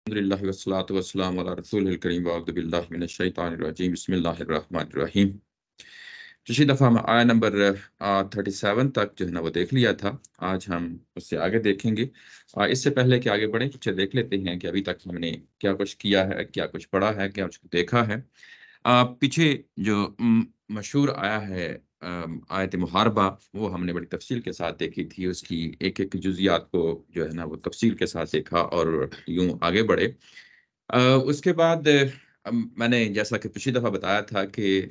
الحمدللہ والصلاۃ والسلام علی رسول الکریم واعوذ باللہ من الشیطان الرجیم بسم اللہ الرحمن الرحیم۔ پچھلی دفعہ ہم آیا نمبر 37 تک جو ہے نا وہ دیکھ لیا تھا۔ آج ہم اس سے آگے دیکھیں گے۔ اس سے پہلے کہ آگے بڑھیں کچھ دیکھ لیتے ہیں کہ ابھی تک ہم نے کیا کچھ کیا ہے، کیا کچھ پڑھا ہے، کیا کچھ دیکھا ہے۔ پیچھے جو مشہور آیا ہے آیت محاربہ، وہ ہم نے بڑی تفصیل کے ساتھ دیکھی تھی۔ اس کی ایک ایک جزیات کو جو ہے نا وہ تفصیل کے ساتھ دیکھا اور یوں آگے بڑھے۔ اس کے بعد میں نے جیسا کہ پچھلی دفعہ بتایا تھا کہ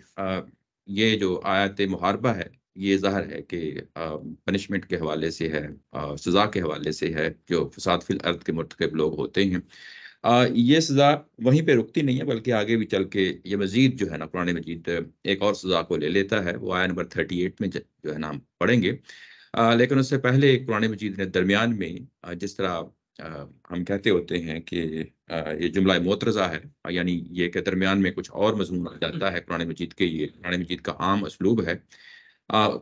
یہ جو آیت محاربہ ہے، یہ ظاہر ہے کہ پنشمنٹ کے حوالے سے ہے، سزا کے حوالے سے ہے جو فساد فی الارض کے مرتکب لوگ ہوتے ہیں۔ یہ سزا وہیں پہ رکتی نہیں ہے، بلکہ آگے بھی چل کے یہ مزید جو ہے نا قرآن مجید ایک اور سزا کو لے لیتا ہے۔ وہ آیت نمبر 38 میں جو ہے نا ہم پڑھیں گے۔ لیکن اس سے پہلے قرآن مجید نے درمیان میں جس طرح ہم کہتے ہوتے ہیں کہ یہ جملہ معترضہ ہے، یعنی یہ کہ درمیان میں کچھ اور مضمون آ جاتا ہے قرآن مجید کے، یہ قرآن مجید کا عام اسلوب ہے۔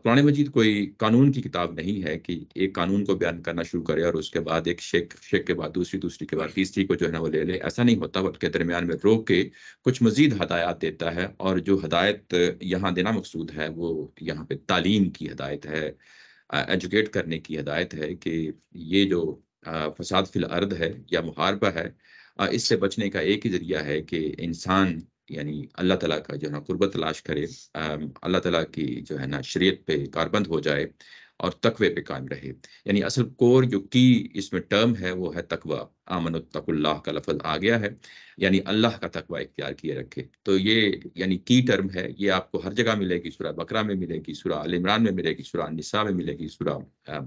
قرآن مجید کوئی قانون کی کتاب نہیں ہے کہ ایک قانون کو بیان کرنا شروع کرے اور اس کے بعد ایک شیخ کے بعد دوسری کے بعد تیسری کو جو ہے نا وہ لے لے۔ ایسا نہیں ہوتا، بلکہ درمیان میں روک کے کچھ مزید ہدایات دیتا ہے، اور جو ہدایت یہاں دینا مقصود ہے وہ یہاں پہ تعلیم کی ہدایت ہے، ایجوکیٹ کرنے کی ہدایت ہے کہ یہ جو فساد فی الارض ہے یا محاربہ ہے، اس سے بچنے کا ایک ہی ذریعہ ہے کہ انسان یعنی اللہ تعالیٰ کا جو ہے نا قربت تلاش کرے، اللہ تعالیٰ کی جو ہے نا شریعت پہ کاربند ہو جائے اور تقوی پہ قائم رہے۔ یعنی اصل کور جو کی اس میں ٹرم ہے وہ ہے تقوی۔ آمن اتقوا اللہ کا لفظ آ گیا ہے، یعنی اللہ کا تقوی اختیار کیے رکھے۔ تو یہ یعنی کی ٹرم ہے، یہ آپ کو ہر جگہ ملے گی۔ سورہ بقرہ میں ملے گی، سورہ آل عمران میں ملے گی، سورہ النساء میں ملے گی، سورہ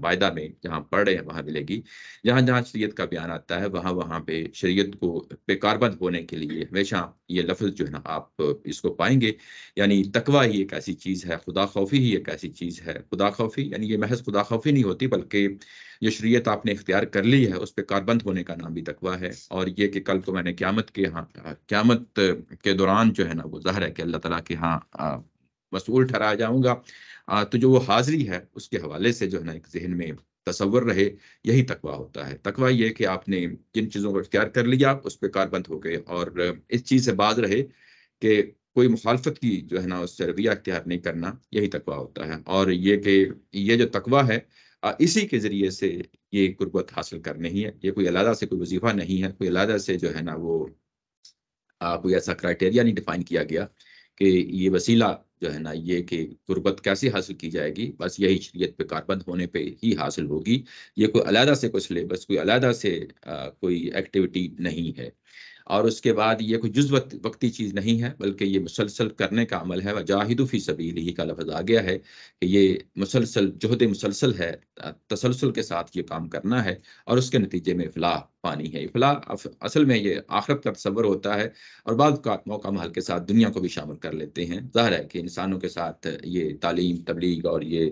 مائدہ میں جہاں پڑھ رہے ہیں وہاں ملے گی۔ جہاں جہاں شریعت کا بیان آتا ہے وہاں پہ شریعت کو پہ کاربند ہونے کے لیے ہمیشہ یہ لفظ جو ہے نا آپ اس کو پائیں گے۔ یعنی تقوی ہی ایک ایسی چیز ہے، خدا خوفی ہی ایک ایسی چیز ہے۔ خدا خوفی یعنی یہ محض خدا خوفی نہیں ہوتی، بلکہ جو شریعت آپ نے اختیار کر لی ہے اس پہ کاربند ہونے کا نام بھی تقوی ہے۔ اور یہ کہ کل کو میں نے قیامت کے دوران جو ہے نا وہ ظاہر ہے کہ اللہ تعالیٰ کے ہاں مسئول ٹھہرایا جاؤں گا۔ تو جو وہ حاضری ہے اس کے حوالے سے جو ہے نا ایک ذہن میں تصور رہے، یہی تقوی ہوتا ہے۔ تقوی یہ کہ آپ نے جن چیزوں کو اختیار کر لیا اس پہ کاربند ہو گئے، اور اس چیز سے باز رہے کہ کوئی مخالفت کی جو ہے نا اس سے رویہ اختیار نہیں کرنا، یہی تقوی ہوتا ہے۔ اور یہ کہ یہ جو تقوی ہے اسی کے ذریعے سے یہ قربت حاصل کرنی ہے۔ یہ کوئی علیحدہ سے کوئی وظیفہ نہیں ہے، کوئی علیحدہ سے جو ہے نا وہ کوئی ایسا کرائٹیریا نہیں ڈیفائن کیا گیا کہ یہ وسیلہ جو ہے نا یہ کہ قربت کیسے حاصل کی جائے گی، بس یہی شریعت پہ کاربند ہونے پہ ہی حاصل ہوگی۔ یہ کوئی علیحدہ سے کوئی سلیبس، کوئی علیحدہ سے کوئی ایکٹیویٹی نہیں ہے۔ اور اس کے بعد یہ کوئی جز وقتی چیز نہیں ہے، بلکہ یہ مسلسل کرنے کا عمل ہے۔ وجاہدوا فی سبیلہ کا لفظ آ گیا ہے کہ یہ مسلسل جہد مسلسل ہے، تسلسل کے ساتھ یہ کام کرنا ہے، اور اس کے نتیجے میں فلاح پانی ہے۔ فلاح اصل میں یہ آخرت کا تصور ہوتا ہے، اور بعض کا موقع محل کے ساتھ دنیا کو بھی شامل کر لیتے ہیں۔ ظاہر ہے کہ انسانوں کے ساتھ یہ تعلیم تبلیغ اور یہ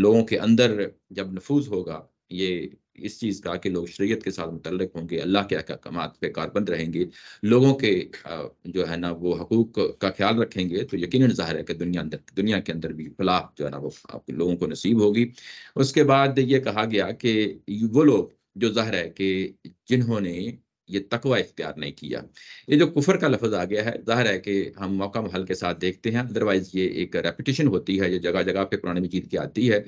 لوگوں کے اندر جب نفوذ ہوگا یہ اس چیز کا کہ لوگ شریعت کے ساتھ متعلق ہوں گے، اللہ کے احکامات پہ کاربند رہیں گے، لوگوں کے جو ہے نا وہ حقوق کا خیال رکھیں گے، تو یقیناً ظاہر ہے کہ دنیا کے اندر بھی فلاح جو ہے نا وہ آپ لوگوں کو نصیب ہوگی۔ اس کے بعد یہ کہا گیا کہ وہ لوگ جو ظاہر ہے کہ جنہوں نے یہ تقوی اختیار نہیں کیا، یہ جو کفر کا لفظ آ گیا ہے، ظاہر ہے کہ ہم موقع محل کے ساتھ دیکھتے ہیں، ادروائز یہ ایک ریپیٹیشن ہوتی ہے، یہ جگہ جگہ پہ قرآن مجید کی آتی ہے۔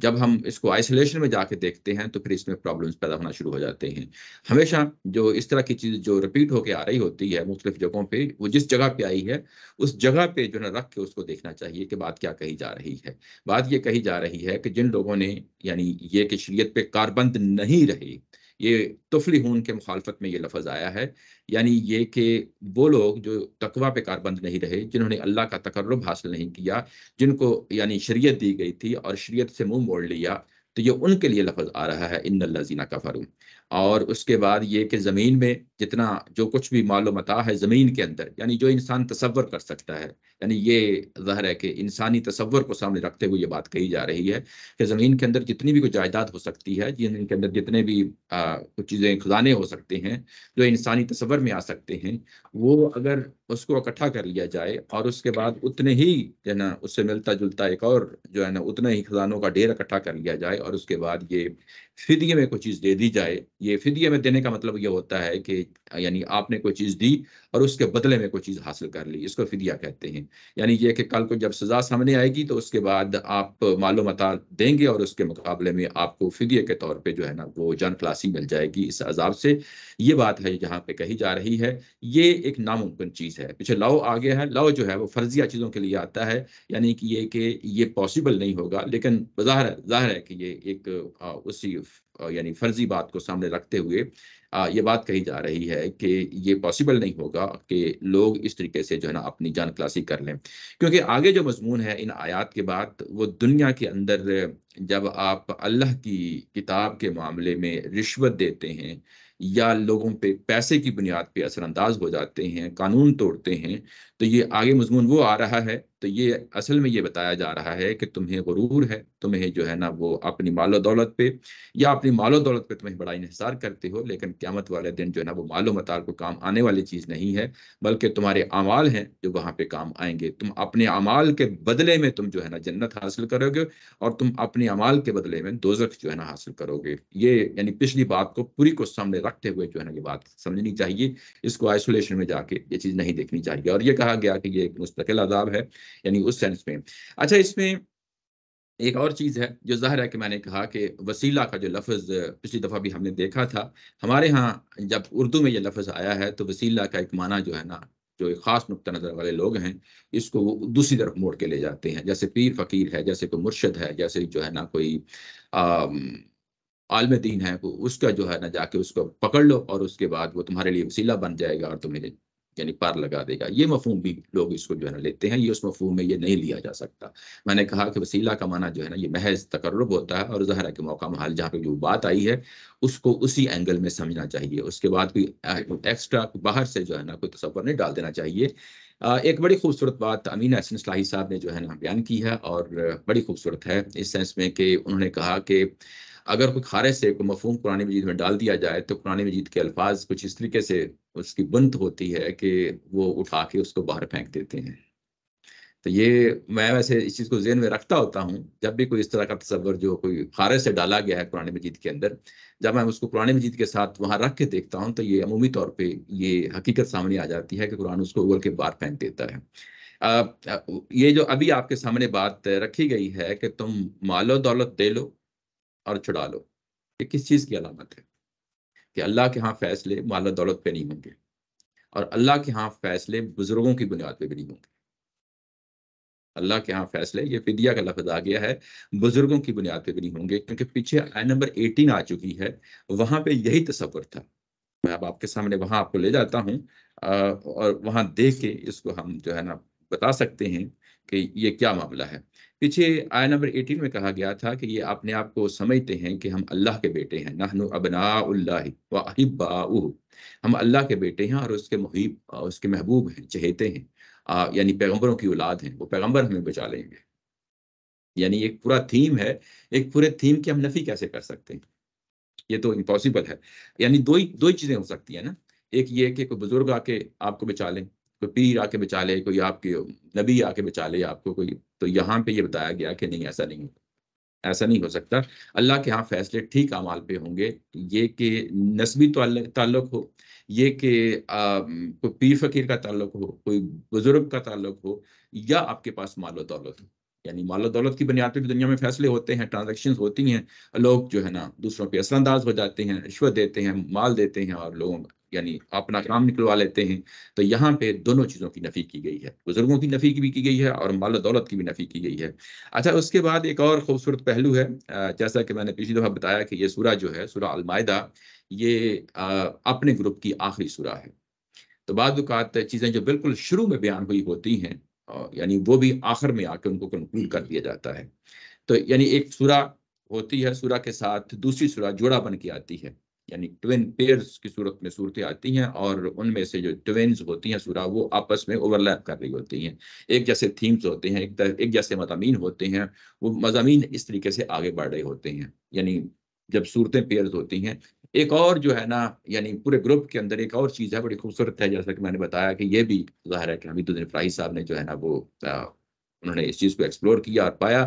جب ہم اس کو آئسولیشن میں جا کے دیکھتے ہیں تو پھر اس میں پرابلمز پیدا ہونا شروع ہو جاتے ہیں۔ ہمیشہ جو اس طرح کی چیز جو ریپیٹ ہو کے آ رہی ہوتی ہے مختلف جگہوں پہ، وہ جس جگہ پہ آئی ہے اس جگہ پہ جو ہے نا رکھ کے اس کو دیکھنا چاہیے کہ بات کیا کہی جا رہی ہے۔ بات یہ کہی جا رہی ہے کہ جن لوگوں نے یعنی یہ کہ شریعت پہ کاربند نہیں رہے، یہ تفلیحون کے مخالفت میں یہ لفظ آیا ہے، یعنی یہ کہ وہ لوگ جو تقوی پہ کاربند نہیں رہے، جنہوں نے اللہ کا تقرب حاصل نہیں کیا، جن کو یعنی شریعت دی گئی تھی اور شریعت سے منہ موڑ لیا، تو یہ ان کے لیے لفظ آ رہا ہے ان الذین کفروا۔ اور اس کے بعد یہ کہ زمین میں جتنا جو کچھ بھی مال و متاع ہے زمین کے اندر، یعنی جو انسان تصور کر سکتا ہے، یعنی یہ ظاہر ہے کہ انسانی تصور کو سامنے رکھتے ہوئے یہ بات کہی جا رہی ہے کہ زمین کے اندر جتنی بھی کوئی جائیداد ہو سکتی ہے، زمین کے اندر جتنے بھی کچھ چیزیں خزانے ہو سکتے ہیں جو انسانی تصور میں آ سکتے ہیں، وہ اگر اس کو اکٹھا کر لیا جائے اور اس کے بعد اتنے ہی جو ہے نا اس سے ملتا جلتا ایک اور جو ہے نا اتنے ہی خزانوں کا ڈھیر اکٹھا کر لیا جائے، اور اس کے بعد یہ فدیے میں کوئی چیز دے دی جائے، یہ فدیے میں دینے کا مطلب یہ ہوتا ہے کہ یعنی آپ نے کوئی چیز دی اور اس کے بدلے میں کوئی چیز حاصل کر لی، اس کو فدیہ کہتے ہیں۔ یعنی یہ کہ کل کو جب سزا سامنے آئے گی تو اس کے بعد آپ مال و متاع دیں گے اور اس کے مقابلے میں آپ کو فدیے کے طور پہ جو ہے نا وہ جان خلاصی مل جائے گی اس عذاب سے۔ یہ بات ہے جہاں پہ کہی جا رہی ہے، یہ ایک ناممکن چیز ہے۔ پیچھے لاؤ آگے ہے، لاؤ جو ہے وہ فرضیہ چیزوں کے لیے آتا ہے، یعنی کہ یہ پاسبل نہیں ہوگا، لیکن ظاہر ہے کہ یہ ایک اسی یعنی فرضی بات کو سامنے رکھتے ہوئے یہ بات کہی جا رہی ہے کہ یہ پاسبل نہیں ہوگا کہ لوگ اس طریقے سے جو ہے نا اپنی جان خلاصی کر لیں، کیونکہ آگے جو مضمون ہے ان آیات کے بعد وہ دنیا کے اندر جب آپ اللہ کی کتاب کے معاملے میں رشوت دیتے ہیں یا لوگوں پہ پیسے کی بنیاد پہ اثر انداز ہو جاتے ہیں، قانون توڑتے ہیں، تو یہ آگے مضمون وہ آ رہا ہے۔ تو یہ اصل میں یہ بتایا جا رہا ہے کہ تمہیں غرور ہے، تمہیں جو ہے نا وہ اپنی مال و دولت پہ یا اپنی مال و دولت پہ تمہیں بڑا انحصار کرتے ہو، لیکن قیامت والے دن جو ہے نا وہ مال و متاع کو کام آنے والی چیز نہیں ہے، بلکہ تمہارے اعمال ہیں جو وہاں پہ کام آئیں گے۔ تم اپنے اعمال کے بدلے میں تم جو ہے نا جنت حاصل کرو گے اور تم اپنے اعمال کے بدلے میں دوزخ جو ہے نا حاصل کرو گے۔ یہ یعنی پچھلی بات کو پوری کو سامنے رکھتے ہوئے جو ہے نا یہ بات سمجھنی چاہیے، اس کو آئسولیشن میں جا کے یہ چیز نہیں دیکھنی چاہیے۔ اور یہ کہا گیا کہ یہ ایک مستقل عذاب ہے، یعنی اس سینس میں۔ اچھا، اس میں ایک اور چیز ہے جو ظاہر ہے کہ میں نے کہا کہ وسیلہ کا جو لفظ پچھلی دفعہ بھی ہم نے دیکھا تھا، ہمارے ہاں جب اردو میں یہ لفظ آیا ہے تو وسیلہ کا ایک معنی جو ہے نا، جو ایک خاص نقطہ نظر والے لوگ ہیں اس کو وہ دوسری طرف موڑ کے لے جاتے ہیں، جیسے پیر فقیر ہے، جیسے کوئی مرشد ہے، جیسے جو ہے نا کوئی آم، عالم دین ہے، اس کا جو ہے نا جا کے اس کو پکڑ لو اور اس کے بعد وہ تمہارے لیے وسیلہ بن جائے گا اور تمہیں یعنی پار لگا دے گا۔ یہ مفہوم بھی لوگ اس کو جو ہے نا لیتے ہیں، یہ اس مفہوم میں یہ نہیں لیا جا سکتا۔ میں نے کہا کہ وسیلہ کا معنی جو ہے نا یہ محض تقرب ہوتا ہے، اور ظاہر ہے کہ موقع محال جہاں پہ جو بات آئی ہے اس کو اسی اینگل میں سمجھنا چاہیے، اس کے بعد کوئی ایکسٹرا باہر سے جو ہے نا کوئی تصور نہیں ڈال دینا چاہیے۔ ایک بڑی خوبصورت بات امین احسن اصلاحی صاحب نے جو ہے نا بیان کی ہے، اور بڑی خوبصورت ہے اس سینس میں کہ انہوں نے کہا کہ اگر کوئی خارج سے کوئی مفہوم قرآن مجید میں ڈال دیا جائے تو قرآن مجید کے الفاظ کچھ اس طریقے سے اس کی بنت ہوتی ہے کہ وہ اٹھا کے اس کو باہر پھینک دیتے ہیں۔ تو یہ میں ویسے اس چیز کو ذہن میں رکھتا ہوتا ہوں جب بھی کوئی اس طرح کا تصور جو کوئی خارج سے ڈالا گیا ہے قرآن مجید کے اندر، جب میں اس کو قرآن مجید کے ساتھ وہاں رکھ کے دیکھتا ہوں تو یہ عمومی طور پہ یہ حقیقت سامنے آ جاتی ہے کہ قرآن اس کو اگل کے باہر پھینک دیتا ہے۔ یہ جو ابھی آپ کے سامنے بات رکھی گئی ہے کہ تم مال و دولت دے لو اور چھڑا لو، یہ کس چیز کی علامت ہے؟ کہ اللہ کے ہاں فیصلے مال و دولت پہ نہیں ہوں گے، اور اللہ کے ہاں فیصلے بزرگوں کی بنیاد پہ بھی نہیں ہوں گے۔ اللہ کے ہاں فیصلے، یہ فدیہ کا لفظ آ گیا ہے، بزرگوں کی بنیاد پہ بھی نہیں ہوں گے، کیونکہ پیچھے آیت نمبر 18 آ چکی ہے، وہاں پہ یہی تصور تھا۔ میں اب آپ کے سامنے وہاں آپ کو لے جاتا ہوں، اور وہاں دیکھ کے اس کو ہم جو ہے نا بتا سکتے ہیں کہ یہ کیا معاملہ ہے۔ پیچھے آیت نمبر 18 میں کہا گیا تھا کہ یہ اپنے آپ کو سمجھتے ہیں کہ ہم اللہ کے بیٹے ہیں، نحن ابناء اللہ و احباؤہ، ہم اللہ کے بیٹے ہیں اور اس کے محب، اس کے محبوب ہیں، چہیتے ہیں، یعنی پیغمبروں کی اولاد ہیں، وہ پیغمبر ہمیں بچا لیں گے۔ یعنی ایک پورا تھیم ہے، ایک پورے تھیم کی ہم نفی کیسے کر سکتے ہیں؟ یہ تو امپاسبل ہے۔ یعنی دو ہی چیزیں ہو سکتی ہیں نا، ایک یہ کہ کوئی بزرگ آ کے آپ کو بچا لیں، کوئی پیر آ کے بچا لے، کوئی آپ کے نبی آ کے بچا لے آپ کو کوئی، تو یہاں پہ یہ بتایا گیا کہ نہیں، ایسا نہیں ہوتا، ایسا نہیں ہو سکتا۔ اللہ کے ہاں فیصلے ٹھیک اعمال پہ ہوں گے، یہ کہ نسبی تعلق ہو، یہ کہ کوئی پیر فقیر کا تعلق ہو، کوئی بزرگ کا تعلق ہو، یا آپ کے پاس مال و دولت ہو۔ یعنی مال و دولت کی بنیاد پہ بھی دنیا میں فیصلے ہوتے ہیں، ٹرانزیکشنز ہوتی ہیں، لوگ جو ہے نا دوسروں پہ اثر انداز ہو جاتے ہیں، رشوت دیتے ہیں، مال دیتے ہیں، اور لوگوں یعنی اپنا کام نکلوا لیتے ہیں۔ تو یہاں پہ دونوں چیزوں کی نفی کی گئی ہے، بزرگوں کی نفی بھی کی گئی ہے اور مال و دولت کی بھی نفی کی گئی ہے۔ اچھا، اس کے بعد ایک اور خوبصورت پہلو ہے، جیسا کہ میں نے پچھلی دفعہ بتایا کہ یہ سورہ جو ہے، سورہ المائدہ، یہ اپنے گروپ کی آخری سورہ ہے۔ تو بعض اوقات چیزیں جو بالکل شروع میں بیان ہوئی ہوتی ہیں، یعنی وہ بھی آخر میں آ کے ان کو کنکلوڈ کر دیا جاتا ہے۔ تو یعنی ایک سورہ ہوتی ہے، سورہ کے ساتھ دوسری سورہ جوڑا بن کے آتی ہے، یعنی ٹوین پیئرز کی صورت میں صورتیں آتی ہیں، اور ان میں سے جو ٹوینز ہوتی ہیں سورہ، وہ آپس میں اوور لیپ کر رہی ہوتی ہیں، ایک جیسے تھیمز ہوتے ہیں، ایک جیسے مضامین ہوتے ہیں، وہ مضامین اس طریقے سے آگے بڑھ رہے ہوتے ہیں، یعنی جب صورتیں پیئرز ہوتی ہیں۔ ایک اور جو ہے نا، یعنی پورے گروپ کے اندر ایک اور چیز ہے بڑی خوبصورت ہے، جیسا کہ میں نے بتایا کہ یہ بھی ظاہر ہے کہ حمید الدین فراہی صاحب نے جو ہے نا وہ انہوں نے اس چیز کو ایکسپلور کیا اور پایا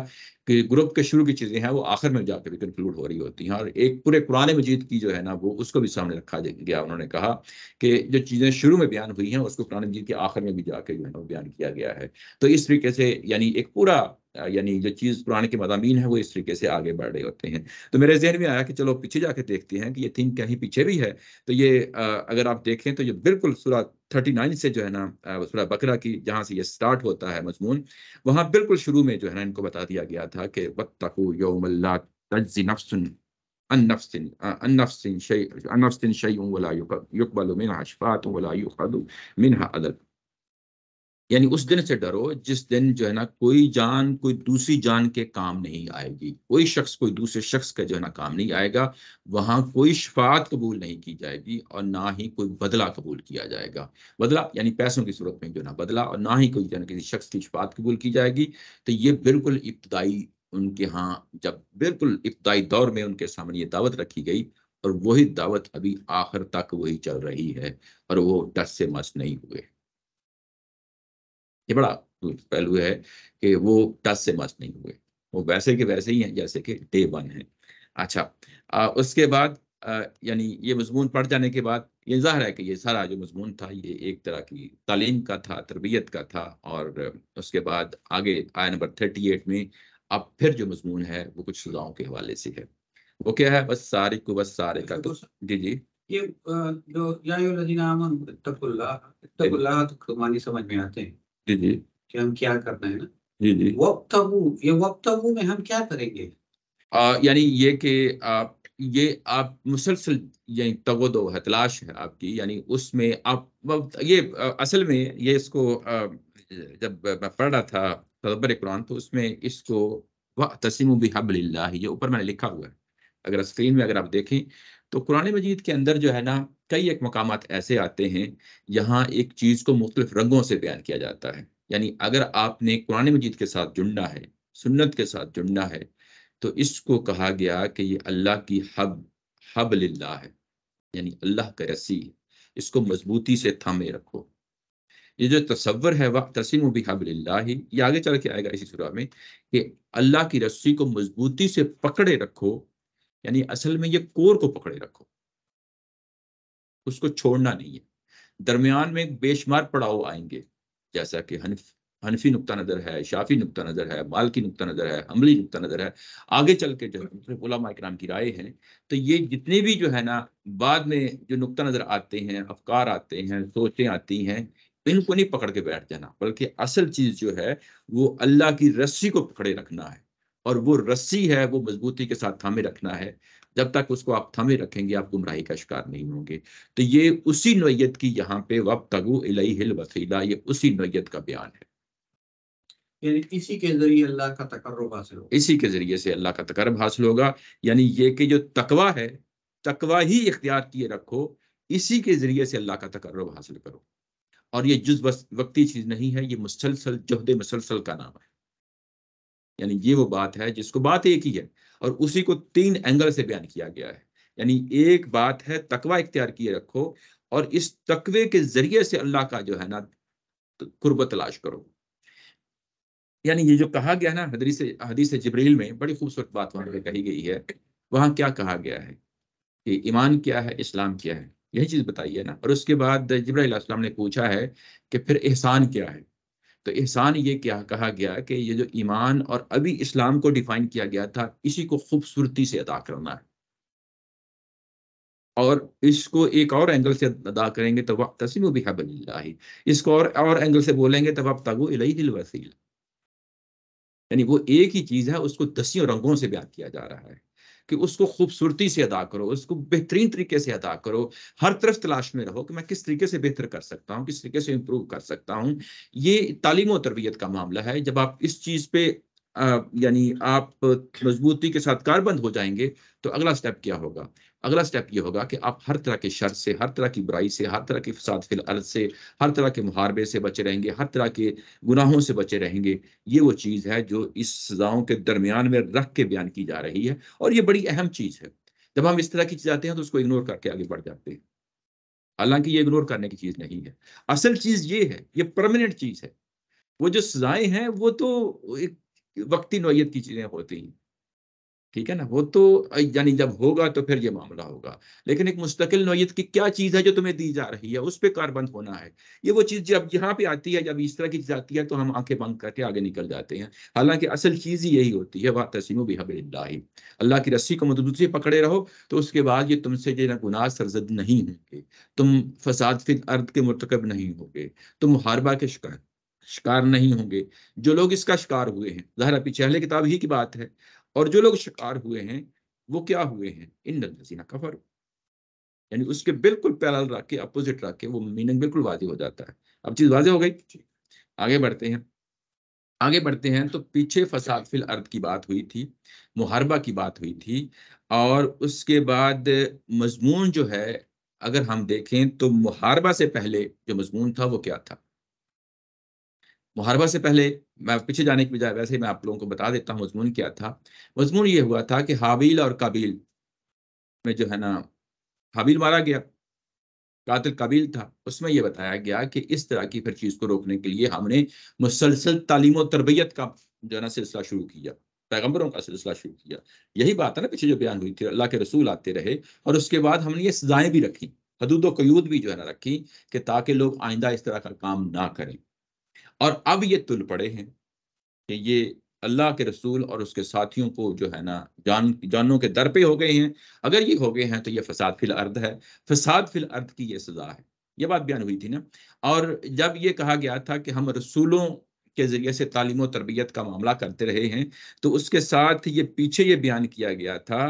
کہ گروپ کے شروع کی چیزیں ہیں وہ آخر میں جا کے بھی کنکلوڈ ہو رہی ہوتی ہیں، اور ایک پورے قرآن مجید کی جو ہے نا وہ اس کو بھی سامنے رکھا گیا. انہوں نے کہا کہ جو چیزیں شروع میں بیان ہوئی ہیں اس کو قرآن مجید کے آخر میں بھی جا کے جو ہے نا بیان کیا گیا ہے. تو اس طریقے سے یعنی ایک پورا یعنی جو چیز قرآن کے مضامین ہیں وہ اس طریقے سے آگے بڑھ رہے ہوتے ہیں. تو میرے ذہن میں آیا کہ چلو پیچھے جا کے دیکھتے ہیں کہ یہ تھیم کہیں پیچھے بھی ہے. تو یہ اگر آپ دیکھیں تو یہ بالکل سورہ 39 سے جو ہے نا سورہ بقرہ کی جہاں سے یہ سٹارٹ ہوتا ہے مضمون، وہاں بالکل شروع میں جو ہے نا ان کو بتا دیا گیا تھا کہ وَاتَّقُوا يَوْمًا لَا تَجْزِي نَفْسٌ عن نفس شيء ولا يقبل منها شفاعة ولا يؤخذ منها عدل. یعنی اس دن سے ڈرو جس دن جو ہے نا کوئی جان کوئی دوسری جان کے کام نہیں آئے گی، کوئی شخص کوئی دوسرے شخص کا جو ہے نا کام نہیں آئے گا. وہاں کوئی شفاعت قبول نہیں کی جائے گی اور نہ ہی کوئی بدلہ قبول کیا جائے گا. بدلہ یعنی پیسوں کی صورت میں جو ہے نا بدلہ، اور نہ ہی کوئی جو ہے نا کسی شخص کی شفاعت قبول کی جائے گی. تو یہ بالکل ابتدائی ان کے ہاں جب بالکل ابتدائی دور میں ان کے سامنے یہ دعوت رکھی گئی، اور وہی دعوت ابھی آخر تک وہی چل رہی ہے، اور وہ ڈر سے مس نہیں ہوئے. یہ بڑا پہلو ہے کہ وہ ٹچ سے مس نہیں ہوئے، وہ ویسے کے ویسے ہی ہیں جیسے کہ ڈے ون ہے. اچھا اس کے بعد یعنی یہ مضمون پڑھ جانے کے بعد یہ ظاہر ہے کہ یہ سارا جو مضمون تھا یہ ایک طرح کی تعلیم کا تھا، تربیت کا تھا. اور اس کے بعد آگے آیت نمبر 38 میں اب پھر جو مضمون ہے وہ کچھ سزاؤں کے حوالے سے ہے. وہ کیا ہے؟ بس سارے کو بس سارے کا جی جی یہ جو یا ایھا الذین آمنوا اتقوا اللہ تو معنی سمجھ میں آتے ہیں جی جی کہ ہم کیا کرنا ہے نا. جی جی وابتغوا، یہ وابتغوا میں ہم کیا کریں گے؟ یعنی یہ کہ آپ مسلسل یعنی تغد و تلاش ہے آپ کی، یعنی اس میں آپ یہ اصل میں یہ اس کو جب میں پڑھ رہا تھا تدبر قرآن تو اس میں اس کو وَاعْتَصِمُوا بِحَبْلِ اللَّهِ یہ اوپر میں نے لکھا ہوا ہے. اگر اسکرین میں اگر آپ دیکھیں تو قرآن مجید کے اندر جو ہے نا کئی ایک مقامات ایسے آتے ہیں یہاں ایک چیز کو مختلف رنگوں سے بیان کیا جاتا ہے. یعنی اگر آپ نے قرآن مجید کے ساتھ جڑنا ہے، سنت کے ساتھ جڑنا ہے، تو اس کو کہا گیا کہ یہ اللہ کی حبل اللہ ہے، یعنی اللہ کا رسی ہے. اس کو مضبوطی سے تھامے رکھو. یہ جو تصور ہے وَاعْتَصِمُوا بِحَبْلِ اللَّهِ یہ آگے چل کے آئے گا اسی سورہ میں کہ اللہ کی رسی کو مضبوطی سے پکڑے رکھو. یعنی اصل میں یہ کور کو پکڑے رکھو، اس کو چھوڑنا نہیں ہے. درمیان میں بے شمار پڑاؤ آئیں گے، جیسا کہ حنفی نقطہ نظر ہے، شافی نقطہ نظر ہے، مالکی نقطہ نظر ہے، حنبلی نقطہ نظر ہے. آگے چل کے جو علماء کرام کی رائے ہیں تو یہ جتنے بھی جو ہے نا بعد میں جو نقطہ نظر آتے ہیں، افکار آتے ہیں، سوچیں آتی ہیں، ان کو نہیں پکڑ کے بیٹھ جانا، بلکہ اصل چیز جو ہے وہ اللہ کی رسی کو پکڑے رکھنا ہے. اور وہ رسی ہے وہ مضبوطی کے ساتھ تھامے رکھنا ہے. جب تک اس کو آپ تھامے رکھیں گے آپ گمراہی کا شکار نہیں ہوں گے. تو یہ اسی نوعیت کی یہاں پہ وَابْتَغُوا إِلَيْهِ الْوَسِيلَہ یہ اسی نوعیت کا بیان ہے. یعنی اسی کے ذریعے اللہ کا تقرب حاصل ہوگا، اسی کے ذریعے سے اللہ کا تقرب حاصل ہوگا. یعنی یہ کہ جو تقوی ہے، تقوی ہی اختیار کیے رکھو، اسی کے ذریعے سے اللہ کا تقرب حاصل کرو. اور یہ جز بس وقتی چیز نہیں ہے، یہ مسلسل جہد مسلسل کا نام ہے. یعنی یہ وہ بات ہے جس کو بات ایک ہی ہے اور اسی کو 3 اینگل سے بیان کیا گیا ہے. یعنی ایک بات ہے تقوی اختیار کیے رکھو، اور اس تقوی کے ذریعے سے اللہ کا جو ہے نا قرب تلاش کرو. یعنی یہ جو کہا گیا نا حدیث جبریل میں بڑی خوبصورت بات وہاں پہ کہی گئی ہے. وہاں کیا کہا گیا ہے کہ ایمان کیا ہے، اسلام کیا ہے، یہی چیز بتائی ہے نا. اور اس کے بعد جبرائیل علیہ السلام نے پوچھا ہے کہ پھر احسان کیا ہے. تو احسان یہ کیا کہا گیا کہ یہ جو ایمان اور ابھی اسلام کو ڈیفائن کیا گیا تھا اسی کو خوبصورتی سے ادا کرنا ہے. اور اس کو ایک اور اینگل سے ادا کریں گے تو وَاعْتَصِمُوا بِحَبْلِ اللَّهِ، اس کو اور اینگل سے بولیں گے تو وَابْتَغُوا إِلَيْهِ الْوَسِيلَةَ. یعنی وہ ایک ہی چیز ہے، اس کو 10 رنگوں سے بیان کیا جا رہا ہے کہ اس کو خوبصورتی سے ادا کرو، اس کو بہترین طریقے سے ادا کرو. ہر طرف تلاش میں رہو کہ میں کس طریقے سے بہتر کر سکتا ہوں، کس طریقے سے امپروو کر سکتا ہوں. یہ تعلیم و تربیت کا معاملہ ہے. جب آپ اس چیز پہ یعنی آپ مضبوطی کے ساتھ کاربند ہو جائیں گے تو اگلا سٹیپ کیا ہوگا؟ اگلا سٹیپ یہ ہوگا کہ آپ ہر طرح کے شر سے، ہر طرح کی برائی سے، ہر طرح کے فساد فی الارض سے، ہر طرح کے محاربے سے بچے رہیں گے، ہر طرح کے گناہوں سے بچے رہیں گے. یہ وہ چیز ہے جو اس سزاؤں کے درمیان میں رکھ کے بیان کی جا رہی ہے، اور یہ بڑی اہم چیز ہے. جب ہم اس طرح کی چیز آتے ہیں تو اس کو اگنور کر کے آگے بڑھ جاتے ہیں، حالانکہ یہ اگنور کرنے کی چیز نہیں ہے. اصل چیز یہ ہے، یہ پرماننٹ چیز ہے. وہ جو سزائیں ہیں وہ تو ایک وقتی نوعیت کی چیزیں ہوتی ہیں، ٹھیک ہے نا، وہ تو یعنی جب ہوگا تو پھر یہ معاملہ ہوگا، لیکن ایک مستقل نوعیت کی کیا چیز ہے جو تمہیں دی جا رہی ہے، اس پہ کاربند ہونا ہے۔ یہ وہ چیز جب یہاں پہ آتی ہے، جب اس طرح کی چیز آتی ہے تو ہم آنکھیں بند کر کے آگے نکل جاتے ہیں، حالانکہ اصل چیز ہی یہی ہوتی ہے، وَاعْتَصِمُوا بِحَبْلِ اللَّهِ، اللہ کی رسی کو مضبوطی سے پکڑے رہو، تو اس کے بعد یہ تم سے جو ہے نا گناہ سرزد نہیں ہوں گے، تم فساد فی الارض کے مرتکب نہیں ہوگے، تم محاربہ کے شکار نہیں ہوں گے۔ جو لوگ اس کا شکار ہوئے ہیں، ظاہر ہے پیچھے اہل کتاب ہی کی بات ہے، اور جو لوگ شکار ہوئے ہیں وہ کیا ہوئے ہیں؟ ان الذین کفروا، یعنی اس کے بالکل پیرال رکھ کے اپوزٹ رکھ کے وہ میننگ بالکل واضح ہو جاتا ہے۔ اب چیز واضح ہو گئی، آگے بڑھتے ہیں۔ آگے بڑھتے ہیں تو پیچھے فساد فی الارض کی بات ہوئی تھی، محاربہ کی بات ہوئی تھی، اور اس کے بعد مضمون جو ہے اگر ہم دیکھیں تو محاربہ سے پہلے جو مضمون تھا وہ کیا تھا؟ محاربہ سے پہلے، میں پیچھے جانے کی بجائے ویسے ہی میں آپ لوگوں کو بتا دیتا ہوں مضمون کیا تھا۔ مضمون یہ ہوا تھا کہ حابیل اور قابیل میں جو ہے نا، حابیل مارا گیا، قاتل قابیل تھا، اس میں یہ بتایا گیا کہ اس طرح کی پھر چیز کو روکنے کے لیے ہم نے مسلسل تعلیم و تربیت کا جو ہے نا سلسلہ شروع کیا، پیغمبروں کا سلسلہ شروع کیا۔ یہی بات ہے نا پیچھے جو بیان ہوئی تھی، اللہ کے رسول آتے رہے، اور اس کے بعد ہم نے یہ سزائیں بھی رکھی، حدود و قیود بھی جو ہے نا رکھی، کہ تاکہ لوگ آئندہ اس طرح کا کام نہ کریں۔ اور اب یہ تل پڑے ہیں کہ یہ اللہ کے رسول اور اس کے ساتھیوں کو جو ہے نا جانوں کے در پہ ہو گئے ہیں، اگر یہ ہو گئے ہیں تو یہ فساد فی الارض ہے، فساد فی الارض کی یہ سزا ہے، یہ بات بیان ہوئی تھی نا۔ اور جب یہ کہا گیا تھا کہ ہم رسولوں کے ذریعے سے تعلیم و تربیت کا معاملہ کرتے رہے ہیں، تو اس کے ساتھ یہ پیچھے یہ بیان کیا گیا تھا،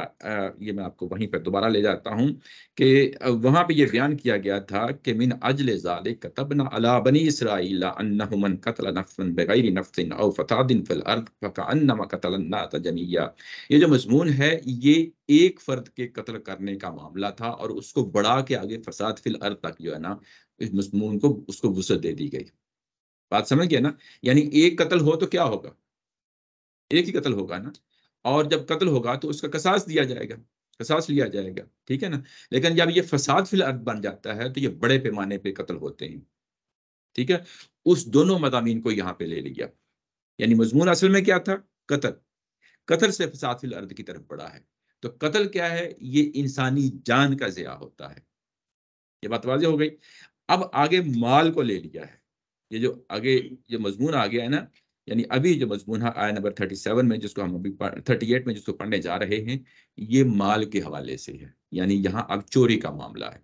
یہ میں آپ کو وہیں پہ دوبارہ لے جاتا ہوں، کہ وہاں پہ یہ بیان کیا گیا تھا کہ من اجل ذالک کتبنا علی بنی اسرائیل انہ من قتل نفسا بغیر نفس او فساد فی الارض فکأنما قتل الناس جميعا۔ یہ جو مضمون ہے یہ ایک فرد کے قتل کرنے کا معاملہ تھا، اور اس کو بڑھا کے آگے فساد فی الارض تک جو ہے نا اس مضمون کو اس کو وسعت دے دی گئی۔ بات سمجھ گئے نا؟ یعنی ایک قتل ہو تو کیا ہوگا؟ ایک ہی قتل ہوگا نا، اور جب قتل ہوگا تو اس کا قصاص دیا جائے گا، قصاص لیا جائے گا، ٹھیک ہے نا؟ لیکن جب یہ فساد فی الارض بن جاتا ہے تو یہ بڑے پیمانے پہ قتل ہوتے ہیں، ٹھیک ہے؟ اس دونوں مضامین کو یہاں پہ لے لیا، یعنی مضمون اصل میں کیا تھا؟ قتل، قتل سے فساد فی الارض کی طرف بڑھا ہے۔ تو قتل کیا ہے؟ یہ انسانی جان کا ضیاع ہوتا ہے، یہ بات واضح ہو گئی۔ اب آگے مال کو لے لیا ہے، یہ جو آگے جو مضمون آ گیا ہے نا، یعنی ابھی جو مضمون ہے آیت نمبر 37 میں جس کو ہم ابھی 38 میں جس کو پڑھنے جا رہے ہیں، یہ مال کے حوالے سے ہے، یعنی یہاں اب چوری کا معاملہ ہے،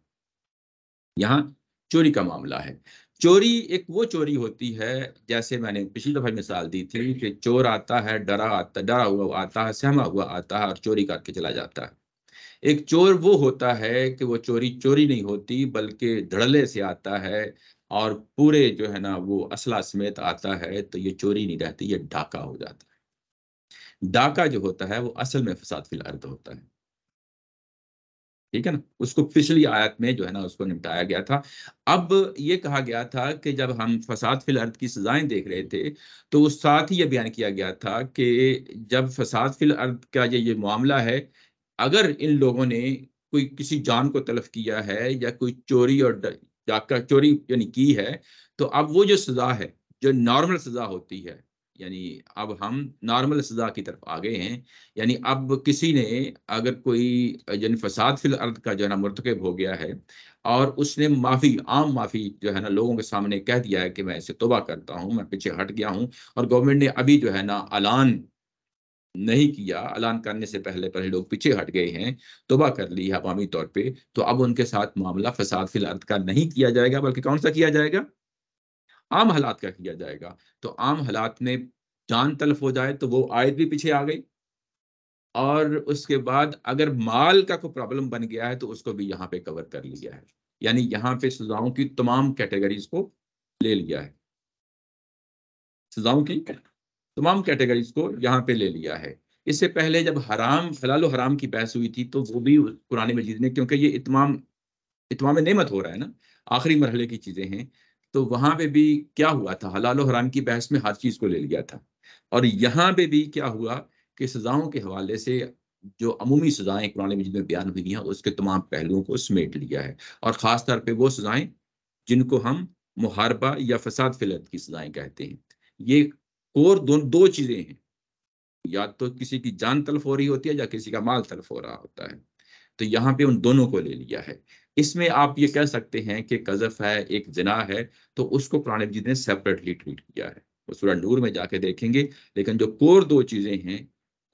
یہاں چوری کا معاملہ ہے۔ چوری ایک وہ چوری ہوتی ہے، جیسے میں نے پچھلی دفعہ مثال دی تھی کہ چور آتا ہے، ڈرا ہوا آتا ہے، سہما ہوا آتا ہے اور چوری کر کے چلا جاتا ہے۔ ایک چور وہ ہوتا ہے کہ وہ چوری نہیں ہوتی بلکہ دھڑلے سے آتا ہے، اور پورے جو ہے نا وہ اسلحہ سمیت آتا ہے، تو یہ چوری نہیں رہتی، یہ ڈاکہ ہو جاتا ہے۔ ڈاکہ جو ہوتا ہے وہ اصل میں فساد فی الارض ہوتا ہے، ٹھیک ہے نا؟ اس کو پچھلی آیت میں جو ہے نا اس کو نمٹایا گیا تھا۔ اب یہ کہا گیا تھا کہ جب ہم فساد فی الارض کی سزائیں دیکھ رہے تھے تو اس ساتھ ہی یہ بیان کیا گیا تھا کہ جب فساد فی الارض کا یہ معاملہ ہے، اگر ان لوگوں نے کوئی کسی جان کو تلف کیا ہے یا کوئی چوری اور ڈاکہ چوری یعنی کی ہے، تو اب وہ جو سزا ہے جو نارمل سزا ہوتی ہے، یعنی اب ہم نارمل سزا کی طرف آ گئے ہیں۔ یعنی اب کسی نے اگر کوئی یعنی فساد فی الارض کا جو ہے نا مرتکب ہو گیا ہے، اور اس نے عام معافی جو ہے نا لوگوں کے سامنے کہہ دیا ہے کہ میں اسے توبہ کرتا ہوں، میں پیچھے ہٹ گیا ہوں، اور گورنمنٹ نے ابھی جو ہے نا اعلان نہیں کیا، اعلان کرنے سے پہلے لوگ پیچھے ہٹ گئے ہیں، توبہ کر لی ہے عوامی طور پہ، تو اب ان کے ساتھ معاملہ فساد فی الارض کا نہیں کیا جائے گا، بلکہ کون سا کیا جائے گا؟ عام حالات کا کیا جائے گا۔ تو عام حالات میں جان تلف ہو جائے تو وہ آیت بھی پیچھے آ گئی، اور اس کے بعد اگر مال کا کوئی پرابلم بن گیا ہے تو اس کو بھی یہاں پہ کور کر لیا ہے، یعنی یہاں پہ سزاؤں کی تمام کیٹیگریز کو لے لیا ہے، سزاؤں کی تمام کیٹیگریز کو یہاں پہ لے لیا ہے۔ اس سے پہلے جب حلال و حرام کی بحث ہوئی تھی تو وہ بھی قرآن مجید نے، کیونکہ یہ اتمام نعمت ہو رہا ہے نا، آخری مرحلے کی چیزیں ہیں، تو وہاں پہ بھی کیا ہوا تھا؟ حلال و حرام کی بحث میں ہر چیز کو لے لیا تھا، اور یہاں پہ بھی کیا ہوا کہ سزاؤں کے حوالے سے جو عمومی سزائیں قرآن مجید میں بیان ہوئی ہیں اس کے تمام پہلوؤں کو سمیٹ لیا ہے، اور خاص طور پہ وہ سزائیں جن کو ہم محاربہ یا فساد فی الارض کی سزائیں کہتے ہیں۔ یہ اور دو چیزیں ہیں، یا تو کسی کی جان تلف ہو رہی ہوتی ہے یا کسی کا مال تلف ہو رہا ہوتا ہے، تو یہاں پہ ان دونوں کو لے لیا ہے۔ اس میں آپ یہ کہہ سکتے ہیں کہ قذف ہے، ایک زنا ہے، تو اس کو قرآن مجید نے سیپریٹلی ٹریٹ کیا ہے، وہ سورہ نور میں جا کے دیکھیں گے۔ لیکن جو کور دو چیزیں ہیں،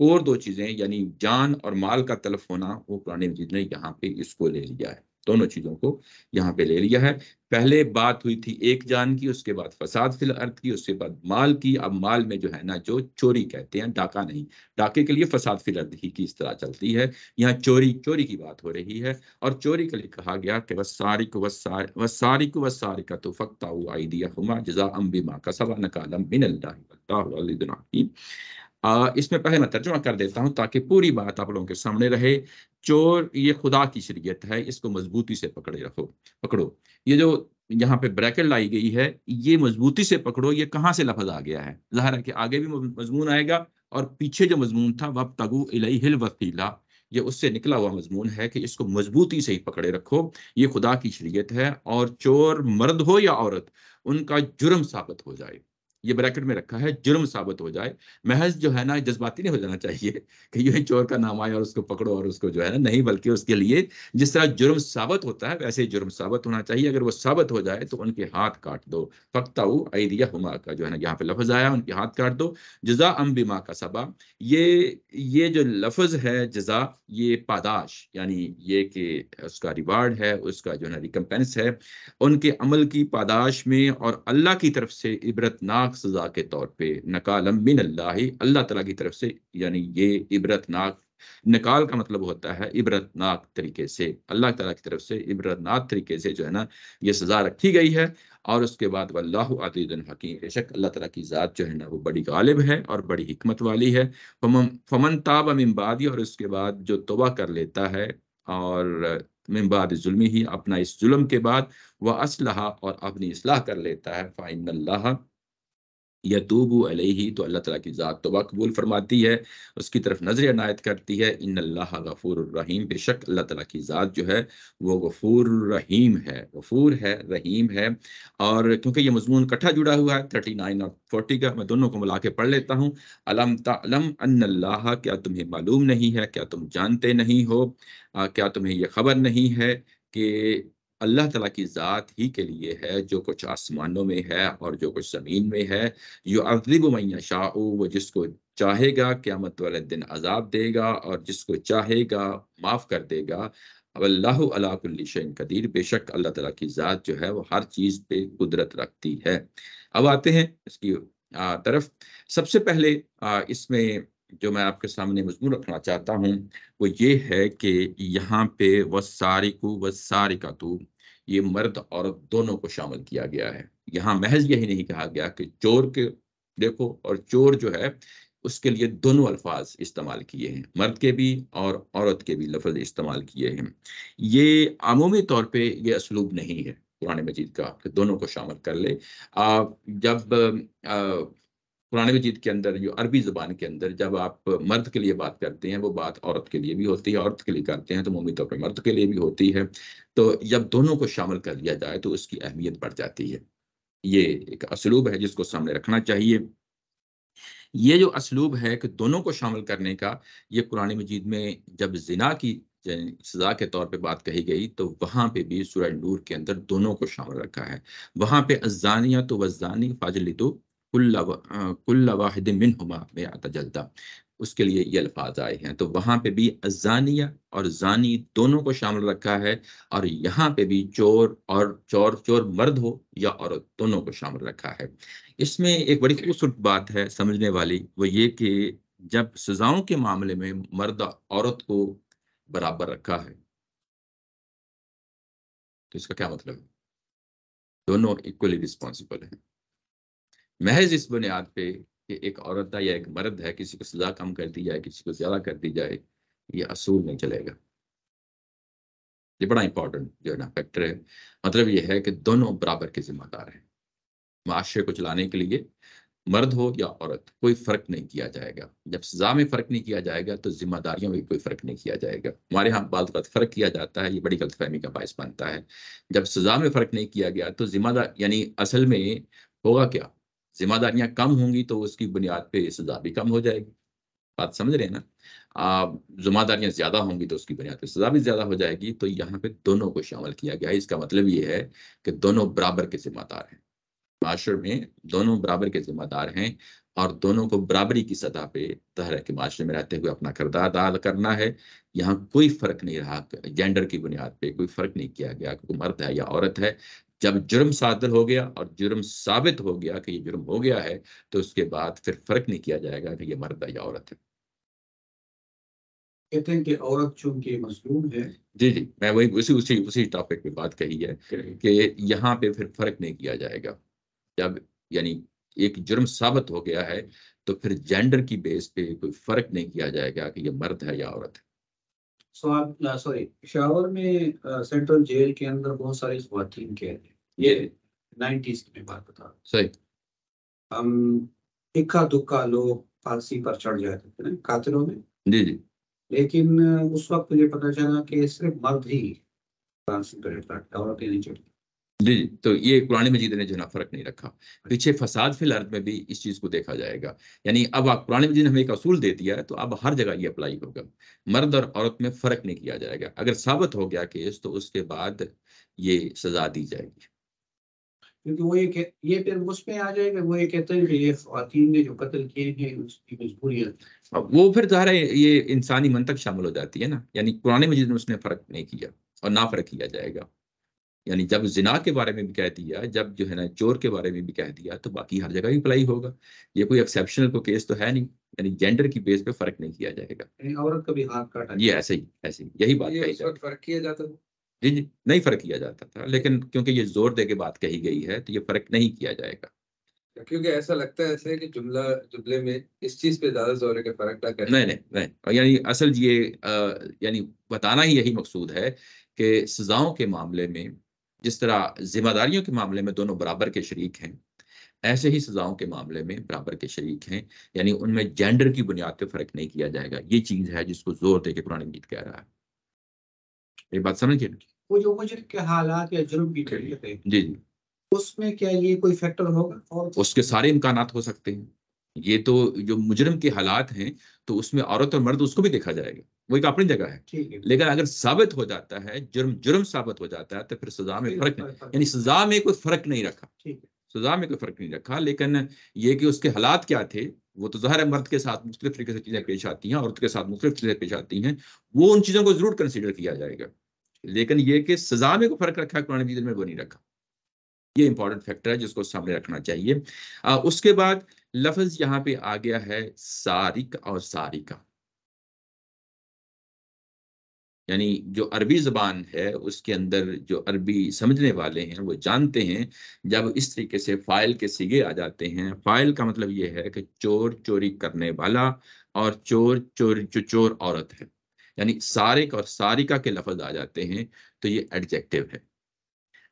کور دو چیزیں یعنی جان اور مال کا تلف ہونا، وہ قرآن مجید نے یہاں پہ اس کو لے لیا ہے، دونوں چیزوں کو یہاں پہ لے لیا ہے۔ پہلے بات ہوئی تھی ایک جان کی، اس کے بعد فساد فی الارض کی، اس کے بعد مال کی۔ اب مال میں جو ہے نا، جو چوری کہتے ہیں، ڈاکہ نہیں، ڈاکے کے لیے فساد فی الارض ہی کی اصطلاح چلتی ہے، یہاں چوری کی بات ہو رہی ہے۔ اور چوری کے لیے کہا گیا کہ وَالسَّارِقُ وَالسَّارِقَةُ فَاقْطَعُوا أَيْدِيَهُمَا جَزَاءً بِمَا كَسَبَا نَكَالًا مِنَ اللَّهِ وَاللَّهُ عَزِيزٌ حَكِيمٌ۔ اس میں پہلے میں ترجمہ کر دیتا ہوں تاکہ پوری بات آپ لوگوں کے سامنے رہے۔ چور یہ خدا کی شریعت ہے، اس کو مضبوطی سے پکڑو۔ یہ جو یہاں پہ بریکٹ لائی گئی ہے، یہ مضبوطی سے پکڑو، یہ کہاں سے لفظ آ گیا ہے؟ ظاہر ہے کہ آگے بھی مضمون آئے گا، اور پیچھے جو مضمون تھا وَابْتَغُوا إِلَيْهِ الْوَسِيلَةَ، یہ اس سے نکلا ہوا مضمون ہے کہ اس کو مضبوطی سے ہی پکڑے رکھو، یہ خدا کی شریعت ہے، اور چور مرد ہو یا عورت، ان کا جرم ثابت ہو جائے، یہ بریکٹ میں رکھا ہے، جرم ثابت ہو جائے۔ محض جو ہے نا جذباتی نہیں ہو جانا چاہیے کہ یہ چور کا نام آئے اور اس کو پکڑو اور اس کو جو ہے نا، نہیں، بلکہ اس کے لیے جس طرح جرم ثابت ہوتا ہے ویسے ہی جرم ثابت ہونا چاہیے۔ اگر وہ ثابت ہو جائے تو ان کے ہاتھ کاٹ دو۔ فَاقْطَعُوا أَيْدِيَهُمَا کا جو ہے نا یہاں پہ لفظ آیا، ان کے ہاتھ کاٹ دو۔ جزاء بما کسبا، یہ جو لفظ ہے جزا، یہ پاداش، یعنی یہ کہ اس کا ریوارڈ ہے، اس کا جو ہے نا ریکمپینس ہے ان کے عمل کی پاداش میں، اور اللہ کی طرف سے عبرتناک سزا کے طور پہ، نکالم من اللہ، اللہ تعالیٰ کی طرف سے، یعنی یہ عبرتناک، نکال کا مطلب ہوتا ہے عبرتناک طریقے سے، اللہ تعالیٰ کی طرف سے عبرتناک طریقے سے جو ہے نا یہ سزا رکھی گئی ہے۔ اور اس کے بعد واللہ عزیز حکیم، بے شک اللہ تعالیٰ کی ذات جو ہے نا وہ بڑی غالب ہے اور بڑی حکمت والی ہے۔ فمن تاب من بعد، اور اس کے بعد جو توبہ کر لیتا ہے، اور من بعد ظلم ہی، اپنا اس ظلم کے بعد، وہ اسلحہ، اور اپنی اصلاح کر لیتا ہے، فإن اللہ یتوب علیہ، تو اللہ تعالیٰ کی ذات توبہ قبول فرماتی ہے، اس کی طرف نظر عنایت کرتی ہے۔ ان اللہ غفور الرحیم، بے شک اللہ تعالیٰ کی ذات جو ہے وہ غفور الرحیم ہے، غفور ہے، رحیم ہے۔ اور کیونکہ یہ مضمون کٹھا جڑا ہوا ہے 39 اور 40 کا، میں دونوں کو ملا کے پڑھ لیتا ہوں۔ علم تعلم ان اللہ، کیا تمہیں معلوم نہیں ہے، کیا تم جانتے نہیں ہو، کیا تمہیں یہ خبر نہیں ہے کہ اللہ تعالیٰ کی ذات ہی کے لیے ہے جو کچھ آسمانوں میں ہے اور جو کچھ زمین میں ہے۔ یعذب من یشاء، وہ جس کو چاہے گا قیامت والے دن عذاب دے گا، اور جس کو چاہے گا معاف کر دے گا۔ اللہ علی کل شیء قدیر، بے شک اللہ تعالیٰ کی ذات جو ہے وہ ہر چیز پہ قدرت رکھتی ہے۔ اب آتے ہیں اس کی طرف۔ سب سے پہلے اس میں جو میں آپ کے سامنے مضمون رکھنا چاہتا ہوں وہ یہ ہے کہ یہاں پہ والسارق والسارقۃ، یہ مرد عورت دونوں کو شامل کیا گیا ہے۔ یہاں محض یہی نہیں کہا گیا کہ چور کے دیکھو، اور چور جو ہے اس کے لیے دونوں الفاظ استعمال کیے ہیں، مرد کے بھی اور عورت کے بھی لفظ استعمال کیے ہیں۔ یہ عمومی طور پہ یہ اسلوب نہیں ہے قرآن مجید کا کہ دونوں کو شامل کر لے۔ جب قرآن مجید کے اندر، جو عربی زبان کے اندر، جب آپ مرد کے لیے بات کرتے ہیں وہ بات عورت کے لیے بھی ہوتی ہے، عورت کے لیے کرتے ہیں تو عمومی طور پہ مرد کے لیے بھی ہوتی ہے۔ تو جب دونوں کو شامل کر لیا جائے تو اس کی اہمیت بڑھ جاتی ہے۔ یہ ایک اسلوب ہے جس کو سامنے رکھنا چاہیے۔ یہ جو اسلوب ہے کہ دونوں کو شامل کرنے کا، یہ قرآن مجید میں جب زنا کی سزا کے طور پہ بات کہی گئی تو وہاں پہ بھی سورہ نور کے اندر دونوں کو شامل رکھا ہے۔ وہاں پہ الزانیۃ والزانی فاجلدوا کل واحد منہما مئۃ جلدہ، اس کے لیے یہ الفاظ آئے ہیں۔ تو وہاں پہ بھی الزانیہ اور زانی دونوں کو شامل رکھا ہے، اور یہاں پہ بھی چور مرد ہو یا عورت دونوں کو شامل رکھا ہے۔ اس میں ایک بڑی خوبصورت بات ہے سمجھنے والی، وہ یہ کہ جب سزاؤں کے معاملے میں مرد عورت کو برابر رکھا ہے تو اس کا کیا مطلب ہے؟ دونوں ایکولی رسپانسبل ہیں۔ محض اس بنیاد پہ کہ ایک عورت ہے یا ایک مرد ہے، کسی کو سزا کم کر دی جائے، کسی کو زیادہ کر دی جائے، یہ اصول نہیں چلے گا۔ یہ بڑا امپورٹنٹ جو ہے نا فیکٹر ہے۔ مطلب یہ ہے کہ دونوں برابر کے ذمہ دار ہیں۔ معاشرے کو چلانے کے لیے مرد ہو یا عورت کوئی فرق نہیں کیا جائے گا۔ جب سزا میں فرق نہیں کیا جائے گا تو ذمہ داریوں میں کوئی فرق نہیں کیا جائے گا۔ ہمارے ہاں بعض اوقات فرق کیا جاتا ہے، یہ بڑی غلط فہمی کا باعث بنتا ہے۔ جب سزا میں فرق نہیں کیا گیا تو ذمہ دار، یعنی اصل میں ہوگا کیا، ذمہ داریاں کم ہوں گی تو اس کی بنیاد پہ سزا بھی کم ہو جائے گی۔ بات سمجھ رہے ہیں نا؟ ذمہ داریاں زیادہ ہوں گی تو اس کی بنیاد پہ سزا بھی زیادہ ہو جائے گی. تو یہاں پہ دونوں کو شامل کیا گیا ہے. اس کا مطلب یہ ہے کہ دونوں برابر کے ذمہ دار ہیں. معاشرے میں دونوں برابر کے ذمہ دار ہیں اور دونوں کو برابری کی سطح پہ ظاہر ہے کہ معاشرے میں رہتے ہوئے اپنا کردار ادا کرنا ہے. یہاں کوئی فرق نہیں رہا جینڈر کی بنیاد پہ، کوئی فرق نہیں کیا گیا کہ وہ مرد ہے یا عورت ہے. جب جرم صادر ہو گیا اور جرم ثابت ہو گیا کہ یہ جرم ہو گیا ہے تو اس کے بعد پھر فرق نہیں کیا جائے گا کہ یہ مرد ہے یا عورت ہے. کہتے ہیں کہ عورت چونکہ مظلوم ہے. جی جی، میں وہی اسی ٹاپک پہ بات کہی ہے کہ یہاں پہ پھر فرق نہیں کیا جائے گا. جب یعنی ایک جرم ثابت ہو گیا ہے تو پھر جینڈر کی بیس پہ کوئی فرق نہیں کیا جائے گا کہ یہ مرد ہے یا عورت ہے. سوری، پشاور میں سینٹرل جیل کے اندر بہت ساری خواتین قید ہیں. یہ 90s کی میں بات بتا رہا ہوں. صحیح. ہم اکا دکا لوگ پھانسی پر چڑھ جاتے تھے نا قاتلوں میں. جی جی لیکن اس وقت مجھے پتا چلا کہ صرف مرد ہی پھانسی پر چڑھتا ہے، عورتیں نہیں چڑھتی. جی جی. تو یہ قرآن مجید نے جو ہے نا فرق نہیں رکھا. پیچھے فساد فی الارض میں بھی اس چیز کو دیکھا جائے گا. یعنی اب آپ قرآن مجید نے ہمیں ایک اصول دے دیا ہے تو اب ہر جگہ یہ اپلائی ہوگا. مرد اور عورت میں فرق نہیں کیا جائے گا. اگر ثابت ہو گیا کیس تو اس کے بعد یہ سزا دی جائے گی. کیونکہ وہ یہ پھر اس میں آ جائے گا. وہ یہ کہتے ہیں کہ یہ خواتین نے جو قتل کیے ہیں اس کی مجبوریاں. وہ پھر ظاہر ہے یہ انسانی منطق شامل ہو جاتی ہے نا. یعنی قرآن مجید میں اس نے فرق نہیں کیا اور نہ فرق کیا جائے گا. یعنی جب زنا کے بارے میں بھی کہہ دیا، جب جو ہے نا چور کے بارے میں بھی کہہ دیا تو باقی ہر جگہ ہی اپلائی ہوگا. یہ کوئی ایکسیپشنل کو کیس تو ہے نہیں. یعنی جینڈر کی بیس پہ فرق نہیں کیا جائے گا. عورت کا بھی ہاتھ کاٹا. یہ ایسے ہی یہی بات کہی جاتی. فرق کیا جاتا تھا. جی جی، نہیں فرق کیا جاتا تھا لیکن کیونکہ یہ زور دے کے بات کہی گئی ہے تو یہ فرق نہیں کیا جائے گا. کیونکہ ایسا لگتا ہے ایسے کہ جملے میں اس چیز پہ زیادہ زور ہے کہ فرق نہ کرے. نہیں. یعنی اصل یہ یعنی بتانا ہی یہی مقصود ہے کہ سزاؤں کے معاملے میں جس طرح ذمہ داریوں کے معاملے میں دونوں برابر کے شریک ہیں، ایسے ہی سزاؤں کے معاملے میں برابر کے شریک ہیں. یعنی ان میں جینڈر کی بنیاد پہ فرق نہیں کیا جائے گا. یہ چیز ہے جس کو زور دے کے قرآن مجید کہہ رہا ہے. یہ بات سمجھیے نا؟ وہ جو مجرم کے حالات یا جرم کی کیفیت ہے، جی جی، اس میں کیا یہ کوئی فیکٹر ہوگا؟ اور اس کے سارے امکانات ہو سکتے ہیں. یہ تو جو مجرم کے حالات ہیں تو اس میں عورت اور مرد اس کو بھی دیکھا جائے گا. وہ ایک اپنی جگہ ہے. ٹھیک ہے. لیکن اگر ثابت ہو جاتا ہے جرم ثابت ہو جاتا ہے تو پھر سزا میں فرق نہیں. یعنی سزا میں کوئی فرق نہیں رکھا. ٹھیک ہے. سزا میں کوئی فرق نہیں رکھا. لیکن یہ کہ اس کے حالات کیا تھے وہ تو ظاہر ہے مرد کے ساتھ مختلف طریقے سے چیزیں پیش آتی ہیں، عورت کے ساتھ مختلف چیزیں پیش آتی ہیں. وہ ان چیزوں کو ضرور کنسیڈر کیا جائے گا. لیکن یہ کہ سزا میں کوئی فرق رکھا ہے قرآن مجید میں وہ نہیں رکھا. یہ امپورٹنٹ فیکٹر ہے جس کو سامنے رکھنا چاہیے. اس کے بعد لفظ یہاں پہ آ گیا ہے سارق اور سارقہ. یعنی جو عربی زبان ہے اس کے اندر جو عربی سمجھنے والے ہیں وہ جانتے ہیں جب اس طریقے سے فاعل کے صیغے آ جاتے ہیں. فاعل کا مطلب یہ ہے کہ چور چوری کرنے والا اور چور عورت ہے. یعنی سارق اور سارقہ کے لفظ آ جاتے ہیں تو یہ ایڈجیکٹو ہے.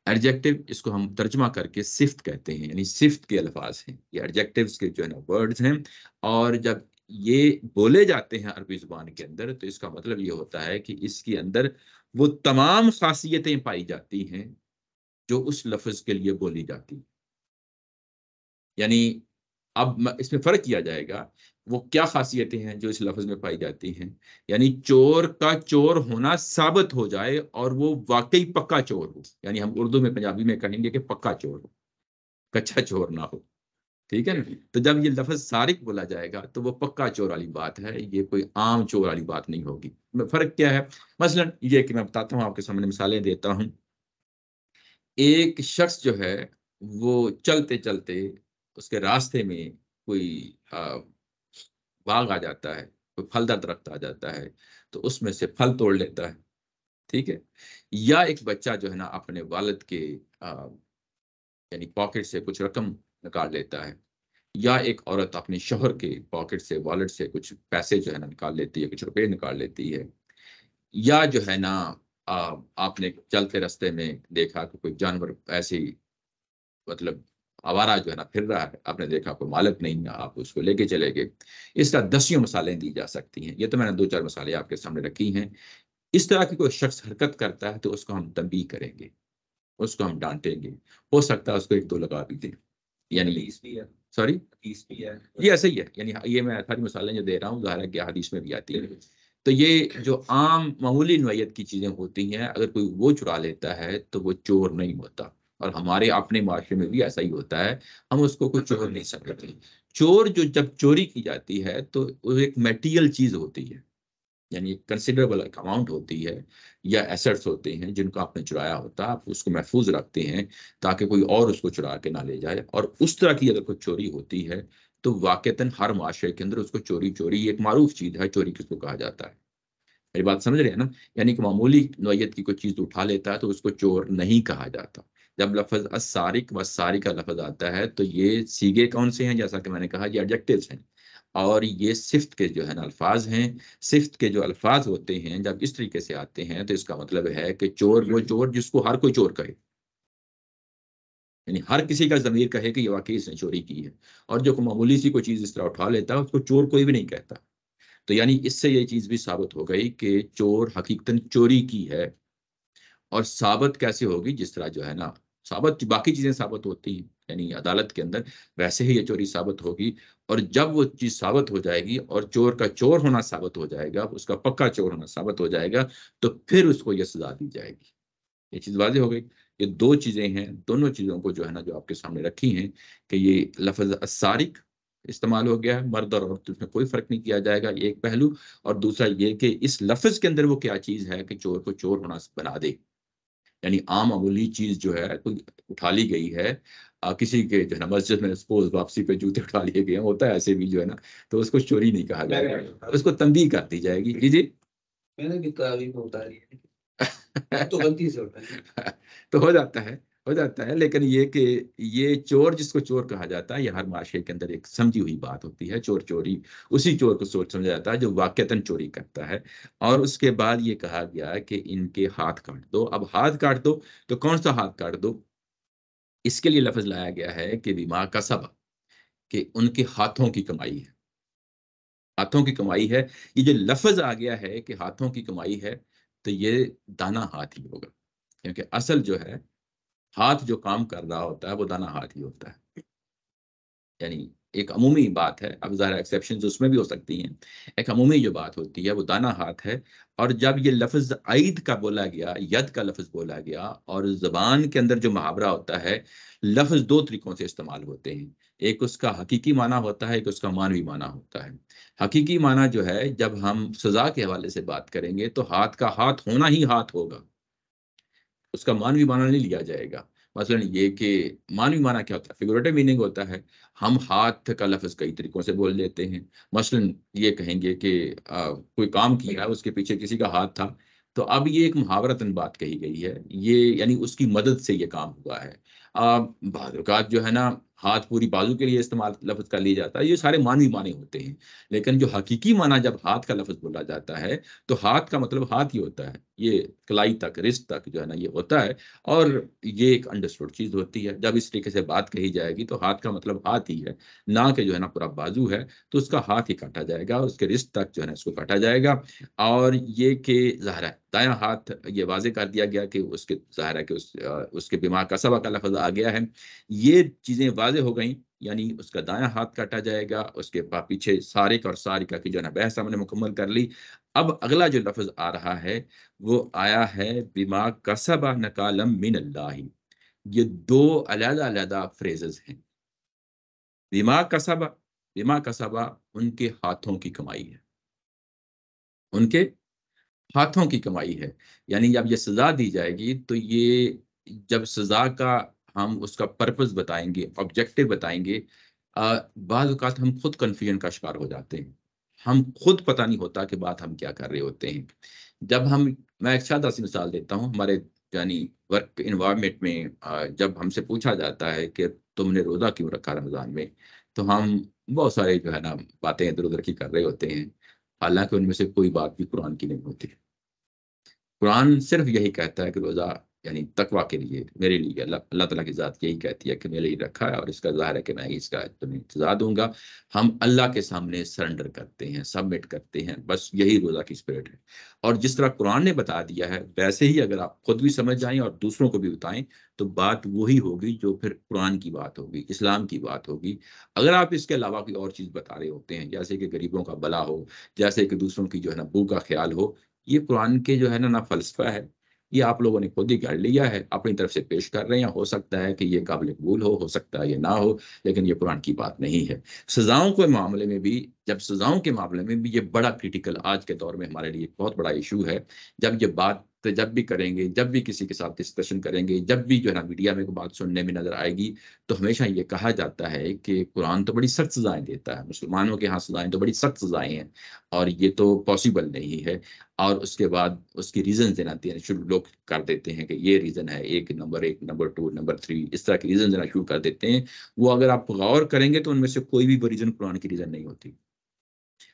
ایڈجیکٹو اس کو ہم ترجمہ کر کے صفت کہتے ہیں. یعنی صفت کے الفاظ ہیں یہ ایڈجیکٹیوز کے جو ہے نا ورڈز ہیں. اور جب یہ بولے جاتے ہیں عربی زبان کے اندر تو اس کا مطلب یہ ہوتا ہے کہ اس کے اندر وہ تمام خاصیتیں پائی جاتی ہیں جو اس لفظ کے لیے بولی جاتی ہیں. یعنی اب اس میں فرق کیا جائے گا وہ کیا خاصیتیں ہیں جو اس لفظ میں پائی جاتی ہیں. یعنی چور کا چور ہونا ثابت ہو جائے اور وہ واقعی پکا چور ہو. یعنی ہم اردو میں پنجابی میں کہیں گے کہ پکا چور ہو، کچا چور نہ ہو. ٹھیک ہے نا؟ تو جب یہ لفظ سارق بولا جائے گا تو وہ پکا چور والی بات ہے. یہ کوئی عام چور والی بات نہیں ہوگی. فرق کیا ہے؟ مثلا یہ کہ میں بتاتا ہوں آپ کے سامنے مثالیں دیتا ہوں. ایک شخص جو ہے وہ چلتے چلتے اس کے راستے میں کوئی باغ آ جاتا ہے، کوئی پھلدار درخت آ جاتا ہے تو اس میں سے پھل توڑ لیتا ہے. ٹھیک ہے. یا ایک بچہ جو ہے نا اپنے والد کے یعنی پاکٹ سے کچھ رقم نکال لیتا ہے. یا ایک عورت اپنے شوہر کے پاکٹ سے والٹ سے کچھ پیسے جو ہے نا نکال لیتی ہے، کچھ روپے نکال لیتی ہے. یا جو ہے نا آپ نے چلتے رستے میں دیکھا کہ کوئی جانور ایسے ہی مطلب آوارہ جو ہے نا پھر رہا ہے، آپ نے دیکھا کوئی مالک نہیں ہے، آپ اس کو لے کے چلے گئے. اس طرح دسیوں مثالیں دی جا سکتی ہیں. یہ تو میں نے 2-4 مثالیں آپ کے سامنے رکھی ہیں. اس طرح کی کوئی شخص حرکت کرتا ہے تو اس کو ہم تنبیہ کریں گے، اس کو ہم ڈانٹیں گے. ہو سکتا ہے اس کو 1-2 لگا بھی دیں. یعنی سوری حدیث بھی ہے. یہ ایسا ہی ہے، یعنی یہ میں ساری مثالیں جو دے رہا ہوں ظاہر ہے کہ حدیث میں بھی آتی ہے. تو یہ جو عام معمولی نوعیت کی چیزیں ہوتی ہیں، اگر کوئی وہ چرا لیتا ہے تو وہ چور نہیں ہوتا. اور ہمارے اپنے معاشرے میں بھی ایسا ہی ہوتا ہے، ہم اس کو کوئی چور نہیں سمجھتے. چور جو جب چوری کی جاتی ہے تو وہ ایک میٹیریل چیز ہوتی ہے، یعنی ایک کنسیڈریبل اماؤنٹ ہوتی ہے یا ایسٹس ہوتے ہیں جن کو آپ نے چرایا ہوتا ہے، آپ اس کو محفوظ رکھتے ہیں تاکہ کوئی اور اس کو چرا کے نہ لے جائے. اور اس طرح کی اگر کوئی چوری ہوتی ہے تو واقعتاً ہر معاشرے کے اندر اس کو چوری ایک معروف چیز ہے. چوری کس کو کہا جاتا ہے؟ میری بات سمجھ رہے ہیں نا؟ یعنی کہ معمولی نوعیت کی کوئی چیز اٹھا لیتا ہے تو اس کو چور نہیں کہا جاتا. جب لفظ السارق و السارق کا لفظ آتا ہے تو یہ سیگے کون سے ہیں؟ جیسا کہ میں نے کہا یہ ایڈجیکٹیوز ہیں، اور یہ صفت کے جو ہے نا الفاظ ہیں. صفت کے جو الفاظ ہوتے ہیں جب اس طریقے سے آتے ہیں تو اس کا مطلب ہے کہ چور وہ چور جس کو ہر کوئی چور کہے، یعنی ہر کسی کا ضمیر کہے کہ یہ واقعی اس نے چوری کی ہے. اور جو معمولی سی کوئی چیز اس طرح اٹھا لیتا ہے اس کو چور کوئی بھی نہیں کہتا. تو یعنی اس سے یہ چیز بھی ثابت ہو گئی کہ چور حقیقتاً چوری کی ہے. اور ثابت کیسے ہوگی؟ جس طرح جو ہے نا ثابت باقی چیزیں ثابت ہوتی ہیں، یعنی عدالت کے اندر ویسے ہی یہ چوری ثابت ہوگی. اور جب وہ چیز ثابت ہو جائے گی اور چور کا چور ہونا ثابت ہو جائے گا، اس کا پکا چور ہونا ثابت ہو جائے گا، تو پھر اس کو یہ سزا دی جائے گی. یہ چیز واضح ہو گئی. یہ دو چیزیں ہیں، دونوں چیزوں کو جو ہے نا جو آپ کے سامنے رکھی ہیں کہ یہ لفظ السارق استعمال ہو گیا ہے، مرد اور عورت اس میں کوئی فرق نہیں کیا جائے گا، یہ ایک پہلو. اور دوسرا یہ کہ اس لفظ کے اندر وہ کیا چیز ہے کہ چور کو چور ہونا بنا دے. یعنی عام معمولی چیز جو ہے کوئی اٹھا لی گئی ہے، کسی کے جو ہے نا مسجد میں سپوز واپسی پہ جوتے اٹھا لیے گئے ہیں، ہوتا ہے ایسے بھی جو ہے نا، تو اس کو چوری نہیں کہا جائے گا، اس کو تنبیہ کر دی جائے گی. جی میں نے بھی تعلیم اتاری ہے، تو غلطی سے ہوتا ہے. تو ہو جاتا ہے. لیکن یہ کہ یہ چور جس کو چور کہا جاتا ہے، یہ ہر معاشرے کے اندر ایک سمجھی ہوئی بات ہوتی ہے. چوری اسی چور کو چور سمجھا جاتا ہے جو واقعتاً چوری کرتا ہے. اور اس کے بعد یہ کہا گیا کہ ان کے ہاتھ کاٹ دو. اب ہاتھ کاٹ دو تو کون سا ہاتھ کاٹ دو؟ اس کے لیے لفظ لایا گیا ہے کہ بما کسب، کہ ان کے ہاتھوں کی کمائی ہے. ہاتھوں کی کمائی ہے. یہ جو لفظ آ گیا ہے کہ ہاتھوں کی کمائی ہے، تو یہ دانا ہاتھ ہی ہوگا، کیونکہ اصل جو ہے ہاتھ جو کام کر رہا ہوتا ہے وہ دانا ہاتھ ہی ہوتا ہے. یعنی ایک عمومی بات ہے، اب ظاہر ایکسیپشنز اس میں بھی ہو سکتی ہیں، ایک عمومی جو بات ہوتی ہے وہ دانا ہاتھ ہے. اور جب یہ لفظ عید کا بولا گیا، ید کا لفظ بولا گیا، اور زبان کے اندر جو محاورہ ہوتا ہے، لفظ دو طریقوں سے استعمال ہوتے ہیں. ایک اس کا حقیقی معنی ہوتا ہے، ایک اس کا معنوی معنی ہوتا ہے. حقیقی معنی جو ہے جب ہم سزا کے حوالے سے بات کریں گے تو ہاتھ کا ہاتھ ہونا ہی ہاتھ ہوگا، اس کا معنوی معنی نہیں لیا جائے گا. مثلا یہ کہ معنوی معنی کیا ہوتا ہے؟ فیگوریٹو میننگ ہوتا ہے. ہم ہاتھ کا لفظ کئی طریقوں سے بول لیتے ہیں. مثلا یہ کہیں گے کہ کوئی کام کیا ہے، اس کے پیچھے کسی کا ہاتھ تھا، تو اب یہ ایک محاورتاً بات کہی گئی ہے، یہ یعنی اس کی مدد سے یہ کام ہوا ہے. بعض اوقات جو ہے نا ہاتھ پوری بازو کے لیے استعمال لفظ کر لیا جاتا ہے. یہ سارے معنوی معنی ہوتے ہیں. لیکن جو حقیقی معنی جب ہاتھ کا لفظ بولا جاتا ہے تو ہاتھ کا مطلب ہاتھ ہی ہوتا ہے. یہ کلائی تک، رسٹ تک جو ہے نا یہ ہوتا ہے. اور یہ ایک انڈرسٹوڈ چیز ہوتی ہے. جب اس طریقے سے بات کہی جائے گی تو ہاتھ کا مطلب ہاتھ ہی ہے، نہ کہ جو ہے نا پورا بازو ہے. تو اس کا ہاتھ ہی کاٹا جائے گا، اس کے رسٹ تک جو ہے نا اس کو کاٹا جائے گا. اور یہ کہ ظاہر ہے دایاں ہاتھ یہ واضح کر دیا گیا کہ اس کے ظاہر ہے کہ اس کے بما کسبہ کا لفظ آ گیا ہے. یہ چیزیں واضح ہو گئیں، یعنی اس کا دایاں ہاتھ کاٹا جائے گا. اس کے پیچھے سارق اور سارقہ کی جو ہے نا بحث ہم نے مکمل کر لی. اب اگلا جو لفظ آ رہا ہے وہ آیا ہے بما کسب نکالم من اللہ. یہ دو علیحدہ علیحدہ فریزز ہیں. بما کسب ان کے ہاتھوں کی کمائی ہے، ان کے ہاتھوں کی کمائی ہے. یعنی جب یہ سزا دی جائے گی تو یہ جب سزا کا ہم اس کا پرپز بتائیں گے، آبجیکٹو بتائیں گے، بعض اوقات ہم خود کنفیوژن کا شکار ہو جاتے ہیں. ہم خود پتہ نہیں ہوتا کہ بات ہم کیا کر رہے ہوتے ہیں. میں ایک سادہ سی مثال دیتا ہوں. ہمارے یعنی ورک انوائرمنٹ میں جب ہم سے پوچھا جاتا ہے کہ تم نے روزہ کیوں رکھا رمضان میں، تو ہم بہت سارے جو ہے نا باتیں ادھر ادھر کی کر رہے ہوتے ہیں، حالانکہ ان میں سے کوئی بات بھی قرآن کی نہیں ہوتی. قرآن صرف یہی کہتا ہے کہ روزہ یعنی تقوی کے لیے میرے لیے اللہ تعالیٰ کی ذات یہی کہتی ہے کہ میرے لیے رکھا ہے، اور اس کا ظاہر ہے کہ میں اس کا تمہیں سزا دوں گا۔ ہم اللہ کے سامنے سرنڈر کرتے ہیں، سبمٹ کرتے ہیں، بس یہی روزہ کی اسپرٹ ہے۔ اور جس طرح قرآن نے بتا دیا ہے ویسے ہی اگر آپ خود بھی سمجھ جائیں اور دوسروں کو بھی بتائیں تو بات وہی ہوگی جو پھر قرآن کی بات ہوگی، اسلام کی بات ہوگی۔ اگر آپ اس کے علاوہ کوئی اور چیز بتا رہے ہوتے ہیں، جیسے کہ غریبوں کا بھلا ہو، جیسے کہ دوسروں کی جو ہے نا بو کا خیال ہو، یہ قرآن کے جو ہے نا فلسفہ ہے، یہ آپ لوگوں نے خود ہی کر لیا ہے، اپنی طرف سے پیش کر رہے ہیں۔ ہو سکتا ہے کہ یہ قابل قبول ہو سکتا ہے یہ نہ ہو، لیکن یہ قرآن کی بات نہیں ہے۔ سزاؤں کے معاملے میں بھی، جب سزاؤں کے معاملے میں بھی یہ بڑا کریٹیکل آج کے دور میں ہمارے لیے بہت بڑا ایشو ہے۔ جب یہ بات جب بھی کریں گے، جب بھی کسی کے ساتھ ڈسکشن کریں گے، جب بھی جو ہے نا میڈیا میں کوئی بات سننے میں نظر آئے گی، تو ہمیشہ یہ کہا جاتا ہے کہ قرآن تو بڑی سخت سزائیں دیتا ہے، مسلمانوں کے ہاں سزائیں تو بڑی سخت سزائیں ہیں، اور یہ تو پاسبل نہیں ہے۔ اور اس کے بعد اس کی ریزن دینا شروع لوگ کر دیتے ہیں کہ یہ ریزن ہے، ایک، نمبر 2، نمبر 3، اس طرح کی ریزن دینا شروع کر دیتے ہیں۔ وہ اگر آپ غور کریں گے تو ان میں سے کوئی بھی وہ ریزن قرآن کی ریزن نہیں ہوتی۔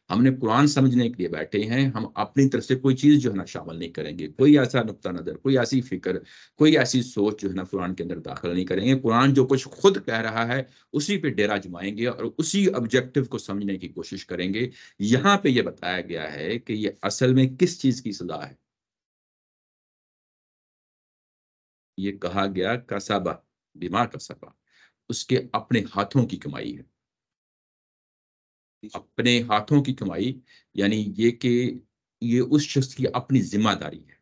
ہم نے قرآن سمجھنے کے لیے بیٹھے ہیں، ہم اپنی طرف سے کوئی چیز جو ہے نا شامل نہیں کریں گے، کوئی ایسا نقطہ نظر، کوئی ایسی فکر، کوئی ایسی سوچ جو ہے نا قرآن کے اندر داخل نہیں کریں گے۔ قرآن جو کچھ خود کہہ رہا ہے اسی پہ ڈیرا جمائیں گے اور اسی آبجیکٹو کو سمجھنے کی کوشش کریں گے۔ یہاں پہ یہ بتایا گیا ہے کہ یہ اصل میں کس چیز کی سزا ہے۔ یہ کہا گیا کسبہ بما کسبہ، اس کے اپنے ہاتھوں کی کمائی ہے، اپنے ہاتھوں کی کمائی، یعنی یہ کہ یہ اس شخص کی اپنی ذمہ داری ہے،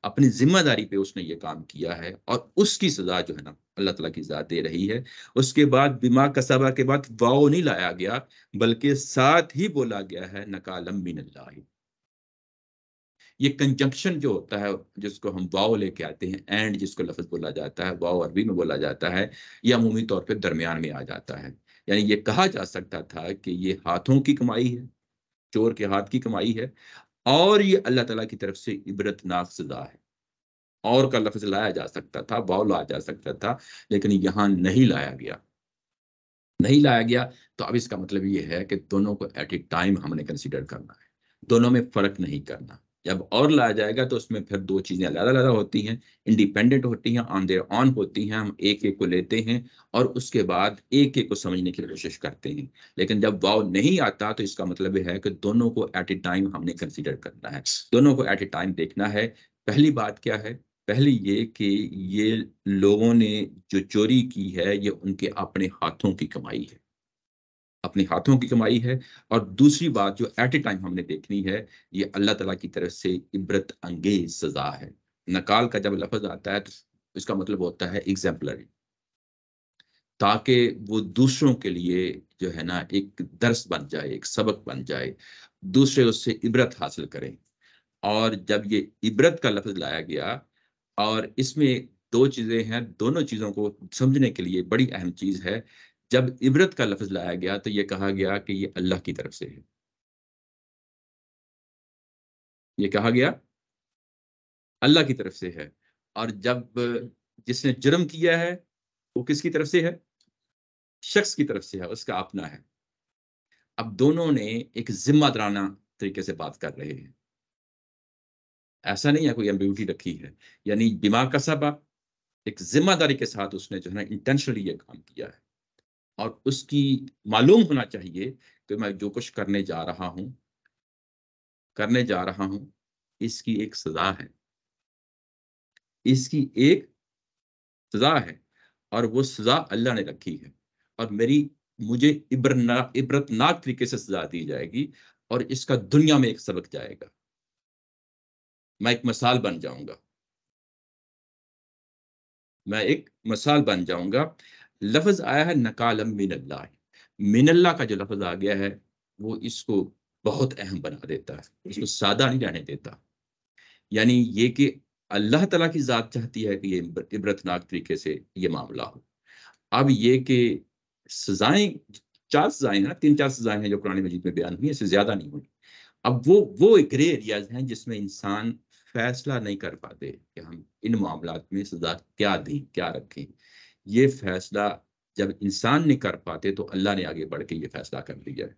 اپنی ذمہ داری پہ اس نے یہ کام کیا ہے، اور اس کی سزا جو ہے نا اللہ تعالیٰ کی ذات دے رہی ہے۔ اس کے بعد بما کسبہ کے بعد واو نہیں لایا گیا، بلکہ ساتھ ہی بولا گیا ہے نکالم من اللہ۔ یہ کنجنکشن جو ہوتا ہے جس کو ہم واو لے کے آتے ہیں، اینڈ جس کو لفظ بولا جاتا ہے، واو عربی میں بولا جاتا ہے، یہ عمومی طور پہ درمیان میں آ جاتا ہے۔ یعنی یہ کہا جا سکتا تھا کہ یہ ہاتھوں کی کمائی ہے، چور کے ہاتھ کی کمائی ہے، اور یہ اللہ تعالیٰ کی طرف سے عبرت ناک سزا ہے۔ اور کا لفظ لایا جا سکتا تھا، واو لایا جا سکتا تھا، لیکن یہاں نہیں لایا گیا، نہیں لایا گیا۔ تو اب اس کا مطلب یہ ہے کہ دونوں کو ایٹ اے ٹائم ہم نے کنسیڈر کرنا ہے، دونوں میں فرق نہیں کرنا۔ جب اور لایا جائے گا تو اس میں پھر دو چیزیں علیحدہ علیحدہ ہوتی ہیں، انڈیپینڈنٹ ہوتی ہیں، آن دیئر آن ہوتی ہیں، ہم ایک ایک کو لیتے ہیں اور اس کے بعد ایک ایک کو سمجھنے کی کوشش کرتے ہیں۔ لیکن جب واو نہیں آتا تو اس کا مطلب یہ ہے کہ دونوں کو ایٹ اے ٹائم ہم نے کنسیڈر کرنا ہے، دونوں کو ایٹ اے ٹائم دیکھنا ہے۔ پہلی بات کیا ہے؟ پہلی یہ کہ یہ لوگوں نے جو چوری کی ہے یہ ان کے اپنے ہاتھوں کی کمائی ہے، اپنے ہاتھوں کی کمائی ہے۔ اور دوسری بات جو ایٹ اے ٹائم ہم نے دیکھنی ہے، یہ اللہ تعالیٰ کی طرف سے عبرت انگیز سزا ہے۔ نکال کا جب لفظ آتا ہے تو اس کا مطلب ہوتا ہے ایگزامپلری، تاکہ وہ دوسروں کے لیے جو ہے نا ایک درس بن جائے، ایک سبق بن جائے، دوسرے اس سے عبرت حاصل کریں۔ اور جب یہ عبرت کا لفظ لایا گیا، اور اس میں دو چیزیں ہیں، دونوں چیزوں کو سمجھنے کے لیے بڑی اہم چیز ہے۔ جب عبرت کا لفظ لایا گیا تو یہ کہا گیا کہ یہ اللہ کی طرف سے ہے، یہ کہا گیا اللہ کی طرف سے ہے۔ اور جب جس نے جرم کیا ہے وہ کس کی طرف سے ہے؟ شخص کی طرف سے ہے، اس کا اپنا ہے۔ اب دونوں نے ایک ذمہ دارانہ طریقے سے بات کر رہے ہیں، ایسا نہیں ہے کوئی ایمبیگوٹی رکھی ہے، یعنی دماغ کا سبب ایک ذمہ داری کے ساتھ اس نے جو ہے نا انٹینشنلی یہ کام کیا ہے، اور اس کی معلوم ہونا چاہیے کہ میں جو کچھ کرنے جا رہا ہوں اس کی ایک سزا ہے، اس کی ایک سزا ہے، اور وہ سزا اللہ نے رکھی ہے، اور مجھے عبرتناک طریقے سے سزا دی جائے گی، اور اس کا دنیا میں ایک سبق جائے گا، میں ایک مثال بن جاؤں گا، میں ایک مثال بن جاؤں گا۔ لفظ آیا ہے نکالم من اللہ، من اللہ کا جو لفظ آ گیا ہے وہ اس کو بہت اہم بنا دیتا ہے، اس کو سادہ نہیں رہنے دیتا۔ یعنی یہ کہ اللہ تعالیٰ کی ذات چاہتی ہے کہ یہ عبرتناک طریقے سے یہ معاملہ ہو۔ اب یہ کہ سزائیں، چار سزائیں ہیں، تین چار سزائیں ہیں جو قرآن مجید میں بیان ہوئی، اس سے زیادہ نہیں ہوئی۔ اب وہ گرے ایریاز ہیں جس میں انسان فیصلہ نہیں کر پاتے کہ ہم ان معاملات میں سزا کیا دیں، کیا رکھیں۔ یہ فیصلہ جب انسان نہیں کر پاتے تو اللہ نے آگے بڑھ کے یہ فیصلہ کر لیا ہے۔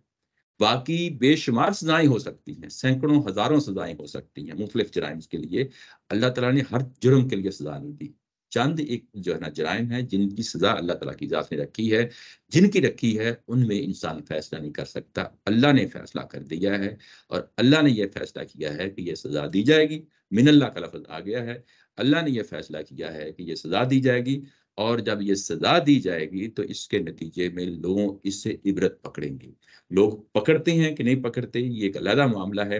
باقی بے شمار سزائیں ہو سکتی ہیں، سینکڑوں ہزاروں سزائیں ہو سکتی ہیں مختلف جرائم کے لیے، اللہ تعالیٰ نے ہر جرم کے لیے سزا نہیں دی۔ چند ایک جو ہے نا جرائم ہیں جن کی سزا اللہ تعالیٰ کی ذات نے رکھی ہے، جن کی رکھی ہے ان میں انسان فیصلہ نہیں کر سکتا، اللہ نے فیصلہ کر دیا ہے، اور اللہ نے یہ فیصلہ کیا ہے کہ یہ سزا دی جائے گی۔ من اللہ کا لفظ آ گیا ہے، اللہ نے یہ فیصلہ کیا ہے کہ یہ سزا دی جائے گی، اور جب یہ سزا دی جائے گی تو اس کے نتیجے میں لوگ اس سے عبرت پکڑیں گے۔ لوگ پکڑتے ہیں کہ نہیں پکڑتے یہ ایک علیحدہ معاملہ ہے،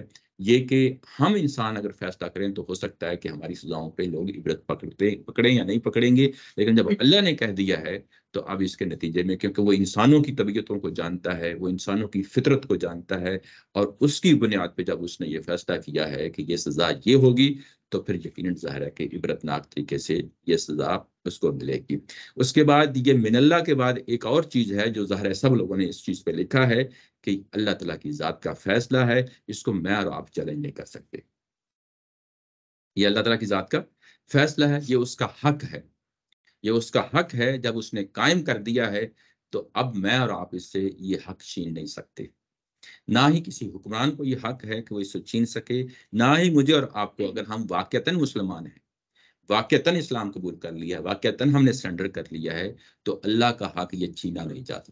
یہ کہ ہم انسان اگر فیصلہ کریں تو ہو سکتا ہے کہ ہماری سزاؤں پہ لوگ عبرت پکڑیں یا نہیں پکڑیں گے، لیکن جب اللہ نے کہہ دیا ہے تو اب اس کے نتیجے میں، کیونکہ وہ انسانوں کی طبیعتوں کو جانتا ہے، وہ انسانوں کی فطرت کو جانتا ہے، اور اس کی بنیاد پہ جب اس نے یہ فیصلہ کیا ہے کہ یہ سزا یہ ہوگی، تو پھر یقیناً ظاہر ہے کہ عبرتناک طریقے سے یہ سزا اس کو ملے گی۔ اس کے بعد یہ من اللہ کے بعد ایک اور چیز ہے جو ظاہر ہے سب لوگوں نے اس چیز پہ لکھا ہے کہ اللہ تعالیٰ کی ذات کا فیصلہ ہے، اس کو میں اور آپ چیلنج نہیں کر سکتے۔ یہ اللہ تعالیٰ کی ذات کا فیصلہ ہے، یہ اس کا حق ہے، یہ اس کا حق ہے، جب اس نے قائم کر دیا ہے تو اب میں اور آپ اس سے یہ حق چھین نہیں سکتے۔ نہ ہی کسی حکمران کو یہ حق ہے کہ وہ اس سے چھین سکے، نہ ہی مجھے اور آپ کو، اگر ہم واقعتاً مسلمان ہیں، واقعتاً اسلام قبول کر لیا ہے، واقعتاً ہم نے سرنڈر کر لیا ہے، تو اللہ کا حق یہ چھینا نہیں جاتا۔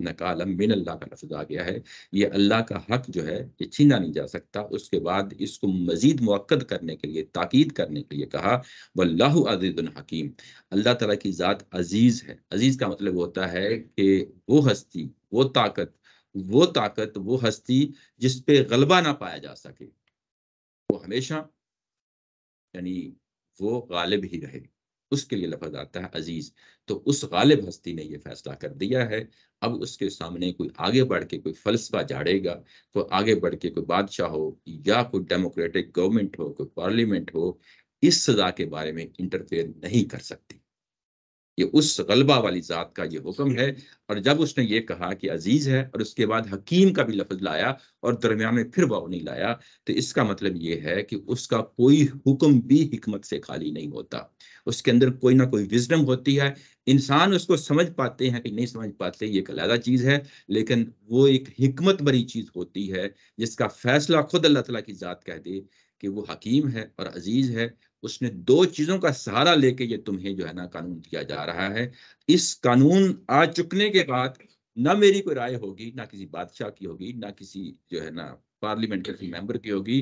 نقال من اللہ کا لفظ آ گیا ہے، یہ اللہ کا حق جو ہے یہ چھینا نہیں جا سکتا۔ اس کے بعد اس کو مزید مؤکد کرنے کے لیے، تاکید کرنے کے لیے کہا واللہ عزیز حکیم، اللہ تعالیٰ کی ذات عزیز ہے۔ عزیز کا مطلب ہوتا ہے کہ وہ ہستی، وہ طاقت، وہ ہستی جس پہ غلبہ نہ پایا جا سکے، وہ ہمیشہ، یعنی وہ غالب ہی رہے، اس کے لیے لفظ آتا ہے عزیز۔ تو اس غالب ہستی نے یہ فیصلہ کر دیا ہے، اب اس کے سامنے کوئی آگے بڑھ کے کوئی فلسفہ جھاڑے گا، کوئی آگے بڑھ کے کوئی بادشاہ ہو یا کوئی ڈیموکریٹک گورنمنٹ ہو، کوئی پارلیمنٹ ہو، اس سزا کے بارے میں انٹرفیئر نہیں کر سکتی۔ یہ اس غلبہ والی ذات کا یہ حکم ہے۔ اور جب اس نے یہ کہا کہ عزیز ہے، اور اس کے بعد حکیم کا بھی لفظ لایا اور درمیان میں پھر واو نہیں لایا، تو اس کا مطلب یہ ہے کہ اس کا کوئی حکم بھی حکمت سے خالی نہیں ہوتا، اس کے اندر کوئی نہ کوئی وزڈم ہوتی ہے۔ انسان اس کو سمجھ پاتے ہیں کہ نہیں سمجھ پاتے، یہ ایک علیحدہ چیز ہے، لیکن وہ ایک حکمت بری چیز ہوتی ہے جس کا فیصلہ خود اللہ تعالیٰ کی ذات کہہ دے کہ وہ حکیم ہے اور عزیز ہے۔ اس نے دو چیزوں کا سہارا لے کے یہ تمہیں جو ہے نا قانون دیا جا رہا ہے۔ اس قانون آ چکنے کے بعد نہ میری کوئی رائے ہوگی، نہ کسی بادشاہ کی ہوگی، نہ کسی جو ہے نا پارلیمنٹ کے ممبر کی ہوگی،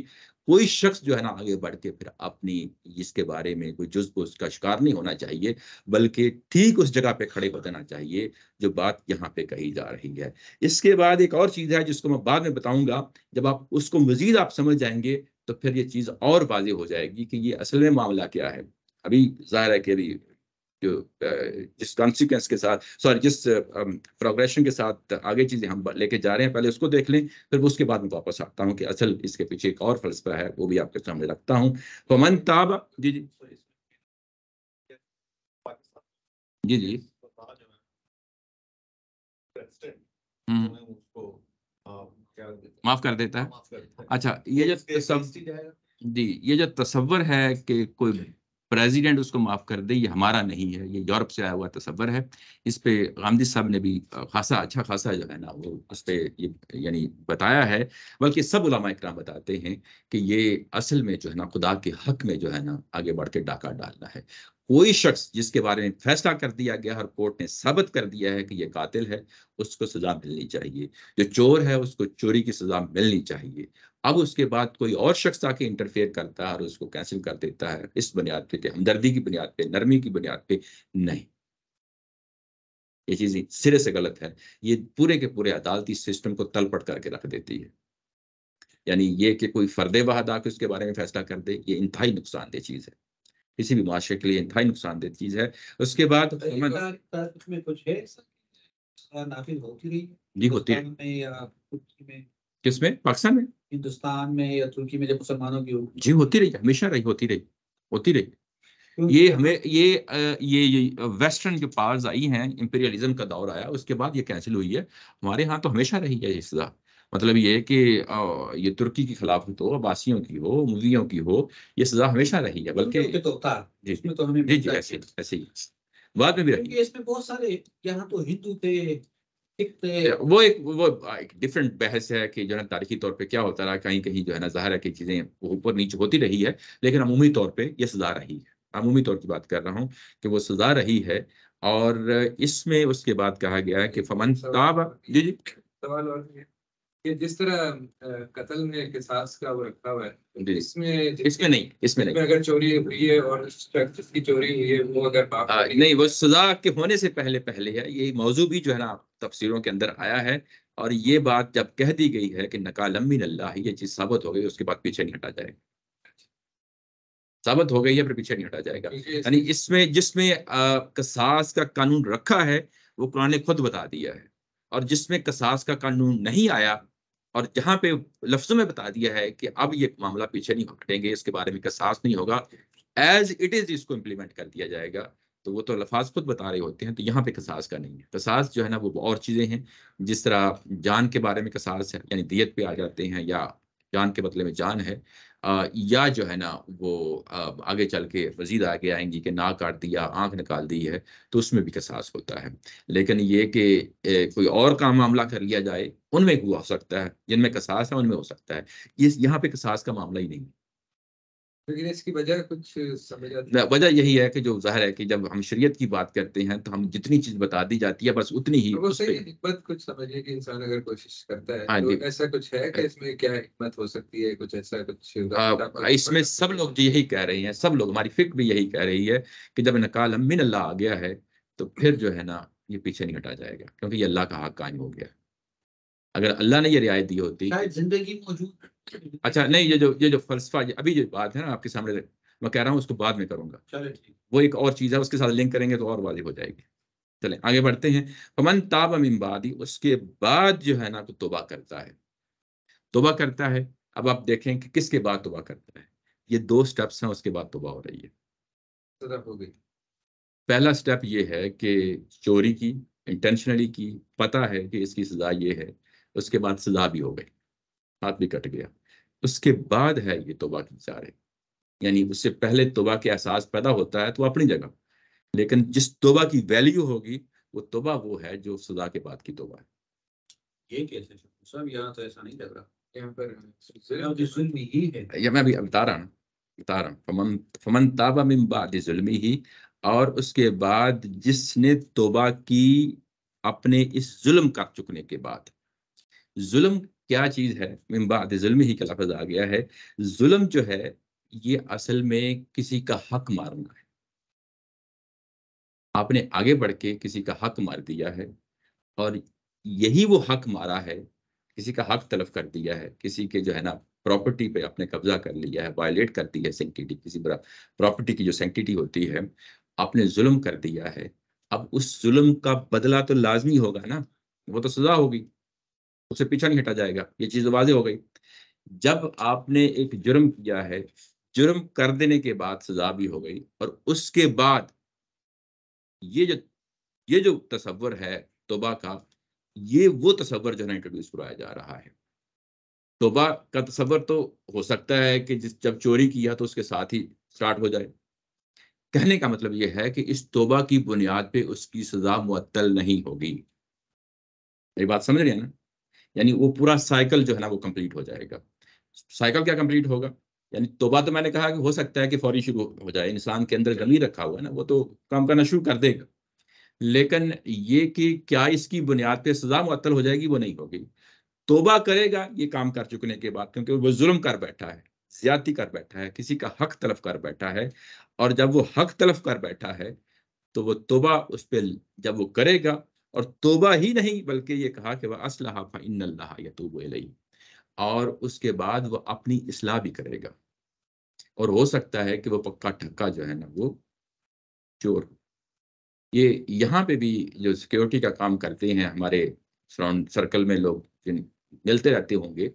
کوئی شخص جو ہے نا آگے بڑھ کے پھر اپنی اس کے بارے میں کوئی جزء اس کا شکار نہیں ہونا چاہیے، بلکہ ٹھیک اس جگہ پہ کھڑے ہو جانا چاہیے جو بات یہاں پہ کہی جا رہی ہے۔ اس کے بعد ایک اور چیز ہے جس کو میں بعد میں بتاؤں گا، جب آپ اس کو مزید آپ سمجھ جائیں گے تو پھر یہ چیز اور واضح ہو جائے گی کہ یہ اصل میں معاملہ کیا ہے۔ ابھی ظاہر ہے کہ جو جس کانسیکوینس کے ساتھ، سوری جس پروگریشن کے ساتھ آگے چیزیں ہم لے کے جا رہے ہیں، پہلے اس کو دیکھ لیں، پھر اس کے بعد میں واپس آتا ہوں کہ اصل اس کے پیچھے ایک اور فلسفہ ہے، وہ بھی آپ کے سامنے رکھتا ہوں۔ فمن تاب، جی جی جی جی معاف کر دیتا ہے۔ اچھا، یہ جو جی یہ جو تصور ہے کہ کوئی پریزیڈنٹ اس کو معاف کر دے، یہ ہمارا نہیں ہے، یہ یورپ سے آیا ہوا تصور ہے۔ اس پہ غامدی صاحب نے بھی اچھا خاصا جو ہے نا وہ اس پہ یعنی بتایا ہے، بلکہ سب علماء اکرام بتاتے ہیں کہ یہ اصل میں جو ہے نا خدا کے حق میں جو ہے نا آگے بڑھ کے ڈاکہ ڈالنا ہے۔ کوئی شخص جس کے بارے میں فیصلہ کر دیا گیا اور کورٹ نے ثابت کر دیا ہے کہ یہ قاتل ہے، اس کو سزا ملنی چاہیے، جو چور ہے اس کو چوری کی سزا ملنی چاہیے۔ اب اس کے بعد کوئی اور شخص آ کے انٹرفیئر کرتا ہے اور اس کو کینسل کر دیتا ہے اس بنیاد پہ کہ ہمدردی کی بنیاد پہ، نرمی کی بنیاد پہ، نہیں، یہ چیز سرے سے غلط ہے۔ یہ پورے کے پورے عدالتی سسٹم کو تل پٹ کر کے رکھ دیتی ہے۔ یعنی یہ کہ کوئی فرد واحد آ کے اس کے بارے میں فیصلہ کر دے، یہ انتہائی نقصان دہ چیز ہے، کسی بھی معاشرے کے لیے انتہائی نقصان دہ چیز ہے۔ اس کے بعد میں کچھ ہے نافذ ہوتی رہی جی ہوتی ہندوستان میں یا ترکی میں، کس میں؟ پاکستان میں؟ ہندوستان میں یا ترکی میں جب مسلمانوں کی ہوگی؟ جی ہوتی رہی، ہمیشہ رہی، ہوتی رہی۔ یہ ہمیں یہ ویسٹرن جو پاورز آئی ہیں، امپیریلزم کا دور آیا، اس کے بعد یہ کینسل ہوئی ہے۔ ہمارے ہاں تو ہمیشہ رہی ہے یہ سزا۔ مطلب یہ ہے کہ یہ ترکی کی خلافت ہو، عباسیوں کی ہو، مویوں کی ہو، یہ سزا ہمیشہ رہی ہے، بلکہ جی ایسے ہی بعد میں بھی رہی۔ اس میں بہت سارے یہاں تو ہندو تھے، وہ ایک ڈفرینٹ بحث ہے کہ جو ہے تاریخی طور پہ کیا ہوتا رہا، کہیں کہیں جو ہے نا ظاہر ہے کہ چیزیں اوپر نیچے ہوتی رہی ہے، لیکن عمومی طور پہ یہ سزا رہی ہے، عمومی طور کی بات کر رہا ہوں کہ وہ سزا رہی ہے۔ اور اس میں اس کے بعد کہا گیا ہے کہ فمن تاب، جی جی سوال اور ہے کہ جس طرح قتل میں قصاص کا وہ رکھا ہوا ہے، جی اس میں نہیں، اس میں نہیں، اگر چوری ہوئی ہے اور شخص جس کی چوری ہوئی ہے وہ اگر باپ نہیں، وہ سزا کے ہونے سے پہلے ہے، یہ موضوع بھی جو ہے نا تفسیروں کے اندر آیا ہے، اور یہ بات جب کہہ دی گئی ہے کہ نکالا من اللہ، یہ چیز ثابت ہو گئی، اس کے بعد پیچھے نہیں ہٹا جائے گا، ثابت ہو گئی ہے پھر پیچھے نہیں ہٹا جائے گا۔ یعنی اس میں جس میں قصاص کا قانون رکھا ہے وہ قرآن نے خود بتا دیا ہے، اور جس میں قصاص کا قانون نہیں آیا اور جہاں پہ لفظوں میں بتا دیا ہے کہ اب یہ معاملہ پیچھے نہیں ہٹیں گے، اس کے بارے میں قصاص نہیں ہوگا، ایز اٹ از اس کو امپلیمنٹ کر دیا جائے گا، تو وہ تو الفاظ خود بتا رہے ہوتے ہیں، تو یہاں پہ قصاص کا نہیں ہے۔ قصاص جو ہے نا وہ اور چیزیں ہیں، جس طرح جان کے بارے میں قصاص ہے، یعنی دیت پہ آ جاتے ہیں، یا جان کے بدلے میں جان ہے، یا جو ہے نا وہ آگے چل کے مزید آگے آئیں گی کہ ناک کاٹ دیا، آنکھ نکال دی ہے، تو اس میں بھی قصاص ہوتا ہے۔ لیکن یہ کہ کوئی اور کام معاملہ کر لیا جائے، ان میں ہو سکتا ہے، جن میں قصاص ہے ان میں ہو سکتا ہے، یہاں پہ قصاص کا معاملہ ہی نہیں ہے۔ لیکن اس کی وجہ کچھ سمجھ آتی وجہ یہی ہے کہ جو ظاہر ہے کہ جب ہم شریعت کی بات کرتے ہیں تو ہم جتنی چیز بتا دی جاتی ہے بس اتنی ہی وہ اس پہ، صحیح حکمت کچھ سمجھے کہ انسان اگر کوشش کرتا ہے ہاں تو جی، ایسا کچھ ہے کہ اس میں کیا حکمت ہو سکتی ہے، کچھ ایسا کچھ اس میں سب لوگ یہی کہہ رہے ہیں، سب لوگ، ہماری فکر بھی یہی کہہ رہی ہے کہ جب نکال من اللہ آ گیا ہے تو پھر جو ہے نا یہ پیچھے نہیں ہٹا جائے گا، کیونکہ یہ اللہ کا حق قائم ہو گیا۔ اگر اللہ نے یہ رعایت دی ہوتی، شاید زندگی موجود، اچھا نہیں، یہ جو فلسفہ، ابھی جو بات ہے نا آپ کے سامنے میں کہہ رہا ہوں، اس کو بعد میں کروں گا، چلے ٹھیک، وہ ایک اور چیز ہے، اس کے ساتھ لنک کریں گے تو اور واضح ہو جائے گی۔ چلیں آگے بڑھتے ہیں۔ فمن تاب من بعد، اس کے بعد جو ہے نا تو توبہ کرتا ہے، توبہ کرتا ہے۔ اب آپ دیکھیں کہ کس کے بعد توبہ کرتا ہے، یہ دو سٹیپس ہیں، اس کے بعد توبہ ہو رہی ہے۔ ہو گئی۔ پہلا سٹیپ یہ ہے کہ چوری کی، انٹینشنلی کی، پتہ ہے کہ اس کی سزا یہ ہے، اس کے بعد سزا بھی ہو گئی، ہاتھ بھی کٹ گیا، اس کے بعد ہے یہ توبہ کی جا رہی، یعنی اس سے پہلے توبہ کے احساس پیدا ہوتا ہے تو اپنی جگہ، لیکن جس توبہ کی ویلیو ہوگی وہ توبہ وہ ہے جو سزا کے بعد کی توبہ ہے۔ یہ کیسے سب یہاں تو ایسا نہیں لگ رہا، یہاں پر ظلم ہی ہے۔ یہ میں ابھی بتا رہا ہوں، فمن تاب من بعد ظلمہ، اور اس کے بعد جس نے توبہ کی اپنے اس ظلم کر چکنے کے بعد۔ ظلم کیا چیز ہے؟ من بعد ظلمہ کا لفظ آ گیا ہے۔ ظلم جو ہے یہ اصل میں کسی کا حق مارنا ہے، آپ نے آگے بڑھ کے کسی کا حق مار دیا ہے، اور یہی وہ حق مارا ہے، کسی کا حق تلف کر دیا ہے، کسی کے جو ہے نا پراپرٹی پہ اپنے قبضہ کر لیا ہے، وائلیٹ کر دی ہے سینکٹیٹی، کسی پراپرٹی کی جو سینکٹیٹی ہوتی ہے، آپ نے ظلم کر دیا ہے۔ اب اس ظلم کا بدلہ تو لازمی ہوگا نا، وہ تو سزا ہوگی، اس سے پیچھا نہیں ہٹا جائے گا، یہ چیز واضح ہو گئی۔ جب آپ نے ایک جرم کیا ہے، جرم کر دینے کے بعد سزا بھی ہو گئی، اور اس کے بعد یہ جو تصور ہے توبہ کا، یہ وہ تصور جو ہے نا انٹروڈیوس کرایا جا رہا ہے۔ توبہ کا تصور تو ہو سکتا ہے کہ جب چوری کیا تو اس کے ساتھ ہی سٹارٹ ہو جائے، کہنے کا مطلب یہ ہے کہ اس توبہ کی بنیاد پہ اس کی سزا معطل نہیں ہوگی، یہ بات سمجھ رہے ہیں نا؟ یعنی وہ پورا سائیکل جو ہے نا وہ کمپلیٹ ہو جائے گا۔ سائیکل کیا کمپلیٹ ہوگا؟ یعنی توبہ تو میں نے کہا کہ ہو سکتا ہے کہ فوری شروع ہو جائے، انسان کے اندر ضمیر رکھا ہوا ہے نا، وہ تو کام کرنا شروع کر دے گا، لیکن یہ کہ کیا اس کی بنیاد پہ سزا معطل ہو جائے گی، وہ نہیں ہوگی۔ توبہ کرے گا یہ کام کر چکنے کے بعد، کیونکہ وہ ظلم کر بیٹھا ہے، زیادتی کر بیٹھا ہے، کسی کا حق تلف کر بیٹھا ہے، اور جب وہ حق تلف کر بیٹھا ہے تو وہ توبہ اس پہ جب وہ کرے گا، اور توبہ ہی نہیں بلکہ یہ کہا کہ وہ اصلح فإن اللہ یتوب الیہ، اور اس کے بعد وہ اپنی اصلاح بھی کرے گا، اور ہو سکتا ہے کہ وہ پکا ٹھکا جو ہے نا وہ چور ہو۔ یہ یہاں پہ بھی جو سیکیورٹی کا کام کرتے ہیں ہمارے سراؤنڈ سرکل میں لوگ ملتے رہتے ہوں گے،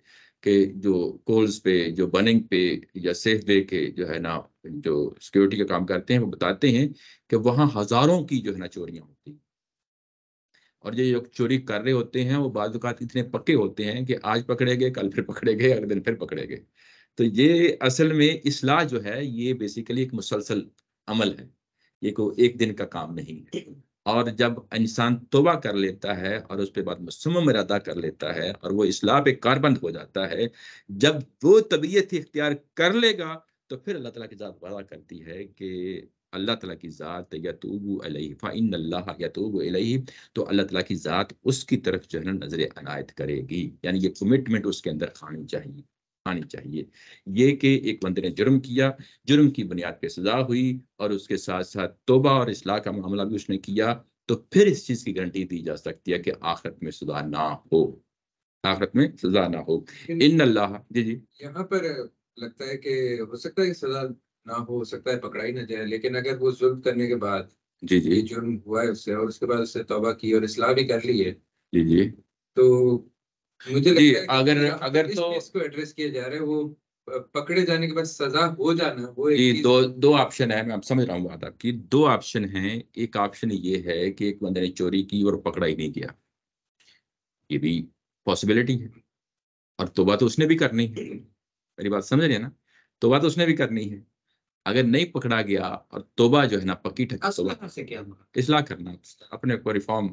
کہ جو کولز پہ، جو بننگ پہ یا سیف وے کے جو ہے نا جو سیکیورٹی کا کام کرتے ہیں، وہ بتاتے ہیں کہ وہاں ہزاروں کی جو ہے نا چوریاں ہوتی ہیں، اور یہ جو چوری کر رہے ہوتے ہیں وہ بعض اوقات اتنے پکے ہوتے ہیں کہ آج پکڑے گئے، کل پھر پکڑے گئے، اگلے دن پھر پکڑے گئے۔ تو یہ اصل میں اصلاح جو ہے یہ بیسیکلی ایک مسلسل عمل ہے، یہ کوئی ایک دن کا کام نہیں ہے۔ اور جب انسان توبہ کر لیتا ہے اور اس پہ بعد مصمم ارادہ کر لیتا ہے اور وہ اصلاح پہ کاربند ہو جاتا ہے، جب وہ طبیعت اختیار کر لے گا تو پھر اللہ تعالیٰ کی ذات وعدہ کرتی ہے کہ اللہ تعالیٰ کی ذات یتوب علیہ فإن اللہ یتوب علیہ، تو اللہ تعالیٰ کی ذات اس کی طرف جو ہے نا نظر عنایت کرے گی. یعنی یہ کمٹمنٹ اس کے اندر آنی چاہیے. یہ کہ ایک بندے نے جرم کیا، جرم کی بنیاد پہ سزا ہوئی اور اس کے ساتھ ساتھ توبہ اور اصلاح کا معاملہ بھی اس نے کیا، تو پھر اس چیز کی گارنٹی دی جا سکتی ہے کہ آخرت میں سزا نہ ہو، آخرت میں سزا نہ ہو. ان اللہ جی یہاں پر لگتا ہے کہ ہو سکتا ہے کہ سزا نہ ہو سکتا ہے پکڑا ہی نہ جائے، لیکن اگر وہ ظلم کرنے کے بعد جی یہ جرم ہوا ہے اس سے اور اس کے بعد اس سے توبہ کی اور اصلاح بھی کر لی ہے، جی جی تو مجھے جی لگتا ہے کہ یہاں اگر پر اس تو چیز کو ایڈریس کیا جا رہا ہے، وہ پکڑے جانے کے بعد سزا ہو جانا، وہ ایک جی چیز دو آپشن ہے. میں اب سمجھ رہا ہوں بات آپ کی. دو آپشن ہیں. ایک آپشن یہ ہے کہ ایک بندے نے چوری کی اور پکڑا ہی نہیں گیا، یہ بھی پاسبلٹی ہے. اور توبہ تو اس نے بھی کرنی ہے. میری بات سمجھ رہے ہیں نا؟ توبہ تو اس نے بھی کرنی ہے. اگر نہیں پکڑا گیا اور توبہ جو ہے نا پکی ٹھکی توبہ اصلاح سے کیا مراد؟ اصلاح کرنا، اپنے کو ریفارم،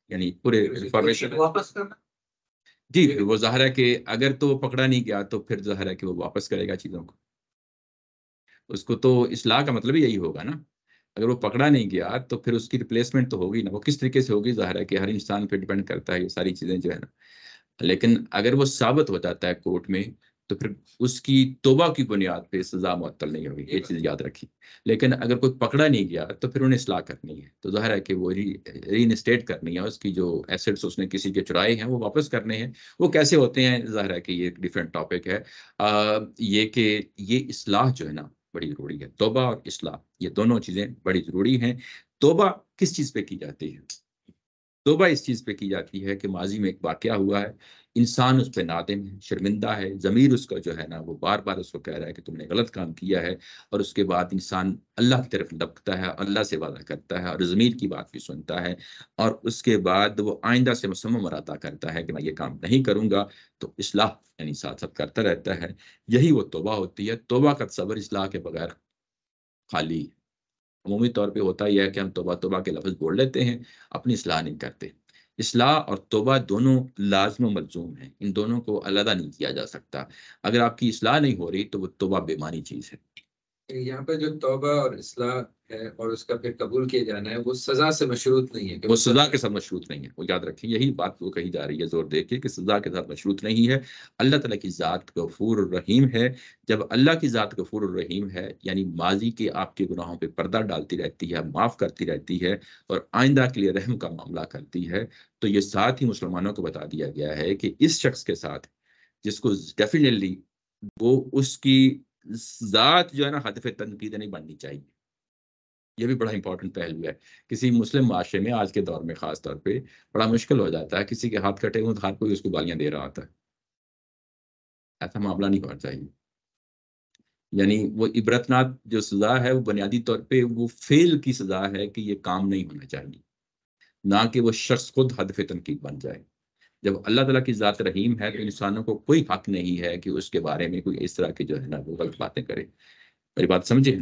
یعنی پورے ریفارمیشن. واپس کرنا. جی پھر وہ ظاہر ہے کہ اگر تو وہ پکڑا نہیں گیا تو پھر ظاہر ہے کہ وہ واپس کرے گا چیزوں کو. اس کو تو اصلاح کا مطلب یہی ہوگا نا. اگر وہ پکڑا نہیں گیا تو پھر اس کی ریپلیسمنٹ تو ہوگی نا. وہ کس طریقے سے ہوگی ظاہر ہے کہ ہر انسان پہ ڈیپینڈ کرتا ہے یہ ساری چیزیں جو ہے نا. لیکن اگر وہ ثابت ہو جاتا ہے کورٹ میں تو پھر اس کی توبہ کی بنیاد پہ سزا معطل نہیں ہوگی. یہ چیز یاد رکھی. لیکن اگر کوئی پکڑا نہیں گیا تو پھر انہیں اصلاح کرنی ہے. تو ظاہر ہے کہ وہ ری انسٹیٹ کرنی ہے. اس کی جو ایسٹس اس نے کسی کے چرائے ہیں وہ واپس کرنے ہیں. وہ کیسے ہوتے ہیں ظاہر ہے کہ یہ ایک ڈیفرنٹ ٹاپک ہے. یہ کہ یہ اصلاح جو ہے نا بڑی ضروری ہے. توبہ اور اصلاح یہ دونوں چیزیں بڑی ضروری ہیں. توبہ کس چیز پہ کی جاتی ہے؟ توبہ اس چیز پہ کی جاتی ہے کہ ماضی میں ایک واقعہ ہوا ہے، انسان اس پہ نادم ہے، شرمندہ ہے، ضمیر اس کا جو ہے نا وہ بار بار اس کو کہہ رہا ہے کہ تم نے غلط کام کیا ہے. اور اس کے بعد انسان اللہ کی طرف لپکتا ہے، اللہ سے وعدہ کرتا ہے اور ضمیر کی بات بھی سنتا ہے. اور اس کے بعد وہ آئندہ سے مصمم ارادہ کرتا ہے کہ میں یہ کام نہیں کروں گا. تو اصلاح یعنی ساتھ ساتھ کرتا رہتا ہے. یہی وہ توبہ ہوتی ہے. توبہ کا تصور اصلاح کے بغیر خالی ہے. عمومی طور پہ ہوتا ہی ہے کہ ہم توبہ توبہ کے لفظ بول لیتے ہیں، اپنی اصلاح نہیں کرتے. اصلاح اور توبہ دونوں لازم و ملزوم ہیں. ان دونوں کو علیحدہ نہیں کیا جا سکتا. اگر آپ کی اصلاح نہیں ہو رہی تو وہ توبہ بے معنی چیز ہے. یہاں پہ جو توبہ اور اصلاح ہے اور اس کا پھر قبول کیا جانا ہے، وہ سزا سے مشروط نہیں ہے کہ وہ سزا کے ساتھ مشروط نہیں ہے. وہ یاد رکھیں، یہی بات وہ کہی جا رہی ہے زور دے کے کہ سزا کے ساتھ مشروط نہیں ہے. اللہ تعالیٰ کی ذات غفور الرحیم ہے. جب اللہ کی ذات غفور الرحیم ہے یعنی ماضی کے آپ کے گناہوں پہ پردہ ڈالتی رہتی ہے، معاف کرتی رہتی ہے اور آئندہ کے لیے رحم کا معاملہ کرتی ہے، تو یہ ساتھ ہی مسلمانوں کو بتا دیا گیا ہے کہ اس شخص کے ساتھ جس کو ڈیفینیٹلی وہ اس کی ذات جو ہے نا ہدف تنقید نہیں بننی چاہیے. یہ بھی بڑا امپورٹنٹ پہلو ہے. کسی مسلم معاشرے میں آج کے دور میں خاص طور پہ بڑا مشکل ہو جاتا ہے. کسی کے ہاتھ کٹے ہوں تو ہر کوئی اس کو گالیاں دے رہا ہوتا ہے. ایسا معاملہ نہیں ہونا چاہیے. یعنی وہ عبرتناک جو سزا ہے وہ بنیادی طور پہ وہ فیل کی سزا ہے کہ یہ کام نہیں ہونا چاہیے، نہ کہ وہ شخص خود ہدف تنقید بن جائے. جب اللہ تعالیٰ کی ذات رحیم ہے تو انسانوں کو کوئی حق نہیں ہے کہ اس کے بارے میں کوئی اس طرح کی جو ہے نا وہ غلط باتیں کرے. میری بات سمجھے؟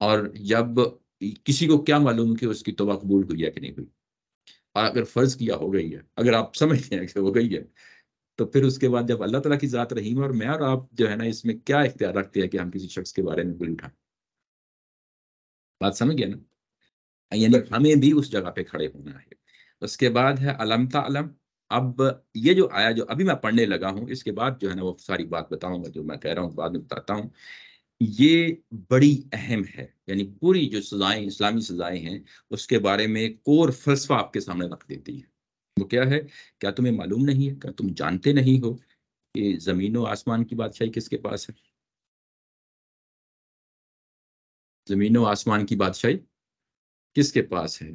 اور جب کسی کو کیا معلوم کہ اس کی توبہ قبول ہوئی ہے کہ نہیں ہوئی، اور اگر فرض کیا ہو گئی ہے، اگر آپ سمجھتے ہیں کہ ہو گئی ہے، تو پھر اس کے بعد جب اللہ تعالیٰ کی ذات رحیم ہے، اور میں اور آپ جو ہے نا اس میں کیا اختیار رکھتے ہیں کہ ہم کسی شخص کے بارے میں بول اٹھائیں. بات سمجھ گیا نا؟ یعنی ہمیں بھی اس جگہ پہ کھڑے ہونا ہے. اس کے بعد ہے علم تعلم. اب یہ جو آیا جو ابھی میں پڑھنے لگا ہوں اس کے بعد جو ہے نا وہ ساری بات بتاؤں گا جو میں کہہ رہا ہوں بعد میں بتاتا ہوں. یہ بڑی اہم ہے. یعنی پوری جو سزائیں اسلامی سزائیں ہیں اس کے بارے میں کور فلسفہ آپ کے سامنے رکھ دیتی ہے. وہ کیا ہے؟ کیا تمہیں معلوم نہیں ہے، کیا تم جانتے نہیں ہو کہ زمین و آسمان کی بادشاہی کس کے پاس ہے؟ زمین و آسمان کی بادشاہی کس کے پاس ہے؟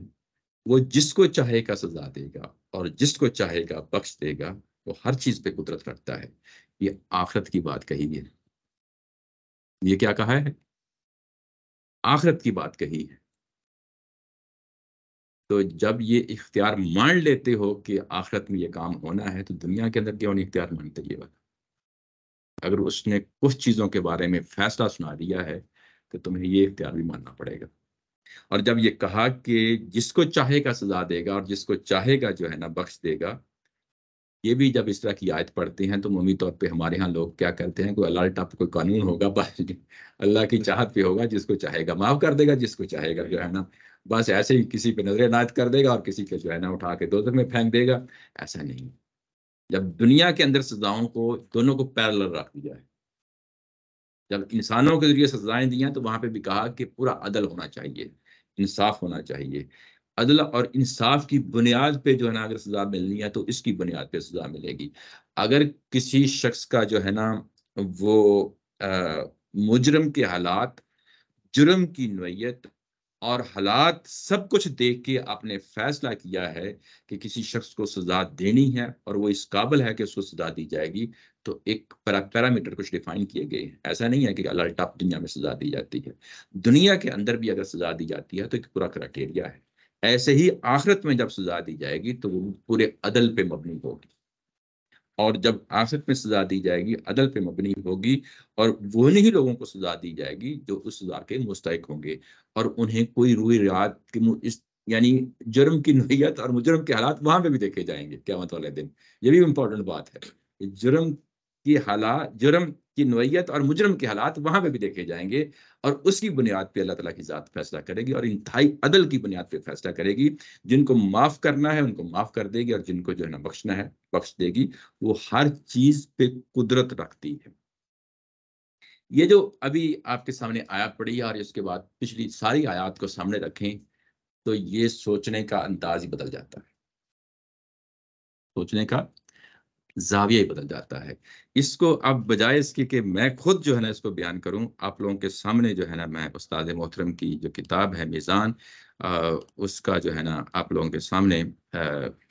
وہ جس کو چاہے گا سزا دے گا اور جس کو چاہے گا بخش دے گا. وہ ہر چیز پہ قدرت رکھتا ہے. یہ آخرت کی بات کہی ہے. یہ کیا کہا ہے؟ آخرت کی بات کہی ہے. تو جب یہ اختیار مان لیتے ہو کہ آخرت میں یہ کام ہونا ہے تو دنیا کے اندر کیوں نہیں اختیار مانتے یہ بات؟ اگر اس نے کچھ چیزوں کے بارے میں فیصلہ سنا دیا ہے تو تمہیں یہ اختیار بھی ماننا پڑے گا. اور جب یہ کہا کہ جس کو چاہے گا سزا دے گا اور جس کو چاہے گا جو ہے نا بخش دے گا، یہ بھی جب اس طرح کی آیت پڑھتے ہیں تو عمومی طور پہ ہمارے ہاں لوگ کیا کرتے ہیں، کوئی اللہ ٹاپ کوئی قانون ہوگا بس اللہ کی چاہت پہ ہوگا، جس کو چاہے گا معاف کر دے گا، جس کو چاہے گا جو ہے نا بس ایسے ہی کسی پہ نظر عنایت کر دے گا اور کسی کو جو ہے نا اٹھا کے دوزخ میں پھینک دے گا۔ ایسا نہیں۔ جب دنیا کے اندر سزاؤں کو دونوں کو پیرلل رکھ دیا ہے، جب انسانوں کے ذریعے سزائیں دی ہیں تو وہاں پہ بھی کہا کہ پورا عدل ہونا چاہیے، انصاف ہونا چاہیے۔ عدل اور انصاف کی بنیاد پہ جو ہے نا اگر سزا ملنی ہے تو اس کی بنیاد پہ سزا ملے گی۔ اگر کسی شخص کا جو ہے نا وہ مجرم کے حالات، جرم کی نوعیت اور حالات سب کچھ دیکھ کے آپ نے فیصلہ کیا ہے کہ کسی شخص کو سزا دینی ہے اور وہ اس قابل ہے کہ اس کو سزا دی جائے گی، تو ایک پیرامیٹر کچھ ڈیفائن کیے گئے ہیں۔ ایسا نہیں ہے کہ اللہ ٹاپ دنیا میں سزا دی جاتی ہے، دنیا کے اندر بھی اگر سزا دی جاتی ہے تو ایک پورا کرائٹیریا ہے۔ ایسے ہی آخرت میں جب سزا دی جائے گی تو وہ پورے عدل پہ مبنی ہوگی، اور جب آخرت میں سزا دی جائے گی عدل پہ مبنی ہوگی، اور وہی لوگوں کو سزا دی جائے گی جو اس سزا کے مستحق ہوں گے، اور انہیں کوئی روئی رعایت یعنی جرم کی نوعیت اور مجرم کے حالات وہاں پہ بھی دیکھے جائیں گے قیامت والے دن۔ یہ بھی امپورٹنٹ بات ہے کہ جرم کی حالات، جرم کی نوعیت اور مجرم کے حالات وہاں پہ بھی دیکھے جائیں گے، اور اس کی بنیاد پہ اللہ تعالیٰ کی ذات فیصلہ کرے گی، اور انتہائی عدل کی بنیاد پہ فیصلہ کرے گی۔ جن کو معاف کرنا ہے ان کو معاف کر دے گی، اور جن کو جو ہے نا بخشنا ہے بخش دے گی۔ وہ ہر چیز پہ قدرت رکھتی ہے۔ یہ جو ابھی آپ کے سامنے آیات پڑھی ہے اور اس کے بعد پچھلی ساری آیات کو سامنے رکھیں تو یہ سوچنے کا انداز ہی بدل جاتا ہے، سوچنے کا زاویہ ہی بدل جاتا ہے۔ اس کو اب بجائے اس کی کہ میں خود جو ہے نا اس کو بیان کروں، آپ لوگوں کے سامنے جو ہے نا میں استاد محترم کی جو کتاب ہے میزان، اس کا جو ہے نا آپ لوگوں کے سامنے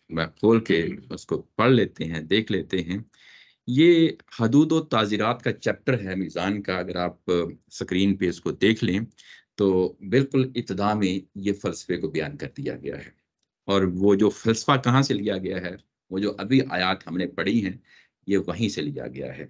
میں کھول کے اس کو پڑھ لیتے ہیں، دیکھ لیتے ہیں۔ یہ حدود و تعزیرات کا چیپٹر ہے میزان کا، اگر آپ سکرین پہ اس کو دیکھ لیں تو بالکل ابتدا میں یہ فلسفے کو بیان کر دیا گیا ہے، اور وہ جو فلسفہ کہاں سے لیا گیا ہے، وہ جو ابھی آیات ہم نے پڑھی ہیں یہ وہیں سے لیا گیا ہے۔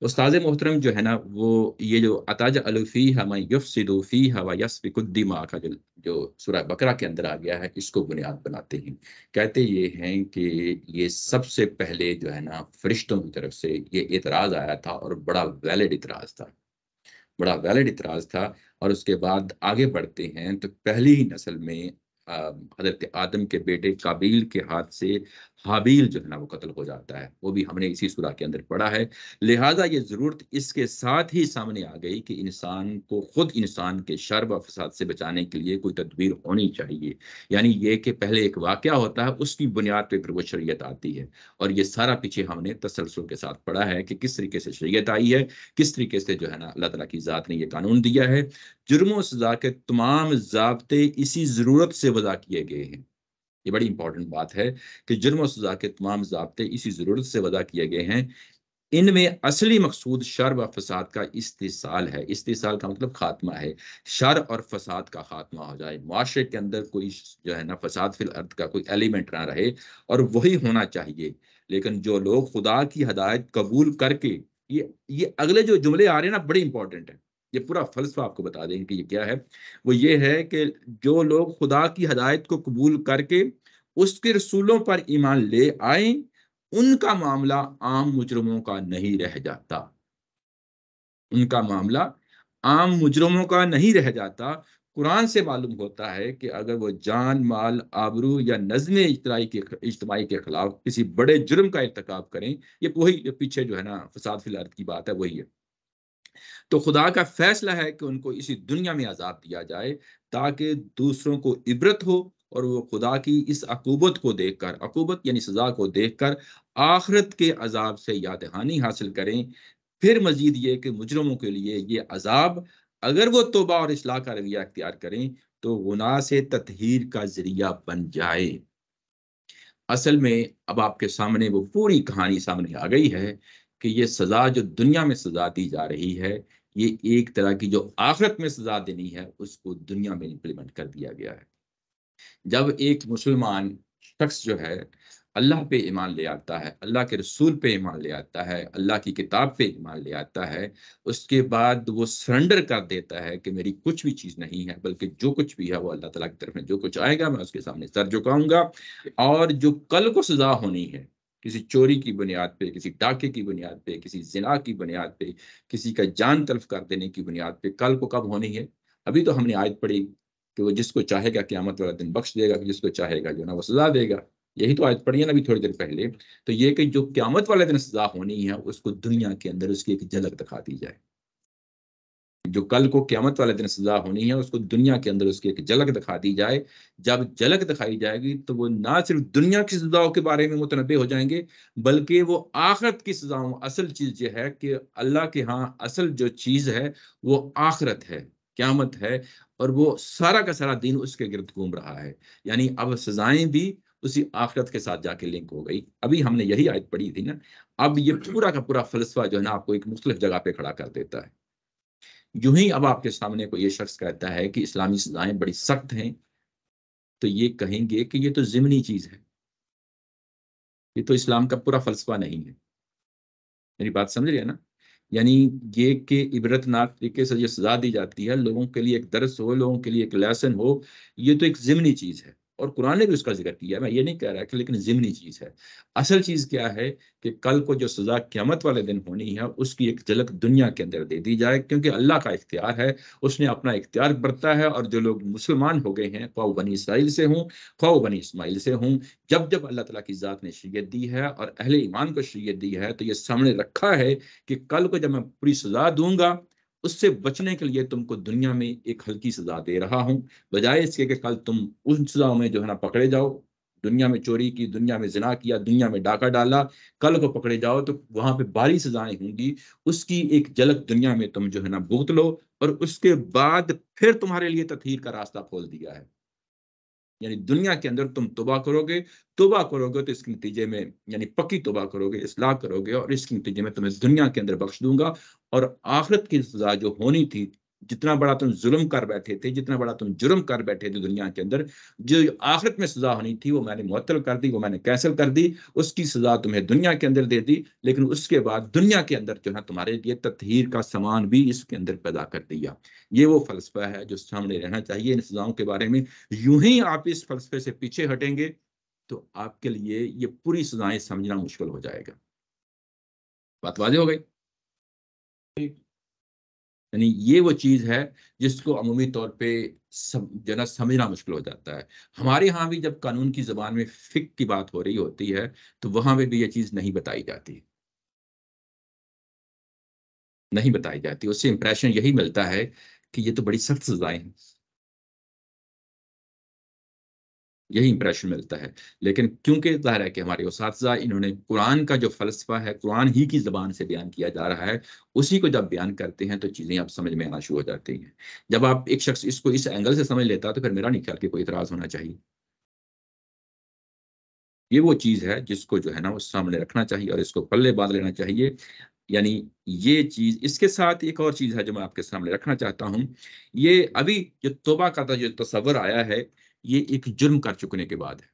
استاد محترم جو ہے نا وہ یہ جو اتجعل فیہا من یفسد فیہا ویسفک الدماء کا جو سورہ بقرہ کے اندر آ گیا ہے، اس کو بنیاد بناتے ہیں۔ کہتے یہ ہیں کہ یہ سب سے پہلے جو ہے نا فرشتوں کی طرف سے یہ اعتراض آیا تھا، اور بڑا ویلڈ اعتراض تھا، بڑا ویلڈ اعتراض تھا۔ اور اس کے بعد آگے بڑھتے ہیں تو پہلی ہی نسل میں حضرت آدم کے بیٹے قابیل کے ہاتھ سے حابیل جو ہے نا وہ قتل ہو جاتا ہے، وہ بھی ہم نے اسی سورہ کے اندر پڑھا ہے۔ لہٰذا یہ ضرورت اس کے ساتھ ہی سامنے آ گئی کہ انسان کو خود انسان کے شر و فساد سے بچانے کے لیے کوئی تدبیر ہونی چاہیے، یعنی یہ کہ پہلے ایک واقعہ ہوتا ہے، اس کی بنیاد پہ پھر وہ شریعت آتی ہے۔ اور یہ سارا پیچھے ہم نے تسلسل کے ساتھ پڑھا ہے کہ کس طریقے سے شریعت آئی ہے، کس طریقے سے جو ہے نا اللہ تعالیٰ کی ذات نے یہ قانون دیا ہے۔ جرم و سزا کے تمام ضابطے اسی ضرورت سے وضع کیے گئے ہیں۔ یہ بڑی امپورٹنٹ بات ہے کہ جرم و سزا کے تمام ضابطے اسی ضرورت سے وضع کیے گئے ہیں۔ ان میں اصلی مقصود شر و فساد کا استحصال ہے۔ استحصال کا مطلب خاتمہ ہے، شر اور فساد کا خاتمہ ہو جائے، معاشرے کے اندر کوئی جو ہے نا فساد فی الارض کا کوئی ایلیمنٹ نہ رہے، اور وہی ہونا چاہیے۔ لیکن جو لوگ خدا کی ہدایت قبول کر کے، یہ اگلے جو جملے آ رہے ہیں نا بڑے امپورٹنٹ ہیں، یہ پورا فلسفہ آپ کو بتا دیں کہ یہ کیا ہے۔ وہ یہ ہے کہ جو لوگ خدا کی ہدایت کو قبول کر کے اس کے رسولوں پر ایمان لے آئیں، ان کا معاملہ عام مجرموں کا نہیں رہ جاتا، ان کا معاملہ عام مجرموں کا نہیں رہ جاتا۔ قرآن سے معلوم ہوتا ہے کہ اگر وہ جان، مال، آبرو یا نظم اجتماعی کے خلاف کسی بڑے جرم کا ارتکاب کریں، یہ وہی پیچھے جو ہے نا فساد فی الارض کی بات ہے، وہی ہے، تو خدا کا فیصلہ ہے کہ ان کو اسی دنیا میں عذاب دیا جائے تاکہ دوسروں کو عبرت ہو، اور وہ خدا کی اس عقوبت کو دیکھ کر، عقوبت یعنی سزا کو دیکھ کر آخرت کے عذاب سے یاد دہانی حاصل کریں۔ پھر مزید یہ کہ مجرموں کے لیے یہ عذاب اگر وہ توبہ اور اصلاح کا رویہ اختیار کریں تو گناہ سے تطہیر کا ذریعہ بن جائے۔ اصل میں اب آپ کے سامنے وہ پوری کہانی سامنے آ گئی ہے کہ یہ سزا جو دنیا میں سزا دی جا رہی ہے، یہ ایک طرح کی جو آخرت میں سزا دینی ہے اس کو دنیا میں امپلیمنٹ کر دیا گیا ہے۔ جب ایک مسلمان شخص جو ہے اللہ پہ ایمان لے آتا ہے، اللہ کے رسول پہ ایمان لے آتا ہے، اللہ کی کتاب پہ ایمان لے آتا ہے، اس کے بعد وہ سرنڈر کر دیتا ہے کہ میری کچھ بھی چیز نہیں ہے، بلکہ جو کچھ بھی ہے وہ اللہ تعالیٰ کی طرف ہے، جو کچھ آئے گا میں اس کے سامنے سر جھکاؤں گا، اور جو کل کو سزا ہونی ہے کسی چوری کی بنیاد پہ، کسی ڈاکے کی بنیاد پہ، کسی زنا کی بنیاد پہ، کسی کا جان تلف کر دینے کی بنیاد پہ، کل کو کب ہونی ہے؟ ابھی تو ہم نے آیت پڑھی کہ وہ جس کو چاہے گا قیامت والا دن بخش دے گا، جس کو چاہے گا جو نا وہ سزا دے گا، یہی تو آیت پڑھی ہے نا ابھی تھوڑی دیر پہلے۔ تو یہ کہ جو قیامت والے دن سزا ہونی ہے اس کو دنیا کے اندر اس کی ایک جھلک دکھا دی جائے، جو کل کو قیامت والے دن سزا ہونی ہے اس کو دنیا کے اندر اس کی ایک جھلک دکھا دی جائے۔ جب جھلک دکھائی جائے گی تو وہ نہ صرف دنیا کی سزاؤں کے بارے میں متنبع ہو جائیں گے، بلکہ وہ آخرت کی سزاؤں، اصل چیز یہ ہے کہ اللہ کے ہاں اصل جو چیز ہے وہ آخرت ہے، قیامت ہے، اور وہ سارا کا سارا دین اس کے گرد گھوم رہا ہے، یعنی اب سزائیں بھی اسی آخرت کے ساتھ جا کے لنک ہو گئی۔ ابھی ہم نے یہی آیت پڑھی تھی نا، اب یہ پورا کا پورا فلسفہ جو ہے نا آپ کو ایک مختلف جگہ پہ کھڑا کر دیتا ہے۔ یوں ہی اب آپ کے سامنے کوئی یہ شخص کہتا ہے کہ اسلامی سزائیں بڑی سخت ہیں، تو یہ کہیں گے کہ یہ تو ضمنی چیز ہے، یہ تو اسلام کا پورا فلسفہ نہیں ہے۔ میری بات سمجھ رہے ہیں نا؟ یعنی یہ کہ عبرت ناک طریقے سے یہ سزا دی جاتی ہے، لوگوں کے لیے ایک درس ہو، لوگوں کے لیے ایک لیسن ہو، یہ تو ایک ضمنی چیز ہے، اور قرآن نے بھی اس کا ذکر کیا ہے، میں یہ نہیں کہہ رہا کہ لیکن ضمنی چیز ہے۔ اصل چیز کیا ہے کہ کل کو جو سزا قیامت والے دن ہونی ہے اس کی ایک جھلک دنیا کے اندر دے دی جائے، کیونکہ اللہ کا اختیار ہے، اس نے اپنا اختیار برتا ہے، اور جو لوگ مسلمان ہو گئے ہیں، خواہ وہ بنی اسرائیل سے ہوں خواہ وہ بنی اسماعیل سے ہوں، جب جب اللہ تعالیٰ کی ذات نے شریعت دی ہے اور اہل ایمان کو شریعت دی ہے تو یہ سامنے رکھا ہے کہ کل کو جب میں پوری سزا دوں گا اس سے بچنے کے لیے تم کو دنیا میں ایک ہلکی سزا دے رہا ہوں، بجائے اس کے کہ کل تم ان سزاؤں میں جو ہے نا پکڑے جاؤ، دنیا میں چوری کی، دنیا میں زنا کیا، دنیا میں ڈاکہ ڈالا، کل کو پکڑے جاؤ تو وہاں پہ بھاری سزائیں ہوں گی، اس کی ایک جھلک دنیا میں تم جو ہے نا بھگت لو، اور اس کے بعد پھر تمہارے لیے تطہیر کا راستہ کھول دیا ہے۔ یعنی دنیا کے اندر تم توبہ کرو گے تو اس کے نتیجے میں، یعنی پکی توبہ کرو گے، اصلاح کرو گے، اور اس کے نتیجے میں تمہیں دنیا کے اندر بخش دوں گا، اور آخرت کی سزا جو ہونی تھی، جتنا بڑا تم ظلم کر بیٹھے تھے، جتنا بڑا تم جرم کر بیٹھے تھے دنیا کے اندر، جو آخرت میں سزا ہونی تھی وہ میں نے معطل کر دی، وہ میں نے کینسل کر دی، اس کی سزا تمہیں دنیا کے اندر دے دی، لیکن اس کے بعد دنیا کے اندر جو ہے تمہارے لیے تطہیر کا سامان بھی اس کے اندر پیدا کر دیا۔ یہ وہ فلسفہ ہے جو سامنے رہنا چاہیے ان سزاؤں کے بارے میں۔ یوں ہی آپ اس فلسفے سے پیچھے ہٹیں گے تو آپ کے لیے یہ پوری سزائیں سمجھنا مشکل ہو جائے گا۔ بات واضح ہو گئی؟ یعنی یہ وہ چیز ہے جس کو عمومی طور پہ جو نا سمجھنا مشکل ہو جاتا ہے۔ ہمارے ہاں بھی جب قانون کی زبان میں فقہ کی بات ہو رہی ہوتی ہے تو وہاں پہ بھی یہ چیز نہیں بتائی جاتی، اس سے امپریشن یہی ملتا ہے کہ یہ تو بڑی سخت سزائیں ہیں، یہی امپریشن ملتا ہے۔ لیکن کیونکہ ظاہر ہے کہ ہمارے اساتذہ انہوں نے قرآن کا جو فلسفہ ہے قرآن ہی کی زبان سے بیان کیا جا رہا ہے، اسی کو جب بیان کرتے ہیں تو چیزیں اب سمجھ میں آنا شروع ہو جاتی ہیں۔ جب آپ ایک شخص اس کو اس اینگل سے سمجھ لیتا تو پھر میرا نہیں خیال کہ کوئی اعتراض ہونا چاہیے۔ یہ وہ چیز ہے جس کو جو ہے نا وہ سامنے رکھنا چاہیے اور اس کو پلے باندھ لینا چاہیے۔ یعنی یہ چیز، اس کے ساتھ ایک اور چیز ہے جو میں آپ کے سامنے رکھنا چاہتا ہوں، یہ ابھی جو توبہ کا جو تصور آیا ہے یہ ایک جرم کر چکنے کے بعد ہے،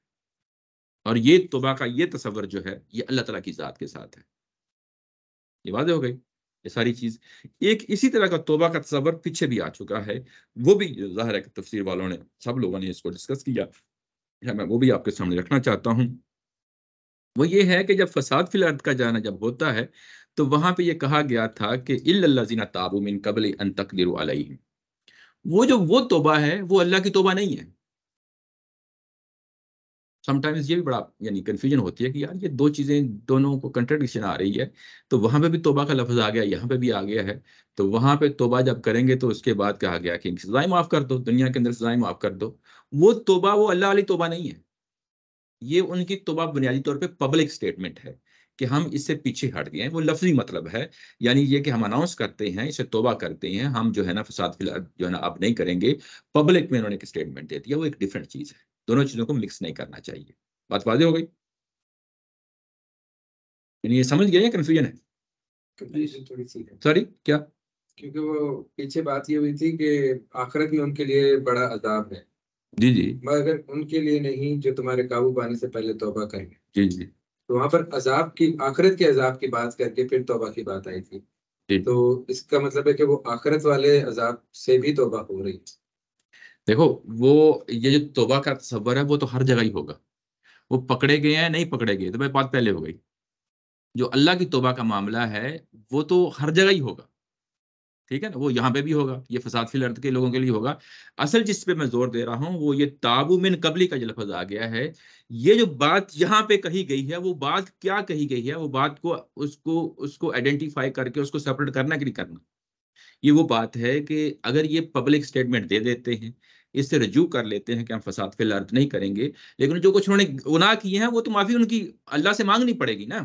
اور یہ توبہ کا یہ تصور جو ہے یہ اللہ تعالیٰ کی ذات کے ساتھ ہے۔ یہ واضح ہو گئی یہ ساری چیز۔ ایک اسی طرح کا توبہ کا تصور پیچھے بھی آ چکا ہے، وہ بھی ظاہر ہے کہ تفسیر والوں نے، سب لوگوں نے اس کو ڈسکس کیا ہے، میں وہ بھی آپ کے سامنے رکھنا چاہتا ہوں۔ وہ یہ ہے کہ جب فساد فی الارض کا جانا جب ہوتا ہے تو وہاں پہ یہ کہا گیا تھا کہ الا الذین تابوا من قبل ان تقدروا علیہم، وہ توبہ ہے وہ اللہ کی توبہ نہیں ہے۔ سم ٹائمز یہ بھی بڑا یعنی کنفیوژن ہوتی ہے کہ یار یہ دو چیزیں دونوں کو کنٹرڈکشن آ رہی ہے، تو وہاں پہ بھی توبہ کا لفظ آ گیا، یہاں پہ بھی آ گیا ہے، تو وہاں پہ توبہ جب کریں گے تو اس کے بعد کہا گیا کہ سزائیں معاف کر دو، دنیا کے اندر سزائیں معاف کر دو۔ وہ توبہ وہ اللہ والی توبہ نہیں ہے، یہ ان کی توبہ بنیادی طور پہ پبلک سٹیٹمنٹ ہے کہ ہم اس سے پیچھے ہٹ گئے ہیں، وہ لفظی مطلب ہے، یعنی یہ کہ ہم اناؤنس کرتے ہیں، اسے توبہ کرتے ہیں، ہم جو ہے نا فساد فی الارض جو ہے نا اب نہیں کریں گے، پبلک میں انہوں نے ایک سٹیٹمنٹ دے دیا، وہ ایک ڈیفرنٹ چیز ہے، دونوں چیزوں کو مکس نہیں کرنا چاہیے۔ بات واضح ہو گئی؟ یعنی یہ سمجھ گئے یا کنفیوژن ہے؟ کنفیوژن تھوڑی سی ہے، سوری کیا؟ کیونکہ وہ پیچھے بات یہ ہوئی تھی کہ آخرت میں ان کے لیے بڑا عذاب ہے، جی جی مگر ان کے لیے نہیں جو تمہارے قابو پانے سے پہلے توبہ کریں گے۔ جی جی تو وہاں پر عذاب کی، آخرت کے عذاب کی بات کر کے پھر توبہ کی بات آئی تھی. جی. تو اس کا مطلب ہے کہ وہ آخرت والے عذاب سے بھی توبہ ہو رہی ہے. دیکھو وہ یہ جو توبہ کا تصور ہے وہ تو ہر جگہ ہی ہوگا. وہ پکڑے گئے ہیں نہیں پکڑے گئے تو میں بات پہلے ہو گئی. جو اللہ کی توبہ کا معاملہ ہے وہ تو ہر جگہ ہی ہوگا. ٹھیک ہے نا, وہ یہاں پہ بھی ہوگا, یہ فساد فی الارض کے لوگوں کے لیے ہوگا. اصل جس پہ میں زور دے رہا ہوں وہ یہ تابو من قبلی کا جو لفظ آ گیا ہے, یہ جو بات یہاں پہ کہی گئی ہے وہ بات کیا کہی گئی ہے, وہ بات کو اس کو آئیڈینٹیفائی کر کے اس کو سپریٹ کرنا کہ نہیں کرنا. یہ وہ بات ہے کہ اگر یہ پبلک سٹیٹمنٹ دے دیتے ہیں, اس سے رجوع کر لیتے ہیں کہ ہم فساد فی الارض نہیں کریں گے, لیکن جو کچھ انہوں نے گناہ کیے ہیں وہ تو معافی ان کی اللہ سے مانگنی پڑے گی نا.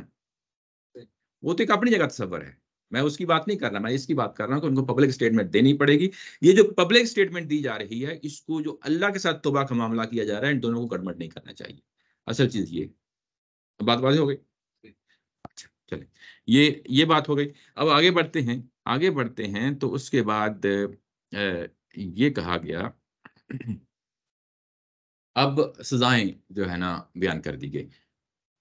وہ تو ایک اپنی جگہ تصور ہے, میں اس کی بات نہیں کر رہا, میں اس کی بات کر رہا ہوں کہ ان کو پبلک سٹیٹمنٹ دینی پڑے گی. یہ جو پبلک سٹیٹمنٹ دی جا رہی ہے اس کو جو اللہ کے ساتھ توبہ کا معاملہ کیا جا رہا ہے ان دونوں کو گڑبڑ نہیں کرنا چاہیے. اصل چیز یہ بات واضح ہو گئی. اچھا چلیں, یہ بات ہو گئی. اب آگے بڑھتے ہیں تو اس کے بعد یہ کہا گیا اب سزائیں جو ہے نا بیان کر دی گئی,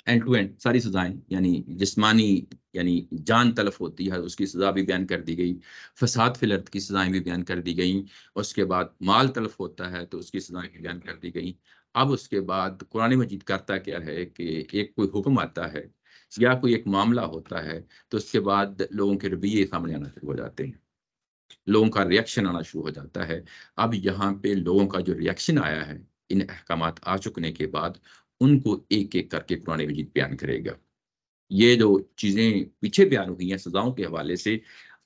اینڈ ٹو اینڈ ساری سزائیں, یعنی جسمانی یعنی جان تلف ہوتی ہے اس کی سزا بھی بیان کر دی گئی, فساد فی الارض کی سزائیں بھی بیان کر دی گئیں, اس کے بعد مال تلف ہوتا ہے تو اس کی سزائیں بھی بیان کر دی گئیں. اب اس کے بعد قرآن مجید کرتا کیا ہے کہ ایک کوئی حکم آتا ہے یا کوئی ایک معاملہ ہوتا ہے تو اس کے بعد لوگوں کے رویے سامنے آنا شروع ہو جاتے ہیں, لوگوں کا ریئیکشن آنا شروع ہو جاتا ہے. اب یہاں پہ لوگوں کا جو ریئیکشن آیا ہے ان احکامات آ چکنے کے بعد ان کو ایک ایک کر کے قرآن مجید بیان کرے گا. یہ جو چیزیں پیچھے بیان ہوئی ہیں سزاؤں کے حوالے سے,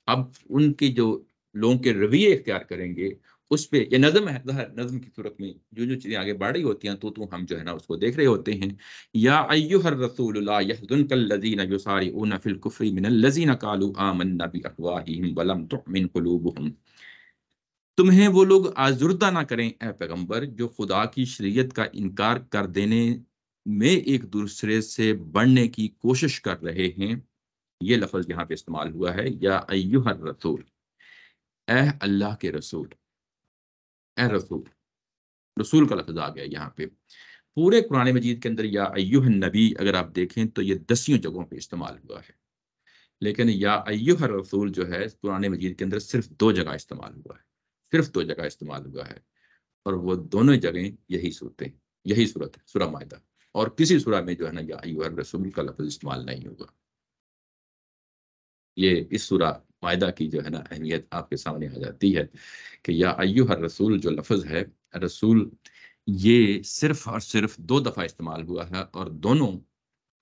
اب ان کے جو لوگوں کے رویے اختیار کریں گے اس پہ یہ نظم ہے. نظم کی صورت میں جو چیزیں آگے بڑھ رہی ہوتی ہیں تو ہم جو ہے نا اس کو دیکھ رہے ہوتے ہیں. یا ایھا الرسول لا يحزنك الذين يسارعون في الكفر من الذين قالوا آمنا بافواههم ولم تؤمن قلوبهم. تمہیں وہ لوگ آزردہ نہ کریں اے پیغمبر جو خدا کی شریعت کا انکار کر دینے میں ایک دوسرے سے بڑھنے کی کوشش کر رہے ہیں. یہ لفظ یہاں پہ استعمال ہوا ہے یا ایھا الرسول, اے اللہ کے رسول, اے رسول, رسول کا لفظ آ گیا یہاں پہ. پورے قرآن مجید کے اندر یا ایھا النبی اگر آپ دیکھیں تو یہ 10 جگہوں پہ استعمال ہوا ہے, لیکن یا ایھا الرسول جو ہے قرآن مجید کے اندر صرف 2 جگہ استعمال ہوا ہے, صرف 2 جگہ استعمال ہوا ہے, اور وہ دونوں جگہیں یہی صورت ہے سورہ مائدہ, اور کسی سورہ میں جو ہے نا یا ایھا الرسول کا لفظ استعمال نہیں ہوگا. یہ اس سورہ مائدہ کی جو ہے نا اہمیت آپ کے سامنے آ جاتی ہے کہ یا ایھا الرسول جو لفظ ہے رسول, یہ صرف اور صرف 2 دفعہ استعمال ہوا ہے, اور دونوں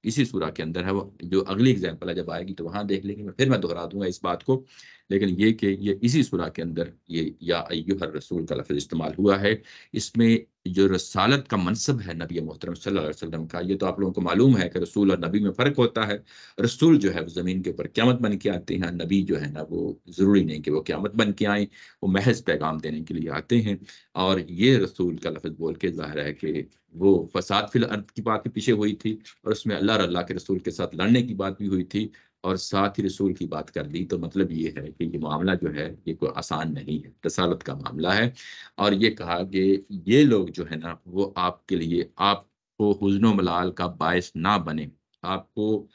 اسی سورہ کے اندر ہے. وہ جو اگلی اگزامپل ہے جب آئے گی تو وہاں دیکھ لیں گے, پھر میں دہرا دوں گا اس بات کو, لیکن یہ کہ یہ اسی سورہ کے اندر یہ یا ایھا الرسول کا لفظ استعمال ہوا ہے. اس میں جو رسالت کا منصب ہے نبی محترم صلی اللہ علیہ وسلم کا, یہ تو آپ لوگوں کو معلوم ہے کہ رسول اور نبی میں فرق ہوتا ہے. رسول جو ہے وہ زمین کے اوپر قیامت بن کے آتے ہیں, نبی جو ہے نا وہ ضروری نہیں کہ وہ قیامت بن کے آئیں, وہ محض پیغام دینے کے لیے آتے ہیں. اور یہ رسول کا لفظ بول کے ظاہر ہے کہ وہ فساد فی الارض کی بات بھی پیچھے ہوئی تھی, اور اس میں اللہ اور اللہ کے رسول کے ساتھ لڑنے کی بات بھی ہوئی تھی, اور ساتھ ہی رسول کی بات کر دی. تو مطلب یہ ہے کہ یہ معاملہ جو ہے یہ کوئی آسان نہیں ہے, رسالت کا معاملہ ہے. اور یہ کہا کہ یہ لوگ جو ہے نا وہ آپ کے لیے آپ کو حزن و ملال کا باعث نہ بنے, آپ کو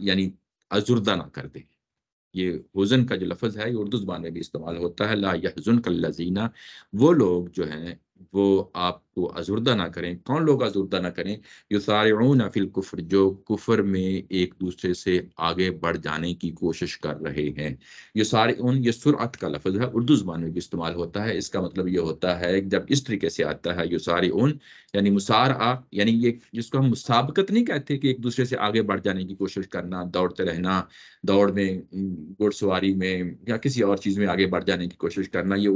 یعنی ازردہ نہ کر دیں. یہ حزن کا جو لفظ ہے یہ اردو زبان میں بھی استعمال ہوتا ہے, لا یحزنک الذین, وہ لوگ جو ہیں وہ آپ کو ازردہ نہ کریں. کون لوگ ازردہ نہ کریں؟ یسارعون فی الکفر, جو کفر میں ایک دوسرے سے آگے بڑھ جانے کی کوشش کر رہے ہیں. یسارعون یہ سرعت کا لفظ ہے, اردو زبان میں بھی استعمال ہوتا ہے. اس کا مطلب یہ ہوتا ہے جب اس طریقے سے آتا ہے یسارعون یعنی مسارعہ, یعنی یہ جس کو ہم مسابقت نہیں کہتے کہ ایک دوسرے سے آگے بڑھ جانے کی کوشش کرنا, دوڑتے رہنا, دوڑ میں, گھڑ سواری میں یا کسی اور چیز میں آگے بڑھ جانے کی کوشش کرنا, یہ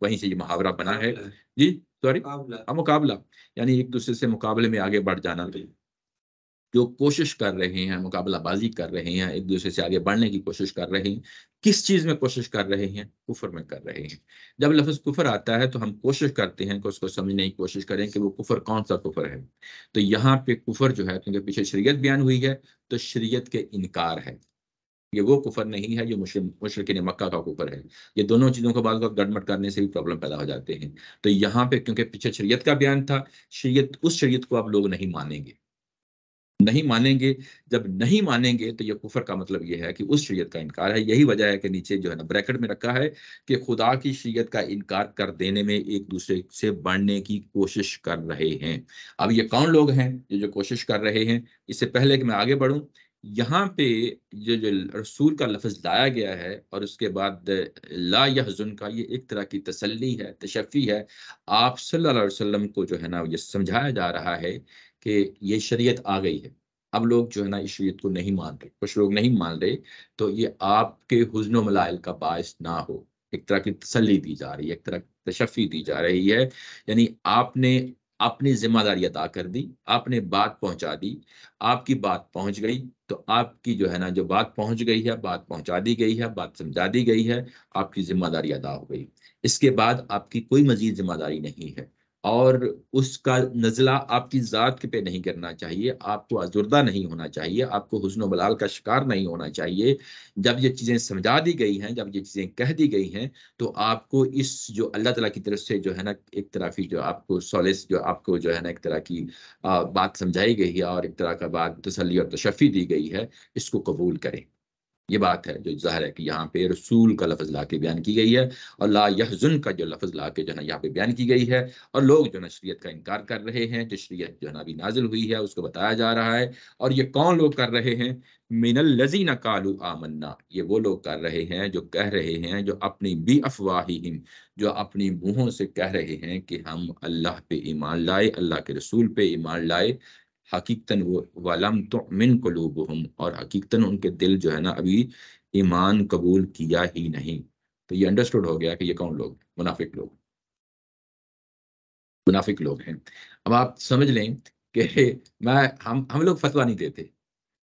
وہیں سے یہ محاورہ بنا ہے. جی سوری, مقابلہ, یعنی ایک دوسرے سے مقابلے میں آگے بڑھ جانا. جو کوشش کر رہے ہیں, مقابلہ بازی کر رہے ہیں, ایک دوسرے سے آگے بڑھنے کی کوشش کر رہے ہیں. کس چیز میں کوشش کر رہے ہیں؟ کفر میں کر رہے ہیں. جب لفظ کفر آتا ہے تو ہم کوشش کرتے ہیں کہ اس کو سمجھنے کی کوشش کریں کہ وہ کفر کون سا کفر ہے. تو یہاں پہ کفر جو ہے, کیونکہ پیچھے شریعت بیان ہوئی ہے تو شریعت کے انکار ہے. یہ وہ کفر نہیں ہے جو مشرکین مکہ کا کفر ہے. یہ دونوں چیزوں کو بعض وقت گڑبڑ کرنے سے بھی پرابلم پیدا ہو جاتے ہیں. تو یہاں پہ کیونکہ پیچھے شریعت کا بیان تھا, اس شریعت کو آپ لوگ نہیں مانیں گے, نہیں مانیں گے. جب نہیں مانیں گے تو یہ کفر کا مطلب یہ ہے کہ اس شریعت کا انکار ہے. یہی وجہ ہے کہ نیچے جو ہے نا بریکٹ میں رکھا ہے کہ خدا کی شریعت کا انکار کر دینے میں ایک دوسرے سے بڑھنے کی کوشش کر رہے ہیں. اب یہ کون لوگ ہیں یہ جو کوشش کر رہے ہیں؟ اس سے پہلے کہ میں آگے بڑھوں، یہاں پہ جو رسول کا لفظ لایا گیا ہے اور اس کے بعد لا یحزن کا، یہ ایک طرح کی تسلی ہے، تشفی ہے. آپ صلی اللہ علیہ وسلم کو جو ہے نا یہ سمجھایا جا رہا ہے کہ یہ شریعت آ گئی ہے. اب لوگ جو ہے نا اس شریعت کو نہیں مان رہے، کچھ لوگ نہیں مان رہے، تو یہ آپ کے حزن و ملائل کا باعث نہ ہو. ایک طرح کی تسلی دی جا رہی ہے، ایک طرح کی تشفی دی جا رہی ہے. یعنی آپ نے اپنی ذمہ داری ادا کر دی، آپ نے بات پہنچا دی، آپ کی بات پہنچ گئی، تو آپ کی جو ہے نا جو بات پہنچ گئی ہے، بات پہنچا دی گئی ہے، بات سمجھا دی گئی ہے، آپ کی ذمہ داری ادا ہو گئی. اس کے بعد آپ کی کوئی مزید ذمہ داری نہیں ہے. اور اس کا نزلہ آپ کی ذات پہ نہیں کرنا چاہیے، آپ کو ازردہ نہیں ہونا چاہیے، آپ کو حزن و ملال کا شکار نہیں ہونا چاہیے. جب یہ چیزیں سمجھا دی گئی ہیں، جب یہ چیزیں کہہ دی گئی ہیں، تو آپ کو اس جو اللہ تعالیٰ کی طرف سے جو ہے نا ایک طرح کی جو آپ کو سولس، جو آپ کو جو ہے نا ایک طرح کی بات سمجھائی گئی ہے اور ایک طرح کا بات تسلی اور تشفی دی گئی ہے، اس کو قبول کریں. یہ بات ہے جو ظاہر ہے کہ یہاں پہ رسول کا لفظ لا کے بیان کی گئی ہے، اور لا یحزن کا جو لفظ لا کے جو ہے نا یہاں پہ بیان کی گئی ہے. اور لوگ جو ہے نا شریعت کا انکار کر رہے ہیں، جو شریعت جو ہے نا ابھی نازل ہوئی ہے اس کو بتایا جا رہا ہے. اور یہ کون لوگ کر رہے ہیں؟ من الذین قالوا آمنا، یہ وہ لوگ کر رہے ہیں جو کہہ رہے ہیں، جو اپنی بی افواہہم، جو اپنی منہوں سے کہہ رہے ہیں کہ ہم اللہ پہ ایمان لائے، اللہ کے رسول پہ ایمان لائے. حقیقتاً وَلَمْ تُؤْمِنْ قُلُوبُهُمْ، اور حقیقتاً ان کے دل جو ہے نا ابھی ایمان قبول کیا ہی نہیں. تو یہ انڈرسٹوڈ ہو گیا کہ یہ کون لوگ؟ منافق لوگ، منافق لوگ ہیں. اب آپ سمجھ لیں کہ ہم لوگ فتویٰ نہیں دیتے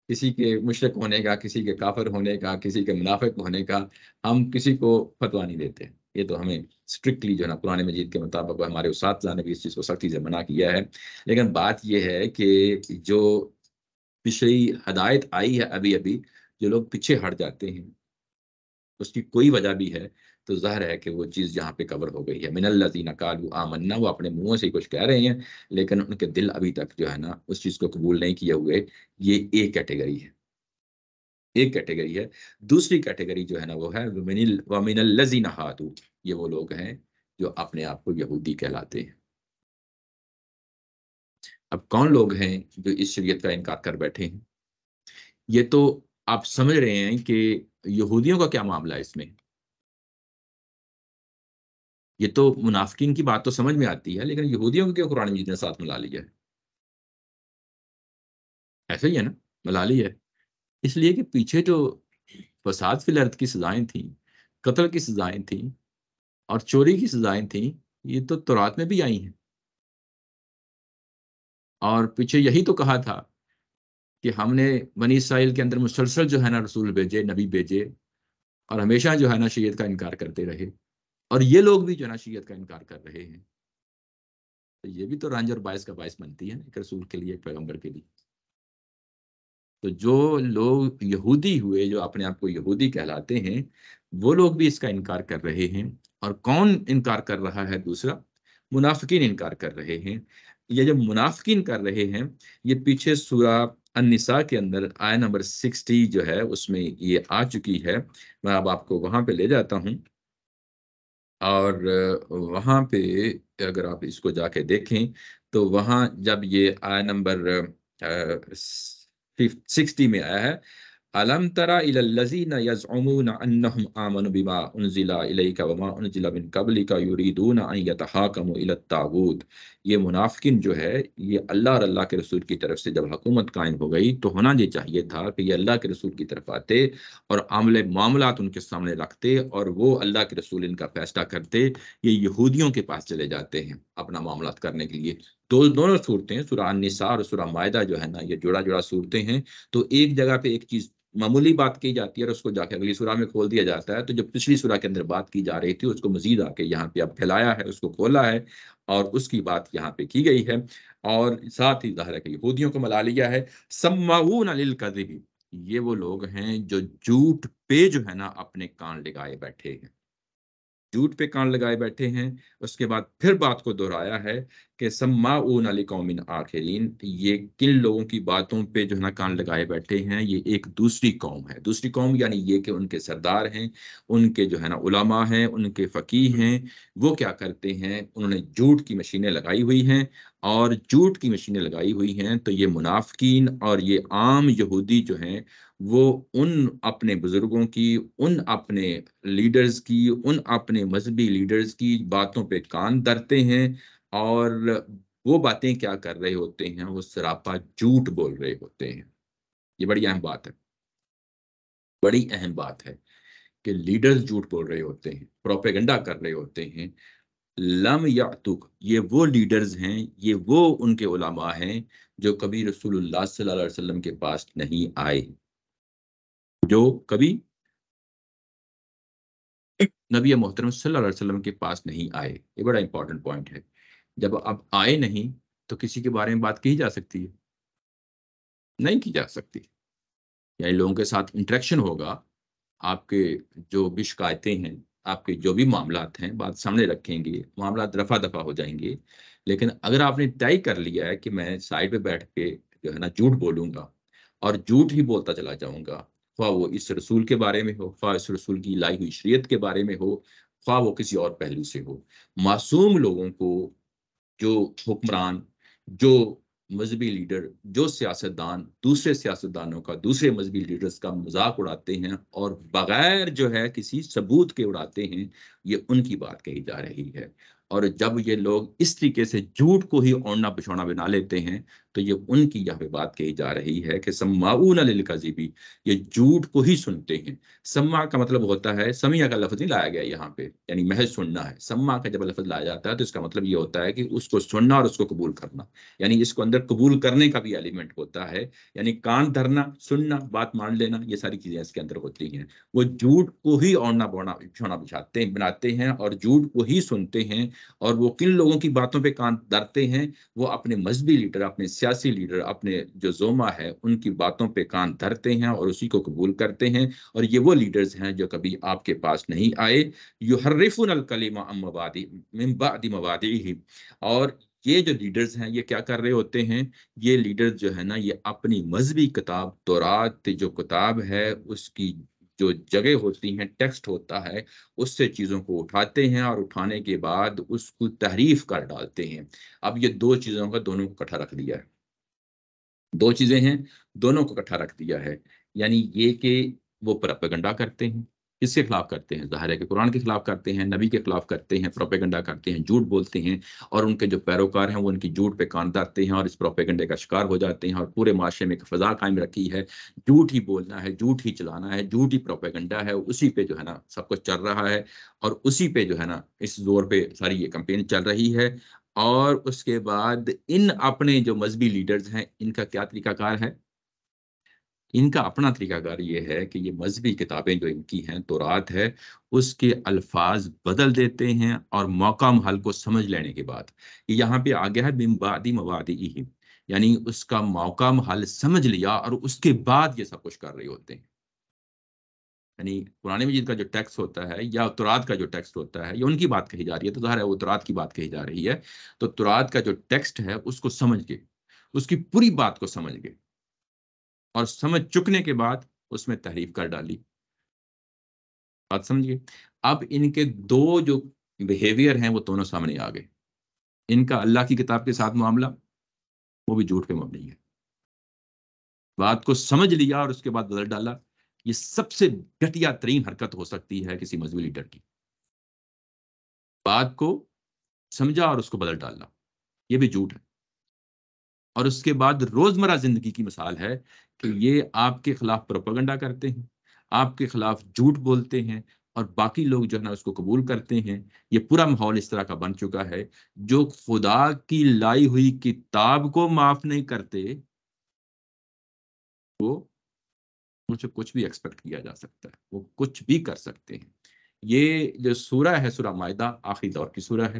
کسی کے مشرک ہونے کا، کسی کے کافر ہونے کا، کسی کے منافق ہونے کا. ہم کسی کو فتویٰ نہیں دیتے. یہ تو ہمیں اسٹرکٹلی جو ہے نا قرآن مجید کے مطابق ہمارے اساتذہ نے بھی اس چیز کو سختی سے منع کیا ہے. لیکن بات یہ ہے کہ جو پچھلی ہدایت آئی ہے ابھی ابھی، جو لوگ پیچھے ہٹ جاتے ہیں، اس کی کوئی وجہ بھی ہے تو ظاہر ہے کہ وہ چیز یہاں پہ کور ہو گئی ہے. من الذین قالوا آمنا، وہ اپنے منہوں سے کچھ کہہ رہے ہیں لیکن ان کے دل ابھی تک جو ہے نا اس چیز کو قبول نہیں کیے ہوئے. یہ ایک کیٹیگری ہے، ایک کیٹیگری ہے. دوسری کیٹیگری جو ہے نا وہ ہے وَمِنَ الَّذِينَ هَادُوا، یہ وہ لوگ ہیں جو اپنے آپ کو یہودی کہلاتے ہیں. اب کون لوگ ہیں جو اس شریعت کا انکار کر بیٹھے ہیں؟ یہ تو آپ سمجھ رہے ہیں کہ یہودیوں کا کیا معاملہ ہے اس میں. یہ تو منافقین کی بات تو سمجھ میں آتی ہے، لیکن یہودیوں کو کیوں قرآن مجید نے ساتھ ملا لیا ہے؟ ایسا ہی ہے نا، ملا لیا ہے. اس لیے کہ پیچھے جو فساد فی الارض کی سزائیں تھیں، قتل کی سزائیں تھیں اور چوری کی سزائیں تھیں، یہ تو تورات میں بھی آئی ہیں. اور پیچھے یہی تو کہا تھا کہ ہم نے بنی اسرائیل کے اندر مسلسل جو ہے نا رسول بھیجے، نبی بھیجے، اور ہمیشہ جو ہے نا شریعت کا انکار کرتے رہے. اور یہ لوگ بھی جو ہے نا شریعت کا انکار کر رہے ہیں. تو یہ بھی تو رنج اور باعث کا باعث بنتی ہے ایک رسول کے لیے، ایک پیغمبر کے لیے. تو جو لوگ یہودی ہوئے، جو اپنے آپ کو یہودی کہلاتے ہیں، وہ لوگ بھی اس کا انکار کر رہے ہیں. اور کون انکار کر رہا ہے؟ دوسرا، منافقین انکار کر رہے ہیں. یہ جو منافقین کر رہے ہیں، یہ پیچھے سورہ النساء کے اندر آیت نمبر 60 جو ہے اس میں یہ آ چکی ہے. میں اب آپ کو وہاں پہ لے جاتا ہوں، اور وہاں پہ اگر آپ اس کو جا کے دیکھیں تو وہاں جب یہ آیت نمبر 60 میں آیا ہے، أَلَمْ تَرَ إِلَى الَّذِينَ يَزْعُمُونَ أَنَّهُمْ آمَنُوا بِمَا أُنزِلَ إِلَيْكَ وَمَا أُنزِلَ مِن قَبْلِكَ يُرِيدُونَ أَن يَتَحَاكَمُوا إِلَى الطاغوت. یہ منافقین جو ہے، یہ اللہ اور اللہ کے رسول کی طرف سے جب حکومت قائم ہو گئی تو ہونا یہ چاہیے تھا کہ یہ اللہ کے رسول کی طرف آتے اور معاملات ان کے سامنے رکھتے اور وہ اللہ کے رسول ان کا فیصلہ کرتے. یہ یہودیوں کے پاس چلے جاتے ہیں اپنا معاملات کرنے کے لیے. دونوں صورتیں، سورہ النساء اور سورہ مائدہ جو ہے نا، یہ جوڑا جوڑا صورتیں ہیں. تو ایک جگہ پہ ایک چیز معمولی بات کی جاتی ہے اور اس کو جا کے اگلی سورہ میں کھول دیا جاتا ہے. تو جو پچھلی سورہ کے اندر بات کی جا رہی تھی اس کو مزید آ کے یہاں پہ اب پھیلایا ہے، اس کو کھولا ہے اور اس کی بات یہاں پہ کی گئی ہے. اور ساتھ ہی ظاہر ہے کہ یہودیوں کو ملا لیا ہے. سماعون للکذب، یہ وہ لوگ ہیں جو جھوٹ پہ جو ہے نا اپنے کان لگائے بیٹھے ہیں. جھوٹ پہ کان لگائے بیٹھے ہیں. اس کے بعد پھر بات کو دہرایا ہے کہ سماعون لقوم آخرین، یہ کن لوگوں کی باتوں پہ جو ہے نا کان لگائے بیٹھے ہیں، یہ ایک دوسری قوم ہے. دوسری قوم یعنی یہ کہ ان کے سردار ہیں، ان کے جو ہے نا علماء ہیں، ان کے فقیہ ہیں، وہ کیا کرتے ہیں، انہوں نے جھوٹ کی مشینیں لگائی ہوئی ہیں. اور جھوٹ کی مشینیں لگائی ہوئی ہیں تو یہ منافقین اور یہ عام یہودی جو ہیں وہ ان اپنے بزرگوں کی، ان اپنے لیڈرز کی، ان اپنے مذہبی لیڈرز کی باتوں پہ کان دھرتے ہیں. اور وہ باتیں کیا کر رہے ہوتے ہیں، وہ سراپا جھوٹ بول رہے ہوتے ہیں. یہ بڑی اہم بات ہے، بڑی اہم بات ہے کہ لیڈرز جھوٹ بول رہے ہوتے ہیں، پروپیگنڈا کر رہے ہوتے ہیں. لم یعتک، یہ وہ لیڈرز ہیں، یہ وہ ان کے علماء ہیں جو کبھی رسول اللہ صلی اللہ علیہ وسلم کے پاس نہیں آئے، جو کبھی نبی محترم صلی اللہ علیہ وسلم کے پاس نہیں آئے. یہ بڑا امپورٹنٹ پوائنٹ ہے. جب آپ آئے نہیں تو کسی کے بارے میں بات کی جا سکتی ہے؟ نہیں کی جا سکتی. یعنی لوگوں کے ساتھ انٹریکشن ہوگا، آپ کے جو بھی شکایتیں ہیں، آپ کے جو بھی معاملات ہیں، بات سامنے رکھیں گے، معاملات رفع دفع ہو جائیں گے. لیکن اگر آپ نے طے کر لیا ہے کہ میں سائڈ پہ بیٹھ کے جو ہے نا جھوٹ بولوں گا اور جھوٹ ہی بولتا چلا جاؤں گا، خواہ وہ اس رسول کے بارے میں ہو، خواہ اس رسول کی لائی ہوئی شریعت کے بارے میں ہو، خواہ وہ کسی اور پہلو سے ہو، معصوم لوگوں کو، جو حکمران، جو مذہبی لیڈر، جو سیاستدان دوسرے سیاستدانوں کا، دوسرے مذہبی لیڈرز کا مذاق اڑاتے ہیں اور بغیر جو ہے کسی ثبوت کے اڑاتے ہیں، یہ ان کی بات کہی جا رہی ہے. اور جب یہ لوگ اس طریقے سے جھوٹ کو ہی اوڑھنا بچھونا بنا لیتے ہیں تو یہ ان کی یہاں پہ بات کہی جا رہی ہے کہ سماعون للکذب، یہ جھوٹ کو ہی سنتے ہیں. سماع کا مطلب ہوتا ہے، سمیع کا لفظ نہیں لایا گیا یہاں پہ یعنی محض سننا ہے. سماع کا جب لفظ لایا جاتا ہے تو اس کا مطلب یہ ہوتا ہے کہ اس کو سننا اور اس کو قبول کرنا، یعنی اس کو اندر قبول کرنے کا بھی ایلیمنٹ ہوتا ہے. یعنی کان دھرنا، سننا، بات مان لینا، یہ ساری چیزیں اس کے اندر ہوتی ہیں. وہ جھوٹ کو ہی اوڑھنا بچھونا بناتے ہیں اور جھوٹ کو ہی سنتے ہیں. اور وہ کن لوگوں کی باتوں پہ کان دھرتے ہیں، وہ اپنے مذہبی لیڈر، اپنے سیاسی لیڈر، اپنے جو زوما ہے ان کی باتوں پہ کان دھرتے ہیں اور اسی کو قبول کرتے ہیں. اور یہ وہ لیڈرز ہیں جو کبھی آپ کے پاس نہیں آئے. یحرفون الکلم عن مواضعہ من بعد مواضعہ، اور یہ جو لیڈرز ہیں یہ کیا کر رہے ہوتے ہیں، یہ لیڈرز جو ہے نا یہ اپنی مذہبی کتاب تورات جو کتاب ہے اس کی جو جگہ ہوتی ہیں، ٹیکسٹ ہوتا ہے، اس سے چیزوں کو اٹھاتے ہیں اور اٹھانے کے بعد اس کو تحریف کر ڈالتے ہیں. اب یہ دو چیزوں کا دونوں کو اکٹھا رکھ دیا ہے. دو چیزیں ہیں، دونوں کو اکٹھا رکھ دیا ہے. یعنی یہ کہ وہ پروپیگنڈا کرتے ہیں. کس کے خلاف کرتے ہیں؟ ظاہر ہے کہ قرآن کے خلاف کرتے ہیں، نبی کے خلاف کرتے ہیں، پروپیگنڈا کرتے ہیں، جھوٹ بولتے ہیں. اور ان کے جو پیروکار ہیں وہ ان کی جھوٹ پہ کان دھرتے ہیں اور اس پروپیگنڈے کا شکار ہو جاتے ہیں. اور پورے معاشرے میں ایک فضا قائم رکھی ہے، جھوٹ ہی بولنا ہے، جھوٹ ہی چلانا ہے، جھوٹ ہی پروپیگنڈا ہے، اسی پہ جو ہے نا سب کچھ چل رہا ہے. اور اسی پہ جو ہے نا اس زور پہ ساری یہ کمپین چل رہی ہے. اور اس کے بعد ان اپنے جو مذہبی لیڈرز ہیں ان کا کیا طریقہ کار ہے؟ ان کا اپنا طریقہ کار یہ ہے کہ یہ مذہبی کتابیں جو ان کی ہیں، تورات ہے، اس کے الفاظ بدل دیتے ہیں اور موقع محل کو سمجھ لینے کے بعد، یہاں پہ آ گیا ہے من بعد مواضعہ، یعنی اس کا موقع محل سمجھ لیا اور اس کے بعد یہ سب کچھ کر رہے ہوتے ہیں. یعنی قرآن مجید کا جو ٹیکسٹ ہوتا ہے یا تورات کا جو ٹیکسٹ ہوتا ہے، یہ ان کی بات کہی جا رہی ہے تو ظاہر ہے وہ تورات کی بات کہی جا رہی ہے. تو تورات کا جو ٹیکسٹ ہے اس کو سمجھ کے، اس کی پوری بات کو سمجھ کے اور سمجھ چکنے کے بعد اس میں تحریف کر ڈالی. بات سمجھیے. اب ان کے دو جو بیہیویئر ہیں وہ دونوں سامنے آ گئے. ان کا اللہ کی کتاب کے ساتھ معاملہ وہ بھی جھوٹ پہ مبنی ہے. بات کو سمجھ لیا اور اس کے بعد بدل ڈالا. یہ سب سے گھٹیا ترین حرکت ہو سکتی ہے کسی مذہبی لیڈر کی. بات کو سمجھا اور اس کو بدل ڈالنا، یہ بھی جھوٹ ہے. اور اس کے بعد روزمرہ زندگی کی مثال ہے کہ یہ آپ کے خلاف پروپیگنڈا کرتے ہیں، آپ کے خلاف جھوٹ بولتے ہیں اور باقی لوگ جو ہے نا اس کو قبول کرتے ہیں. یہ پورا ماحول اس طرح کا بن چکا ہے. جو خدا کی لائی ہوئی کتاب کو معاف نہیں کرتے وہ ان سے کچھ بھی ایکسپیکٹ کیا جا سکتا ہے، وہ کچھ بھی کر سکتے ہیں. یہ جو سورہ ہے سورہ مائدہ آخری دور کی سورہ ہے.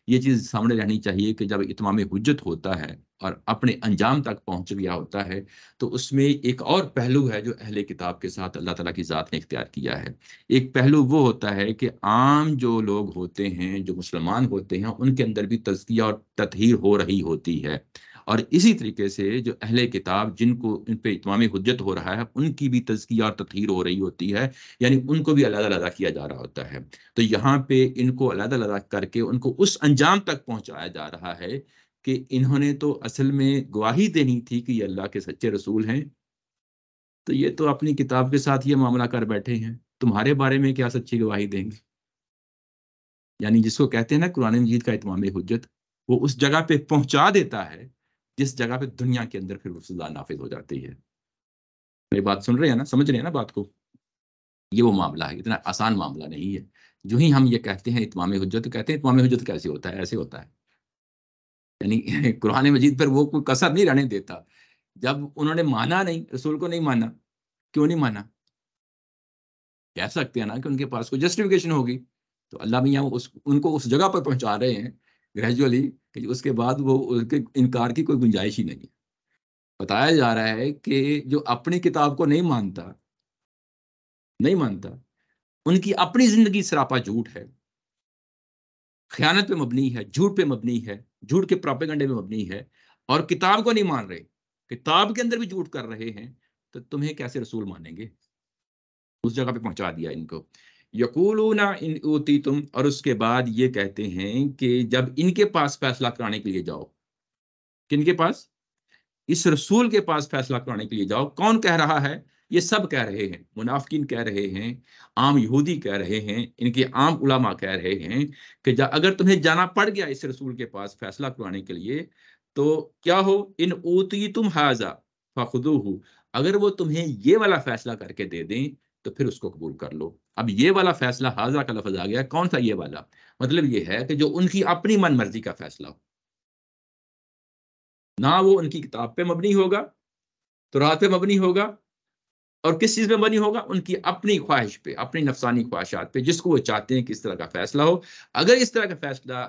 یہ چیز سامنے رہنی چاہیے کہ جب اتمام حجت ہوتا ہے اور اپنے انجام تک پہنچ گیا ہوتا ہے تو اس میں ایک اور پہلو ہے جو اہل کتاب کے ساتھ اللہ تعالیٰ کی ذات نے اختیار کیا ہے. ایک پہلو وہ ہوتا ہے کہ عام جو لوگ ہوتے ہیں جو مسلمان ہوتے ہیں ان کے اندر بھی تزکیہ اور تطہیر ہو رہی ہوتی ہے، اور اسی طریقے سے جو اہل کتاب جن کو ان پہ اتمام حجت ہو رہا ہے ان کی بھی تزکیہ اور تطہیر ہو رہی ہوتی ہے، یعنی ان کو بھی علیحدہ علیحدہ کیا جا رہا ہوتا ہے. تو یہاں پہ ان کو علیحدہ علیحدہ کر کے ان کو اس انجام تک پہنچایا جا رہا ہے کہ انہوں نے تو اصل میں گواہی دینی تھی کہ یہ اللہ کے سچے رسول ہیں، تو یہ تو اپنی کتاب کے ساتھ یہ معاملہ کر بیٹھے ہیں، تمہارے بارے میں کیا سچی گواہی دیں گے؟ یعنی جس کو کہتے ہیں نا قرآن مجید کا اتمام حجت، وہ اس جگہ پہ پہنچا دیتا ہے جس جگہ پہ دنیا کے اندر پھر وہ سزا نافذ ہو جاتی ہے. میری بات سن رہے ہیں نا، سمجھ رہے ہیں نا بات کو؟ یہ وہ معاملہ ہے، اتنا آسان معاملہ نہیں ہے. جو ہی ہم یہ کہتے ہیں اتمام حجت، تو کہتے ہیں اتمام حجت کیسے ہوتا ہے؟ ایسے ہوتا ہے. یعنی قرآن مجید پر وہ کوئی کسر نہیں رہنے دیتا. جب انہوں نے مانا نہیں، رسول کو نہیں مانا، کیوں نہیں مانا؟ کہہ سکتے ہیں نا کہ ان کے پاس کوئی جسٹیفیکیشن ہوگی، تو اللہ میاں ان کو اس جگہ پر پہنچا رہے ہیں گریجولی کہ اس کے بعد وہ اس کے انکار کی کوئی گنجائش ہی نہیں ہے. بتایا جا رہا ہے کہ جو اپنی کتاب کو نہیں مانتا ان کی اپنی زندگی سراپا جھوٹ ہے، خیانت پہ مبنی ہے، جھوٹ پہ مبنی ہے، جھوٹ کے پروپیگنڈے پہ مبنی ہے، اور کتاب کو نہیں مان رہے، کتاب کے اندر بھی جھوٹ کر رہے ہیں، تو تمہیں کیسے رسول مانیں گے؟ اس جگہ پہ پہنچا دیا ان کو. یقولون ان اوتیتم، اور اس کے بعد یہ کہتے ہیں کہ جب ان کے پاس فیصلہ کرانے کے لیے جاؤ، کن کے پاس؟ اس رسول کے پاس فیصلہ کرانے کے لیے جاؤ. کون کہہ رہا ہے؟ یہ سب کہہ رہے ہیں، منافقین کہہ رہے ہیں، عام یہودی کہہ رہے ہیں، ان کے عام علماء کہہ رہے ہیں کہ اگر تمہیں جانا پڑ گیا اس رسول کے پاس فیصلہ کرانے کے لیے تو کیا ہو، ان اوتیتم ھذا فخذوہ، اگر وہ تمہیں یہ والا فیصلہ کر کے دے دیں تو پھر اس کو قبول کر لو. اب یہ والا فیصلہ ھذا کا لفظ آ گیا، کون سا یہ والا؟ مطلب یہ ہے کہ جو ان کی اپنی من مرضی کا فیصلہ ہو، نہ وہ ان کی کتاب پہ مبنی ہوگا، تورات پہ مبنی ہوگا، اور کس چیز پہ مبنی ہوگا؟ ان کی اپنی خواہش پہ، اپنی نفسانی خواہشات پہ، جس کو وہ چاہتے ہیں کہ اس طرح کا فیصلہ ہو. اگر اس طرح کا فیصلہ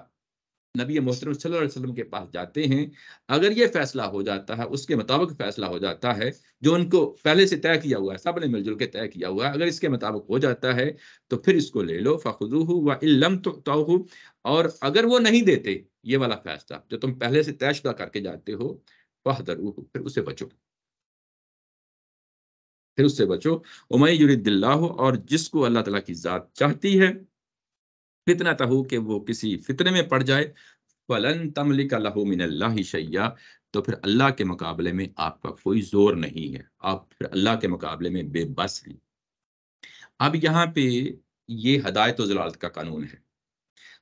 نبی محترم صلی اللہ علیہ وسلم کے پاس جاتے ہیں، اگر یہ فیصلہ ہو جاتا ہے، اس کے مطابق فیصلہ ہو جاتا ہے جو ان کو پہلے سے طے کیا ہوا ہے، سب نے مل جل کے طے کیا ہوا ہے، اگر اس کے مطابق ہو جاتا ہے تو پھر اس کو لے لو. فخذوہ وان لم تؤتوہ، اور اگر وہ نہیں دیتے یہ والا فیصلہ جو تم پہلے سے طے شدہ کر کے جاتے ہو، فاحذروہ، پھر اس سے بچو، پھر اس سے بچو. ومن یرد اللہ، اور جس کو اللہ تعالیٰ کی ذات چاہتی ہے فتنتہ، کہ وہ کسی فتنے میں پڑ جائے، فلن تملک لہ من اللہ شیئا، تو پھر اللہ کے مقابلے میں آپ کا کوئی زور نہیں ہے، آپ پھر اللہ کے مقابلے میں بے بس ہیں. اب یہاں پہ یہ ہدایت و ضلالت کا قانون ہے.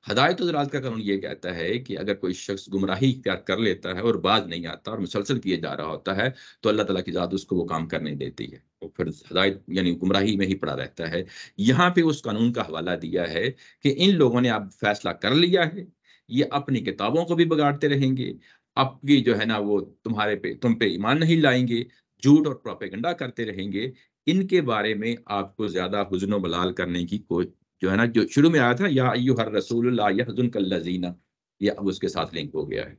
ہدایت و ضلالت کا قانون یہ کہتا ہے کہ اگر کوئی شخص گمراہی اختیار کر لیتا ہے اور باز نہیں آتا اور مسلسل کیے جا رہا ہوتا ہے تو اللہ تعالیٰ کی ذات اس کو وہ کام کرنے دیتی ہے، وہ پھر ہدایت یعنی گمراہی میں ہی پڑا رہتا ہے. یہاں پہ اس قانون کا حوالہ دیا ہے کہ ان لوگوں نے اب فیصلہ کر لیا ہے، یہ اپنی کتابوں کو بھی بگاڑتے رہیں گے، اپنی جو ہے نا وہ تم پہ ایمان نہیں لائیں گے، جھوٹ اور پروپیگنڈا کرتے رہیں گے. ان کے بارے میں آپ کو زیادہ حزن و ملال کرنے کی کوئی جو ہے نا، جو شروع میں آیا تھا یا ایھا الرسول لا یحزنک الذین، یہ اب اس کے ساتھ لنک ہو گیا ہے.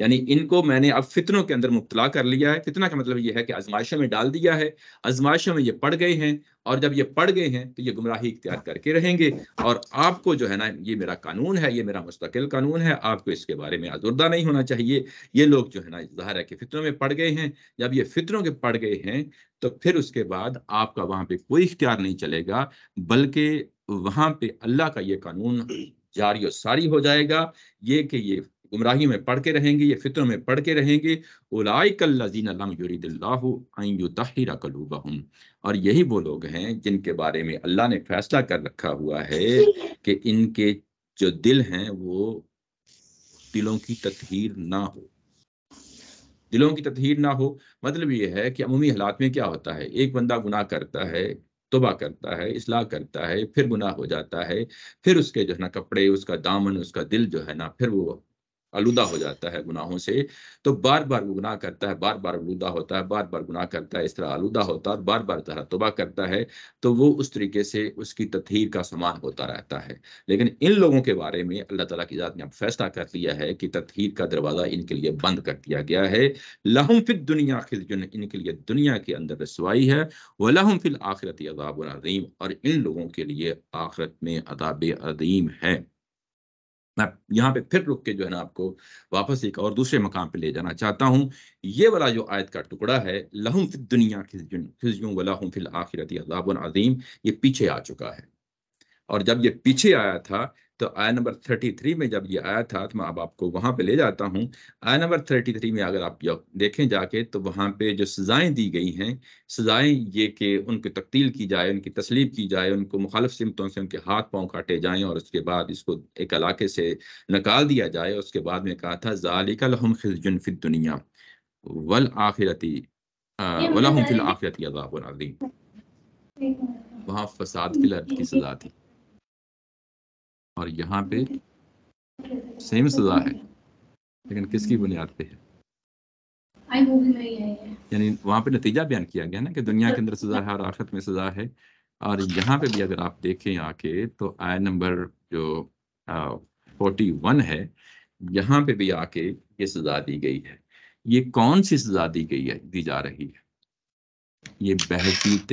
یعنی ان کو میں نے اب فتنوں کے اندر مبتلا کر لیا ہے. فتنہ کا مطلب یہ ہے کہ آزمائشوں میں ڈال دیا ہے، آزمائشوں میں یہ پڑ گئے ہیں، اور جب یہ پڑ گئے ہیں تو یہ گمراہی اختیار کر کے رہیں گے. اور آپ کو جو ہے نا یہ میرا قانون ہے، یہ میرا مستقل قانون ہے، آپ کو اس کے بارے میں آزردہ نہیں ہونا چاہیے. یہ لوگ جو ہے نا ظاہر ہے کہ فتنوں میں پڑ گئے ہیں. جب یہ فتنوں کے پڑ گئے ہیں تو پھر اس کے بعد آپ کا وہاں پہ کوئی اختیار نہیں چلے گا، بلکہ وہاں پہ اللہ کا یہ قانون جاری و ساری ہو جائے گا، یہ کہ یہ گمراہی میں پڑھ کے رہیں گے، یہ فتنوں میں پڑھ کے رہیں گے. اولئک الذین لم یرد اللہ ان یطہر قلوبہم، اور یہی وہ لوگ ہیں جن کے بارے میں اللہ نے فیصلہ کر رکھا ہوا ہے کہ ان کے جو دل ہیں وہ دلوں کی تطہیر نہ ہو. دلوں کی تطہیر نہ ہو مطلب یہ ہے کہ عمومی حالات میں کیا ہوتا ہے، ایک بندہ گناہ کرتا ہے، توبہ کرتا ہے، اصلاح کرتا ہے، پھر گناہ ہو جاتا ہے، پھر اس کے جو ہے نا کپڑے، اس کا دامن، اس کا دل جو ہے نا پھر وہ آلودہ ہو جاتا ہے گناہوں سے، تو بار بار وہ گناہ کرتا ہے، بار بار آلودہ ہوتا ہے، بار بار گناہ کرتا ہے، اس طرح آلودہ ہوتا ہے اور بار بار طرح توبہ کرتا ہے، تو وہ اس طریقے سے اس کی تطہیر کا سامان ہوتا رہتا ہے۔ لیکن ان لوگوں کے بارے میں اللہ تعالیٰ کی ذات نے اب فیصلہ کر لیا ہے کہ تطہیر کا دروازہ ان کے لیے بند کر دیا گیا ہے۔ لہم فی الدنیا خزی، ان کے لیے دنیا کے اندر رسوائی ہے، وَلَهُمْ فِي الْآخِرَةِ عَذَابٌ عَظِيمٌ، اور ان لوگوں کے لیے آخرت میں عذاب عظیم ہے۔ میں یہاں پہ پھر رک کے جو ہے نا آپ کو واپس ایک اور دوسرے مقام پہ لے جانا چاہتا ہوں۔ یہ والا جو آیت کا ٹکڑا ہے، لہم فی الدنیا خزی ولہم فی الآخرۃ عذاب عظیم، یہ پیچھے آ چکا ہے۔ اور جب یہ پیچھے آیا تھا تو آیت نمبر 33 میں جب یہ آیا تھا تو میں اب آپ کو وہاں پہ لے جاتا ہوں۔ آیت نمبر 33 میں اگر آپ دیکھیں جا کے تو وہاں پہ جو سزائیں دی گئی ہیں، سزائیں یہ کہ ان کی تقتیل کی جائے، ان کی تسلیب کی جائے، ان کو مخالف سمتوں سے ان کے ہاتھ پاؤں کاٹے جائیں، اور اس کے بعد اس کو ایک علاقے سے نکال دیا جائے۔ اس کے بعد میں کہا تھا ذالک لہم خزی فی الدنیا والآخرۃ ولہم فی الآخرۃ عذاب عظیم۔ وہاں فساد فی الارض کی سزا تھی، اور یہاں پہ سیم سزا ہے، لیکن کس کی بنیاد پہ ہے؟ یعنی وہاں پہ نتیجہ بیان کیا گیا نا کہ دنیا کے اندر سزا ہے اور آخرت میں سزا ہے، اور یہاں پہ بھی اگر آپ دیکھیں آ کے تو آیت نمبر جو 41 ہے، یہاں پہ بھی آ کے یہ سزا دی گئی ہے۔ یہ کون سی سزا دی گئی ہے، دی جا رہی ہے؟ یہ بحثیت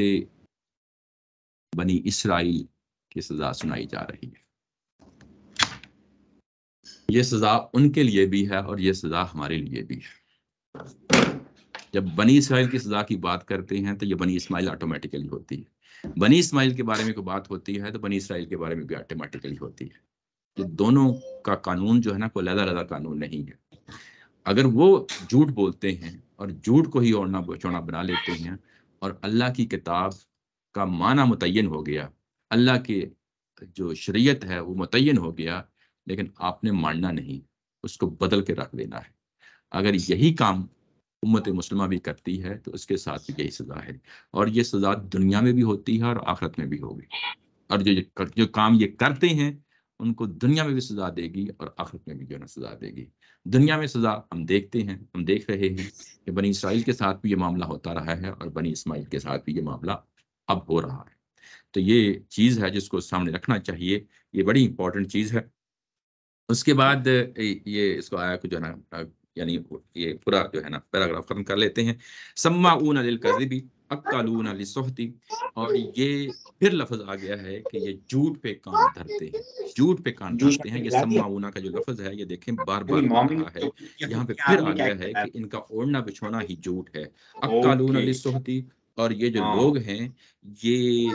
بنی اسرائیل کی سزا سنائی جا رہی ہے۔ یہ سزا ان کے لیے بھی ہے اور یہ سزا ہمارے لیے بھی ہے۔ جب بنی اسرائیل کی سزا کی بات کرتے ہیں تو یہ بنی اسماعیل آٹومیٹیکلی ہوتی ہے، بنی اسماعیل کے بارے میں کوئی بات ہوتی ہے تو بنی اسرائیل کے بارے میں بھی آٹومیٹیکلی ہوتی ہے۔ یہ دونوں کا قانون جو ہے نا کوئی علیحدہ علیحدہ قانون نہیں ہے۔ اگر وہ جھوٹ بولتے ہیں اور جھوٹ کو ہی اوڑنا بچونا بنا لیتے ہیں، اور اللہ کی کتاب کا معنی متعین ہو گیا، اللہ کی جو شریعت ہے وہ متعین ہو گیا، لیکن آپ نے ماننا نہیں، اس کو بدل کے رکھ دینا ہے، اگر یہی کام امت مسلمہ بھی کرتی ہے تو اس کے ساتھ بھی یہی سزا ہے، اور یہ سزا دنیا میں بھی ہوتی ہے اور آخرت میں بھی ہوگی۔ اور جو کام یہ کرتے ہیں ان کو دنیا میں بھی سزا دے گی اور آخرت میں بھی جو ہے نا سزا دے گی۔ دنیا میں سزا ہم دیکھتے ہیں، ہم دیکھ رہے ہیں کہ بنی اسرائیل کے ساتھ بھی یہ معاملہ ہوتا رہا ہے اور بنی اسماعیل کے ساتھ بھی یہ معاملہ اب ہو رہا ہے۔ تو یہ چیز ہے جس کو سامنے رکھنا چاہیے، یہ بڑی امپورٹنٹ چیز ہے۔ اس کے بعد یہ اس کو آیا کہ جو ہے نا یعنی یہ پورا جو ہے نا پیراگراف ختم کر لیتے ہیں۔ سماعون للکذب اکالون للسحت، اور یہ پھر لفظ آ گیا ہے کہ یہ جھوٹ پہ کان دھرتے ہیں، جھوٹ پہ کان دھرتے ہیں۔ یہ سماعون کا جو لفظ ہے یہ دیکھیں بار بار آ رہا ہے، یہاں پہ پھر آ گیا ہے کہ ان کا اوڑھنا بچھونا ہی جھوٹ ہے۔ اکالون للسحت، اور یہ جو لوگ ہیں یہ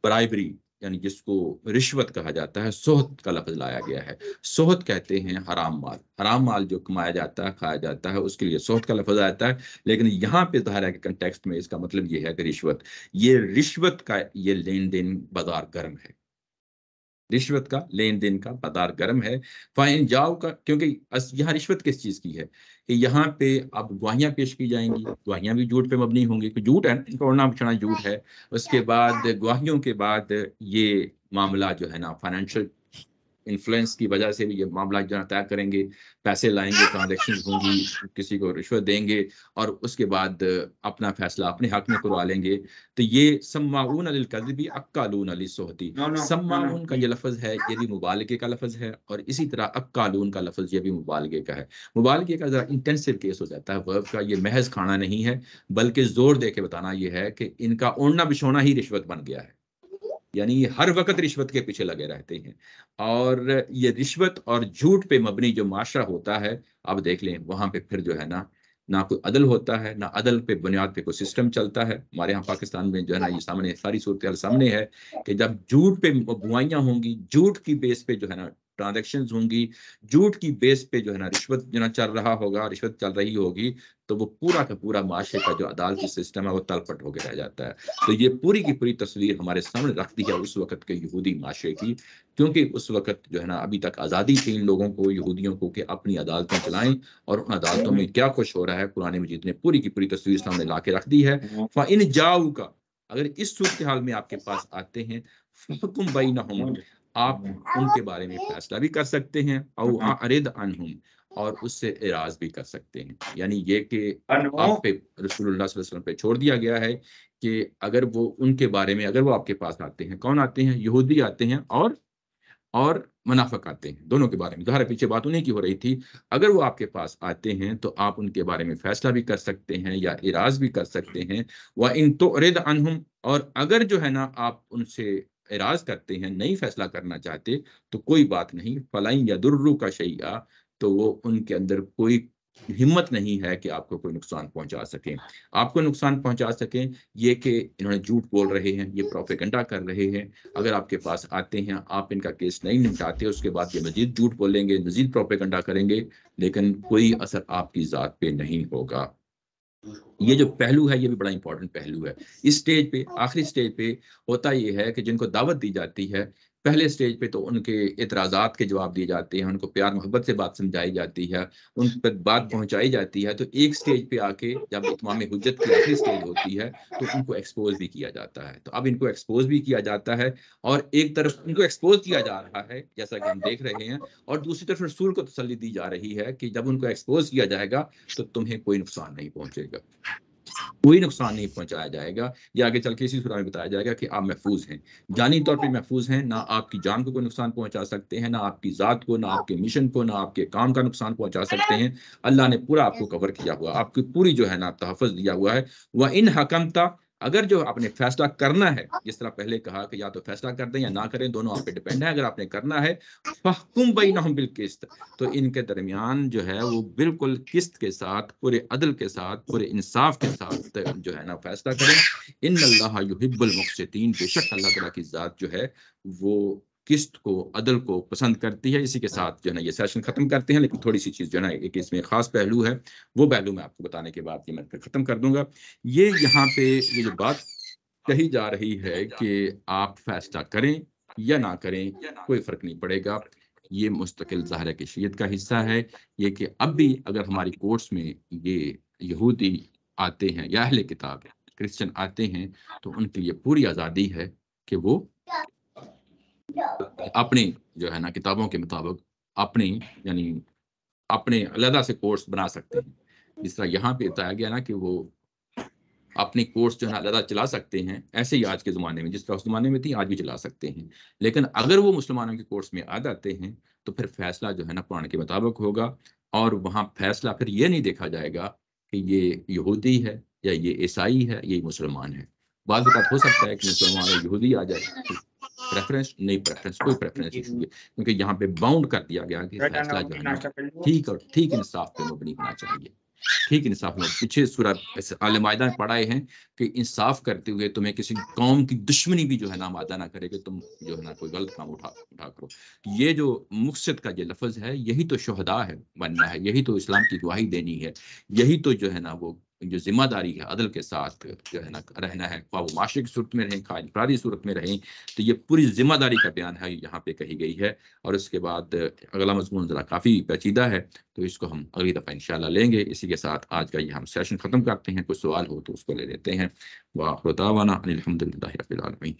برائبری یعنی جس کو رشوت کہا جاتا ہے، سہت کا لفظ لایا گیا ہے۔ سہت کہتے ہیں حرام مال، حرام مال جو کمایا جاتا ہے کھایا جاتا ہے اس کے لیے سہت کا لفظ آتا ہے، لیکن یہاں پہ ظاہر ہے کہ کنٹیکسٹ میں اس کا مطلب یہ ہے کہ رشوت، یہ رشوت کا یہ لین دین بازار گرم ہے، رشوت کا لین دین کا بازار گرم ہے۔ فائن جاؤ کا، کیونکہ یہاں رشوت کس چیز کی ہے کہ یہاں پہ اب گواہیاں پیش کی جائیں گی، گواہیاں بھی جھوٹ پہ مبنی ہوں گی، کہ جھوٹ ہے توڑنا بچھڑنا جھوٹ ہے۔ اس کے بعد گواہیوں کے بعد یہ معاملہ جو ہے نا فائنینشیل انفلوئنس کی وجہ سے بھی یہ معاملہ جو ہے طے کریں گے، پیسے لائیں گے، ٹرانزیکشن ہوں گی، کسی کو رشوت دیں گے اور اس کے بعد اپنا فیصلہ اپنے حق میں کروا لیں گے۔ تو یہ سماعون للکذب اکالون للسحت، سماعون کا یہ لفظ ہے یہ بھی مبالغے کا لفظ ہے، اور اسی طرح اکالون کا لفظ یہ بھی مبالغے کا ہے۔ مبالغے کا ذرا انٹینسو کیس ہو جاتا ہے ورب کا، یہ محض کھانا نہیں ہے بلکہ زور دے کے بتانا یہ ہے کہ ان کا اوڑھنا بچھونا ہی رشوت بن گیا ہے، یعنی یہ ہر وقت رشوت کے پیچھے لگے رہتے ہیں۔ اور یہ رشوت اور جھوٹ پہ مبنی جو معاشرہ ہوتا ہے، اب دیکھ لیں وہاں پہ پھر جو ہے نا نہ کوئی عدل ہوتا ہے، نہ عدل پہ بنیاد پہ کوئی سسٹم چلتا ہے۔ ہمارے یہاں پاکستان میں جو ہے نا یہ سامنے ساری صورتحال سامنے ہے کہ جب جھوٹ پہ گوائیاں ہوں گی، جھوٹ کی بیس پہ جو ہے نا ٹرانزیکشنز ہوں گی، جھوٹ کی بیس پہ جو ہے نا رشوت جو ہے نا چل رہا ہوگا، رشوت چل رہی ہوگی، تو وہ پورا کا پورا معاشرے کا جو عدالتی سسٹم ہے وہ تلپٹ ہو کے رہ جاتا ہے۔ تو یہ پوری کی پوری تصویر ہمارے سامنے رکھتی ہے اس وقت کے یہودی معاشرے کی، کیونکہ اس وقت جو ہے نا ابھی تک آزادی تھی ان لوگوں کو، یہودیوں کو، کہ اپنی عدالتیں چلائیں، اور ان عدالتوں میں کیا کچھ ہو رہا ہے قرآن مجید نے پوری کی پوری تصویر سامنے لا کے رکھ دی ہے۔ فَإِنْ جَاءُوكَ، اگر اس صورتحال میں آپ کے پاس آتے ہیں، فَحْكُم بَيْنَهُمْ، آپ ان کے بارے میں فیصلہ بھی کر سکتے ہیں، او اعرض عنہم، اور اس سے اعراض بھی کر سکتے ہیں. یعنی یہ کہ آپ پہ رسول اللہ صلی اللہ علیہ وسلم پہ چھوڑ دیا گیا ہے کہ اگر وہ ان کے بارے میں اگر وہ آپ کے پاس آتے ہیں، کون آتے ہیں؟ یہودی آتے ہیں اور منافق آتے ہیں، دونوں کے بارے میں. ظاہر ہے پیچھے بات انہیں کی ہو رہی تھی. اگر وہ آپ کے پاس آتے ہیں تو آپ ان کے بارے میں فیصلہ بھی کر سکتے ہیں یا اعراض بھی کر سکتے ہیں. وَإِن تُعْرِضْ عَنْهُمْ، اور اگر جو ہے نا آپ ان سے اعراض کرتے ہیں، نہیں فیصلہ کرنا چاہتے، تو کوئی بات نہیں. فَلَن يَضُرُّوكَ شَيْئًا، تو وہ ان کے اندر کوئی ہمت نہیں ہے کہ آپ کو کوئی نقصان پہنچا سکیں. آپ کو نقصان پہنچا سکیں یہ کہ انہوں نے جھوٹ بول رہے ہیں، یہ پروپیگنڈا کر رہے ہیں. اگر آپ کے پاس آتے ہیں، آپ ان کا کیس نہیں نمٹاتے، اس کے بعد یہ مزید جھوٹ بولیں گے، مزید پروپیگنڈا کریں گے، لیکن کوئی اثر آپ کی ذات پہ نہیں ہوگا. یہ جو پہلو ہے یہ بھی بڑا امپورٹنٹ پہلو ہے. اس سٹیج پہ، آخری سٹیج پہ ہوتا یہ ہے کہ جن کو دعوت دی جاتی ہے، پہلے سٹیج پہ تو ان کے اعتراضات کے جواب دیے جاتے ہیں، ان کو پیار محبت سے بات سمجھائی جاتی ہے، ان پر بات پہنچائی جاتی ہے. تو ایک سٹیج پہ آ کے جب اتمام حجت کی آخری سٹیج ہوتی ہے تو ان کو ایکسپوز بھی کیا جاتا ہے. تو اب ان کو ایکسپوز بھی کیا جاتا ہے، اور ایک طرف ان کو ایکسپوز کیا جا رہا ہے جیسا کہ ہم دیکھ رہے ہیں، اور دوسری طرف رسول کو تسلی دی جا رہی ہے کہ جب ان کو ایکسپوز کیا جائے گا تو تمہیں کوئی نقصان نہیں پہنچے گا، کوئی نقصان نہیں پہنچایا جائے گا. یہ آگے چل کے اسی سورہ میں بتایا جائے گا کہ آپ محفوظ ہیں، جانی طور پہ محفوظ ہیں. نہ آپ کی جان کو کوئی نقصان پہنچا سکتے ہیں، نہ آپ کی ذات کو، نہ آپ کے مشن کو، نہ آپ کے کام کا نقصان پہنچا سکتے ہیں. اللہ نے پورا آپ کو کور کیا ہوا، آپ کی پوری جو ہے نا تحفظ دیا ہوا ہے. وَإِنْ حَكَمْتَ، اگر جو آپ نے فیصلہ کرنا ہے، جس طرح پہلے کہا کہ یا تو فیصلہ کر دیں یا نہ کریں، دونوں آپ پہ ڈیپینڈ ہے. اگر آپ نے کرنا ہے فَحْكُمْ بَيْنَهُمْ بِالْقِسْطِ، تو ان کے درمیان جو ہے وہ بالکل قسط کے ساتھ، پورے عدل کے ساتھ، پورے انصاف کے ساتھ جو ہے نا فیصلہ کریں. ان اللہ یحب المقسطین، بے شک اللہ تعالیٰ کی ذات جو ہے وہ قسط کو، عدل کو پسند کرتی ہے. اسی کے ساتھ جو ہے نا یہ سیشن ختم کرتے ہیں، لیکن تھوڑی سی چیز جو ہے نا ایک اس میں خاص پہلو ہے، وہ پہلو میں آپ کو بتانے کے بعد یہ میں ختم کر دوں گا. یہ یہاں پہ یہ جو بات کہی جا رہی ہے کہ آپ فیصلہ کریں یا نہ کریں کوئی فرق نہیں پڑے گا، یہ مستقل ظاہر کشیت کا حصہ ہے. یہ کہ اب بھی اگر ہماری کورس میں یہ یہودی آتے ہیں یا اہل کتاب کرسچن آتے ہیں تو ان کے لیے پوری آزادی ہے کہ وہ اپنی جو ہے نا کتابوں کے مطابق اپنی یعنی اپنے علیحدہ سے کورس بنا سکتے ہیں. جس طرح یہاں پہ بتایا گیا نا کہ وہ اپنی کورس جو ہے نا علیحدہ چلا سکتے ہیں، ایسے ہی آج کے زمانے میں جس طرح اس زمانے میں تھی آج بھی چلا سکتے ہیں. لیکن اگر وہ مسلمانوں کے کورس میں آ جاتے ہیں تو پھر فیصلہ جو ہے نا قرآن کے مطابق ہوگا، اور وہاں فیصلہ پھر یہ نہیں دیکھا جائے گا کہ یہ یہودی ہے یا یہ عیسائی ہے، یہ مسلمان ہے. بعض اوقات ہو سکتا ہے کہ مسلمان اور یہودی آ جائے، پریفرنس نہیں، پریفرنس کوئی پریفرنس ایشو ہے، کیونکہ یہاں پہ باؤنڈ کر دیا گیا کہ فیصلہ جو ہے نا ٹھیک اور ٹھیک انصاف پہ مبنی ہونا چاہیے. ٹھیک انصاف میں پیچھے سورہ آل مائدہ میں پڑھائے ہیں کہ انصاف کرتے ہوئے تمہیں کسی قوم کی دشمنی بھی جو ہے نا مادہ نہ کرے کہ تم جو ہے نا کوئی غلط کام اٹھا کرو. یہ جو مقصد کا یہ لفظ ہے، یہی تو شہداء ہے بننا ہے، یہی تو اسلام کی گواہی دینی ہے، یہی تو جو ہے نا وہ جو ذمہ داری ہے عدل کے ساتھ جو ہے نا رہنا ہے، خواہ وہ معاشرے کی صورت میں رہیں، خواہ انفرادی صورت میں رہیں. تو یہ پوری ذمہ داری کا بیان ہے یہاں پہ کہی گئی ہے. اور اس کے بعد اگلا مضمون ذرا کافی پیچیدہ ہے، تو اس کو ہم اگلی دفعہ انشاءاللہ لیں گے. اسی کے ساتھ آج کا یہ ہم سیشن ختم کرتے ہیں. کوئی سوال ہو تو اس کو لے لیتے ہیں. وآخر دعوانا ان الحمدللہ رب العالمین.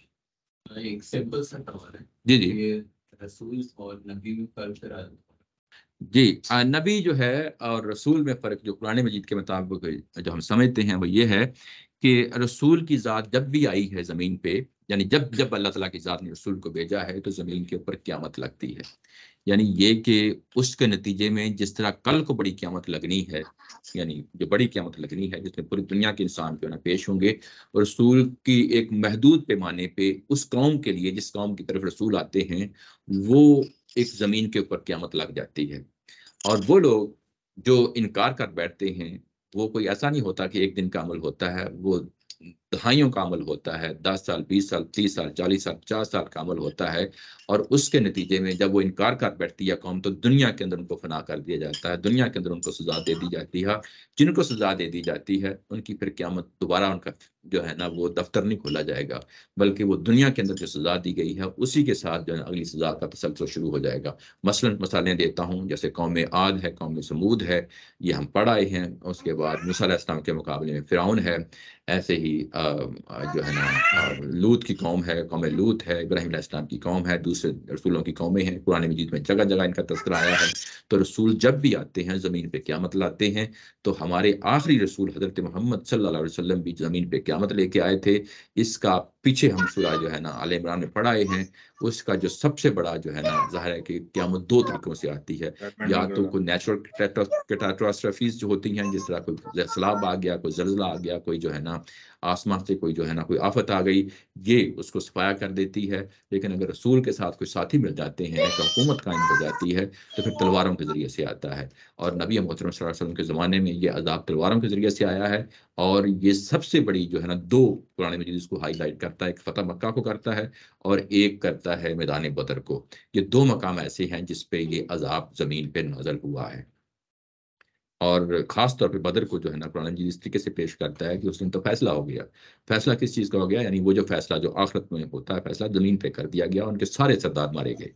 ایک سمپل سا سوال ہے، جی جی یہ رسول اور نبی میں فرق کرا جی. نبی جو ہے اور رسول میں فرق جو قرآن مجید کے مطابق جو ہم سمجھتے ہیں وہ یہ ہے کہ رسول کی ذات جب بھی آئی ہے زمین پہ، یعنی جب اللہ تعالیٰ کی ذات نے رسول کو بھیجا ہے تو زمین کے اوپر قیامت لگتی ہے. یعنی یہ کہ اس کے نتیجے میں جس طرح کل کو بڑی قیامت لگنی ہے، یعنی جو بڑی قیامت لگنی ہے جس میں پوری دنیا کے انسان جو ہے نا پیش ہوں گے، رسول کی ایک محدود پیمانے پہ اس قوم کے لیے جس قوم کی طرف رسول آتے ہیں وہ ایک زمین کے اوپر قیامت لگ جاتی ہے. اور وہ لوگ جو انکار کر بیٹھتے ہیں، وہ کوئی ایسا نہیں ہوتا کہ ایک دن کا عمل ہوتا ہے، وہ دہائیوں کا عمل ہوتا ہے، 10 سال 20 سال 30 سال 40 سال 50 سال کا عمل ہوتا ہے. اور اس کے نتیجے میں جب وہ انکار کر بیٹھتی ہے قوم، تو دنیا کے اندر ان کو فنا کر دیا جاتا ہے، دنیا کے اندر ان کو سزا دے دی جاتی ہے. جن کو سزا دے دی جاتی ہے ان کی پھر قیامت دوبارہ ان کا جو ہے نا وہ دفتر نہیں کھولا جائے گا، بلکہ وہ دنیا کے اندر جو سزا دی گئی ہے اسی کے ساتھ جو ہے اگلی سزا کا تسلسل شروع ہو جائے گا. مثلاً مثالیں دیتا ہوں، جیسے قوم عاد ہے، قوم سمود ہے، یہ ہم پڑھ آئے ہیں. اس کے بعد موسیٰ علیہ السلام کے مقابلے میں فرعون ہے. ایسے ہی جو ہے نا لوط کی قوم ہے، قوم لوط ہے، ابراہیم علیہ السلام کی قوم ہے، دوسرے رسولوں کی قومیں ہیں، قرآن مجید میں جگہ جگہ ان کا تذکرہ آیا ہے۔ تو رسول جب بھی آتے ہیں زمین پہ قیامت لاتے ہیں، تو ہمارے آخری رسول حضرت محمد صلی اللہ علیہ وسلم بھی زمین پہ قیامت لے کے آئے تھے۔ اس کا پیچھے ہم سورہ جو ہے نا آل عمران میں پڑھائے ہیں، اس کا جو سب سے بڑا جو ہے نا ظاہر ہے کہ قیامت دو طریقوں سے آتی ہے، یا تو کوئی نیچرل کیٹاسٹرافیز جو ہوتی ہیں، جس طرح کوئی سیلاب آ گیا، کوئی زلزلہ آ گیا، کوئی جو ہے نا آسمان سے کوئی جو ہے نا کوئی آفت آ گئی، یہ اس کو صفایا کر دیتی ہے۔ لیکن اگر رسول کے ساتھ کوئی ساتھی مل جاتے ہیں، ایک حکومت قائم ہو جاتی ہے، تو پھر تلواروں کے ذریعے سے آتا ہے۔ اور نبی محترم صلی اللہ علیہ وسلم کے زمانے میں یہ عذاب تلواروں کے ذریعے سے آیا ہے، اور یہ سب سے بڑی جو ہے نا دو قرآن مجید اس کو ہائی لائٹ کرتا ہے، ایک فتح مکہ کو کرتا ہے اور ایک کرتا ہے میدان بدر کو۔ یہ دو مقام ایسے ہیں جس پہ یہ عذاب زمین پہ نازل ہوا ہے، اور خاص طور پہ بدر کو جو ہے نا قرآن مجید اس طریقے سے پیش کرتا ہے کہ اس دن تو فیصلہ ہو گیا۔ فیصلہ کس چیز کا ہو گیا؟ یعنی وہ جو فیصلہ جو آخرت میں ہوتا ہے، فیصلہ زمین پہ کر دیا گیا، ان کے سارے سردار مارے گئے،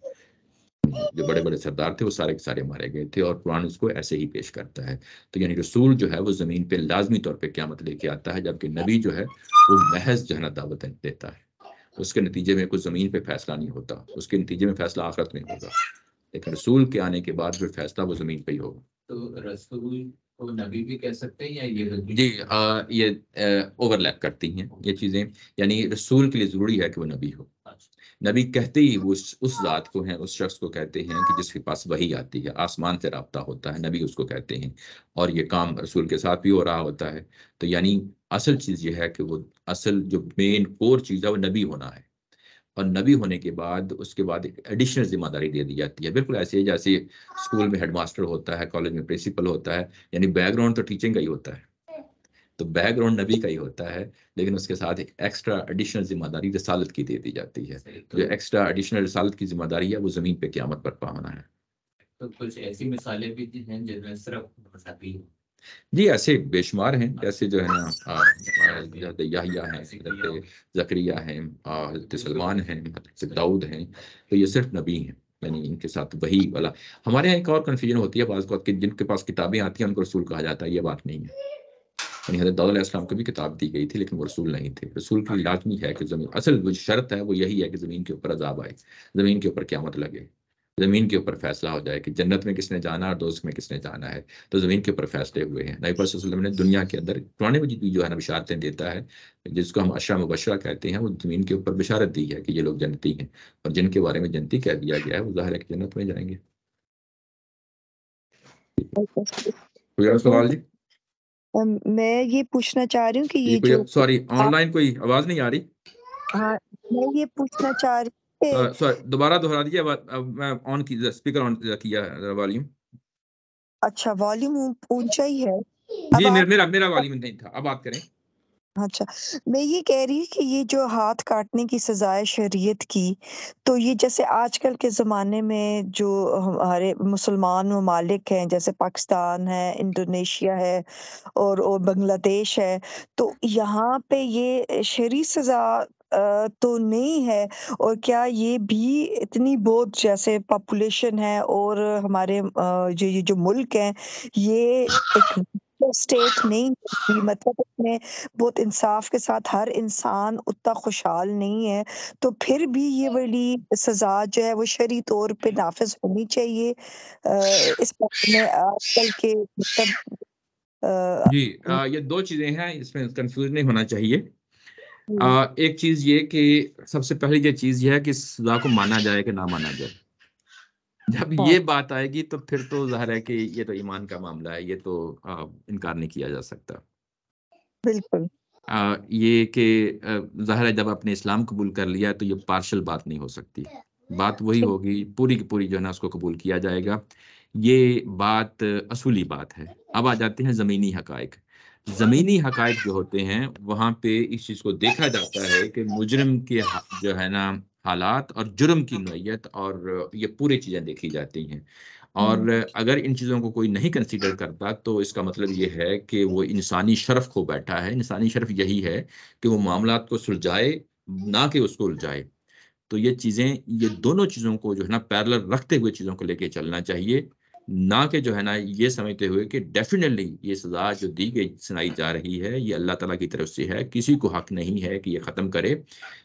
جو بڑے بڑے سردار تھے وہ سارے کے سارے مارے گئے تھے، اور قرآن اس کو ایسے ہی پیش کرتا ہے۔ تو یعنی رسول جو ہے وہ زمین پہ لازمی طور پہ قیامت لے کے آتا ہے، جبکہ نبی جو ہے وہ محض جو ہے نا دعوت دیتا ہے، اس کے نتیجے میں کچھ زمین پہ فیصلہ نہیں ہوتا، اس کے نتیجے میں فیصلہ آخرت میں ہوگا، لیکن رسول کے آنے کے بعد پھر فیصلہ وہ زمین پہ ہی ہوگا۔ تو رسول کو نبی بھی کہہ سکتے ہیں، یا یہ جی یہ اوور لیپ کرتی ہیں یہ چیزیں، یعنی رسول کے لیے ضروری ہے کہ وہ نبی ہو۔ نبی کہتے ہی وہ اس ذات کو ہیں، اس شخص کو کہتے ہیں کہ جس کے پاس وحی آتی ہے، آسمان سے رابطہ ہوتا ہے، نبی اس کو کہتے ہیں، اور یہ کام رسول کے ساتھ بھی ہو رہا ہوتا ہے۔ تو یعنی اصل چیز یہ ہے کہ وہ اصل جو مین کور چیز ہے وہ نبی ہونا ہے، اور نبی ہونے کے بعد اس کے بعد ایک ایڈیشنل ذمہ داری دے دی جاتی ہے، بالکل ایسے ہی جیسے اسکول میں ہیڈ ماسٹر ہوتا ہے، کالج میں پرنسپل ہوتا ہے، یعنی بیک گراؤنڈ تو ٹیچنگ کا ہی ہوتا ہے، تو بیک گراؤنڈ نبی کا ہی ہوتا ہے، لیکن اس کے ساتھ ایک ایکسٹرا ایڈیشنل ذمہ داری رسالت کی دے دی جاتی ہے۔ جو ایکسٹرا ایڈیشنل رسالت کی ذمہ داری ہے وہ زمین پہ قیامت برپا ہونا ہے۔ تو کچھ ایسی مثالیں بھی ہیں جن میں صرف نبی ہو؟ جی ایسے بے شمار ہیں، جیسے جو ہے نا حضرت یحییٰ ہیں، حضرت زکریا ہیں، حضرت سلمان ہیں، حضرت داؤد ہیں، تو یہ صرف نبی ہیں، یعنی ان کے ساتھ وہی والا۔ ہمارے یہاں ایک اور کنفیوژن ہوتی ہے بعض اوقات کہ جن کے پاس کتابیں آتی ہیں ان کو رسول کہا جاتا ہے، یہ بات نہیں ہے۔ یعنی حضرت داؤد علیہ السلام کو بھی کتاب دی گئی تھی، لیکن وہ رسول نہیں تھے۔ رسول کی لازمی ہے کہ زمین، اصل جو شرط ہے وہ یہی ہے کہ زمین کے اوپر عذاب آئے، زمین کے اوپر قیامت لگے، زمین کے اوپر فیصلہ ہو جائے کہ جنت میں کس نے جانا اور دوزخ میں کس نے جانا ہے۔ تو زمین کے اوپر فیصلے ہوئے ہیں۔ نبی صلی اللہ علیہ وسلم نے دنیا کے اندر قرآن مجید بھی جو ہے نا بشارتیں دیتا ہے، جس کو ہم عشرہ مبشرہ کہتے ہیں، وہ زمین کے اوپر بشارت دی ہے کہ یہ لوگ جنتی ہیں، اور جن کے بارے میں جنتی کہہ دیا گیا ہے وہ ظاہر ہے کہ جنت میں جائیں گے۔ کوئی اور سوال؟ جی میں یہ پوچھنا چاہ رہی ہوں کہ یہ کوئی جو سوری آن لائن کوئی آواز نہیں آ رہی؟ ہاں میں یہ پوچھنا چاہ رہی ہوں سوری دوبارہ دہرا دیجیے، میں آن کی اسپیکر آن کیا والیوم۔ اچھا والیوم اونچا ہی ہے جی میرا والیوم نہیں تھا، اب بات کریں۔ اچھا میں یہ کہہ رہی ہوں کہ یہ جو ہاتھ کاٹنے کی سزائے شریعت کی، تو یہ جیسے آج کل کے زمانے میں جو ہمارے مسلمان ممالک ہیں، جیسے پاکستان ہے، انڈونیشیا ہے اور بنگلہ دیش ہے، تو یہاں پہ یہ شرعی سزا تو نہیں ہے، اور کیا یہ بھی اتنی بہت جیسے پاپولیشن ہے اور ہمارے یہ جو ملک ہیں یہ ایک اسٹیٹ نہیں ہوتی، مطلب اس میں بہت انصاف کے ساتھ ہر انسان اتنا خوشحال نہیں ہے، تو پھر بھی یہ والی سزا جو ہے وہ شرعی طور پہ نافذ ہونی چاہیے اس بارے میں آج کل کے مطلب جی یہ دو چیزیں ہیں، اس میں کنفیوز نہیں ہونا چاہیے۔ ایک چیز یہ کہ سب سے پہلی یہ چیز یہ ہے کہ سزا کو مانا جائے کہ نہ مانا جائے۔ جب یہ بات آئے گی تو پھر تو ظاہر ہے کہ یہ تو ایمان کا معاملہ ہے، یہ تو انکار نہیں کیا جا سکتا۔ بالکل یہ کہ ظاہر ہے جب اپنے اسلام قبول کر لیا تو یہ پارشل بات نہیں ہو سکتی، بات وہی ہوگی، پوری کی پوری جو ہے نا اس کو قبول کیا جائے گا۔ یہ بات اصولی بات ہے۔ اب آ جاتے ہیں زمینی حقائق۔ زمینی حقائق جو ہوتے ہیں وہاں پہ اس چیز کو دیکھا جاتا ہے کہ مجرم کے جو ہے نا حالات اور جرم کی نوعیت اور یہ پوری چیزیں دیکھی جاتی ہیں، اور اگر ان چیزوں کو کوئی نہیں کنسیڈر کرتا تو اس کا مطلب یہ ہے کہ وہ انسانی شرف کھو بیٹھا ہے۔ انسانی شرف یہی ہے کہ وہ معاملات کو سلجھائے، نہ کہ اس کو الجھائے۔ تو یہ چیزیں، یہ دونوں چیزوں کو جو ہے نا پیرلل رکھتے ہوئے چیزوں کو لے کے چلنا چاہیے۔ نہ کہ جو ہے نا یہ سمجھتے ہوئے کہ ڈیفینیٹلی یہ سزا جو دی گئی سنائی جا رہی ہے یہ اللہ تعالیٰ کی طرف سے ہے، کسی کو حق نہیں ہے کہ یہ ختم کرے،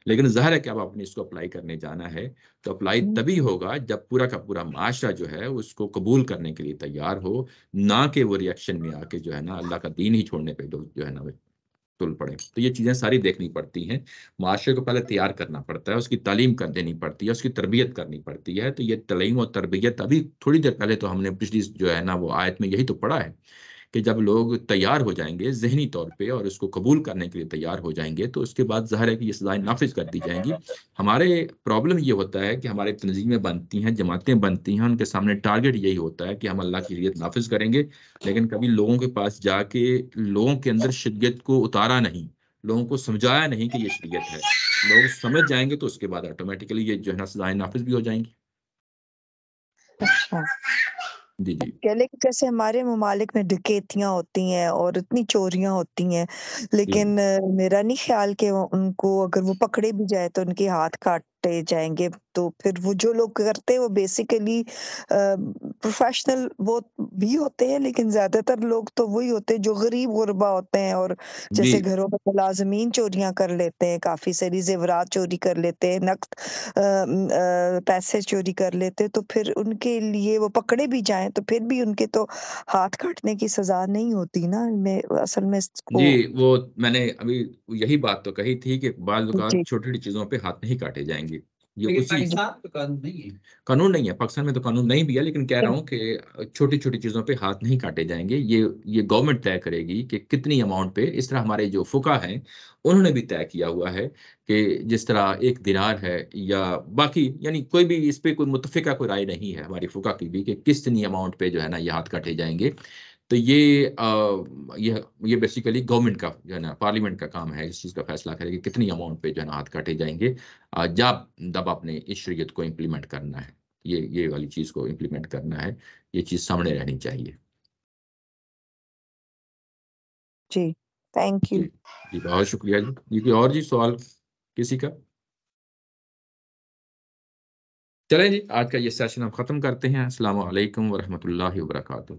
لیکن ظاہر ہے کہ اب آپ نے اس کو اپلائی کرنے جانا ہے تو اپلائی تبھی ہوگا جب پورا کا پورا معاشرہ جو ہے اس کو قبول کرنے کے لیے تیار ہو، نہ کہ وہ ریئیکشن میں آ کے جو ہے نا اللہ کا دین ہی چھوڑنے پہ جو ہے نا تل پڑے۔ تو یہ چیزیں ساری دیکھنی پڑتی ہیں، معاشرے کو پہلے تیار کرنا پڑتا ہے، اس کی تعلیم کر دینی پڑتی ہے، اس کی تربیت کرنی پڑتی ہے۔ تو یہ تعلیم اور تربیت ابھی تھوڑی دیر پہلے تو ہم نے پچھلی جو ہے نا وہ آیت میں یہی تو پڑھا ہے کہ جب لوگ تیار ہو جائیں گے ذہنی طور پہ اور اس کو قبول کرنے کے لیے تیار ہو جائیں گے تو اس کے بعد ظاہر ہے کہ یہ سزائیں نافذ کر دی جائیں گی۔ ہمارے پرابلم یہ ہوتا ہے کہ ہماری تنظیمیں بنتی ہیں، جماعتیں بنتی ہیں، ان کے سامنے ٹارگٹ یہی ہوتا ہے کہ ہم اللہ کی شریعت نافذ کریں گے، لیکن کبھی لوگوں کے پاس جا کے لوگوں کے اندر شریعت کو اتارا نہیں، لوگوں کو سمجھایا نہیں کہ یہ شریعت ہے۔ لوگ سمجھ جائیں گے تو اس کے بعد آٹومیٹیکلی یہ جو ہے نا سزائیں نافذ بھی ہو جائیں گی۔ اچھا جی جی کہ لیکن جیسے ہمارے ممالک میں ڈکیتیاں ہوتی ہیں اور اتنی چوریاں ہوتی ہیں، لیکن میرا نہیں خیال کہ ان کو اگر وہ پکڑے بھی جائے تو ان کے ہاتھ کاٹے جائیں گے، تو پھر وہ جو لوگ کرتے ہیں وہ بیسیکلی پروفیشنل وہ بھی ہوتے ہیں، لیکن زیادہ تر لوگ تو وہی ہوتے ہیں جو غریب غربا ہوتے ہیں، اور جی جیسے گھروں میں ملازمین چوریاں کر لیتے ہیں، کافی ساری زیورات چوری کر لیتے ہیں، نقد پیسے چوری کر لیتے ہیں، تو پھر ان کے لیے وہ پکڑے بھی جائیں تو پھر بھی ان کے تو ہاتھ کاٹنے کی سزا نہیں ہوتی نا، میں اصل میں اس جی، کو وہ میں نے ابھی یہی بات تو کہی تھی کہ بعض اوقات جی چھوٹی چھوٹی چیزوں پہ ہاتھ نہیں کاٹے جائیں گے، یہ لیکن اسی پاکستان تو قانون نہیں ہے۔ قانون نہیں ہے، پاکستان میں تو قانون نہیں بھی ہے، لیکن کہہ رہا ہوں کہ چھوٹی چھوٹی چیزوں پہ ہاتھ نہیں کاٹے جائیں گے، یہ گورنمنٹ طے کرے گی کہ کتنی اماؤنٹ پہ۔ اس طرح ہمارے جو فقہ ہیں انہوں نے بھی طے کیا ہوا ہے کہ جس طرح ایک دینار ہے یا باقی، یعنی کوئی بھی اس پہ کوئی متفقہ کوئی رائے نہیں ہے ہماری فقہ کی بھی کہ کتنی اماؤنٹ پہ جو ہے نا یہ ہاتھ کاٹے جائیں گے۔ تو یہ بیسیکلی گورنمنٹ کا جو ہے نا پارلیمنٹ کا کام ہے، اس چیز کا فیصلہ کرے کہ کتنی اماؤنٹ پہ جو ہے نا ہاتھ کاٹے جائیں گے جب آپ نے اس شریعت کو امپلیمنٹ کرنا ہے، یہ والی چیز کو امپلیمنٹ کرنا ہے، یہ چیز سامنے رہنی چاہیے۔ جی تھینک یو۔ جی جی بہت شکریہ جی۔ یہ کوئی اور جی سوال کسی کا؟ چلیں جی، آج کا یہ سیشن ہم ختم کرتے ہیں۔ السلام علیکم ورحمۃ اللہ وبرکاتہ۔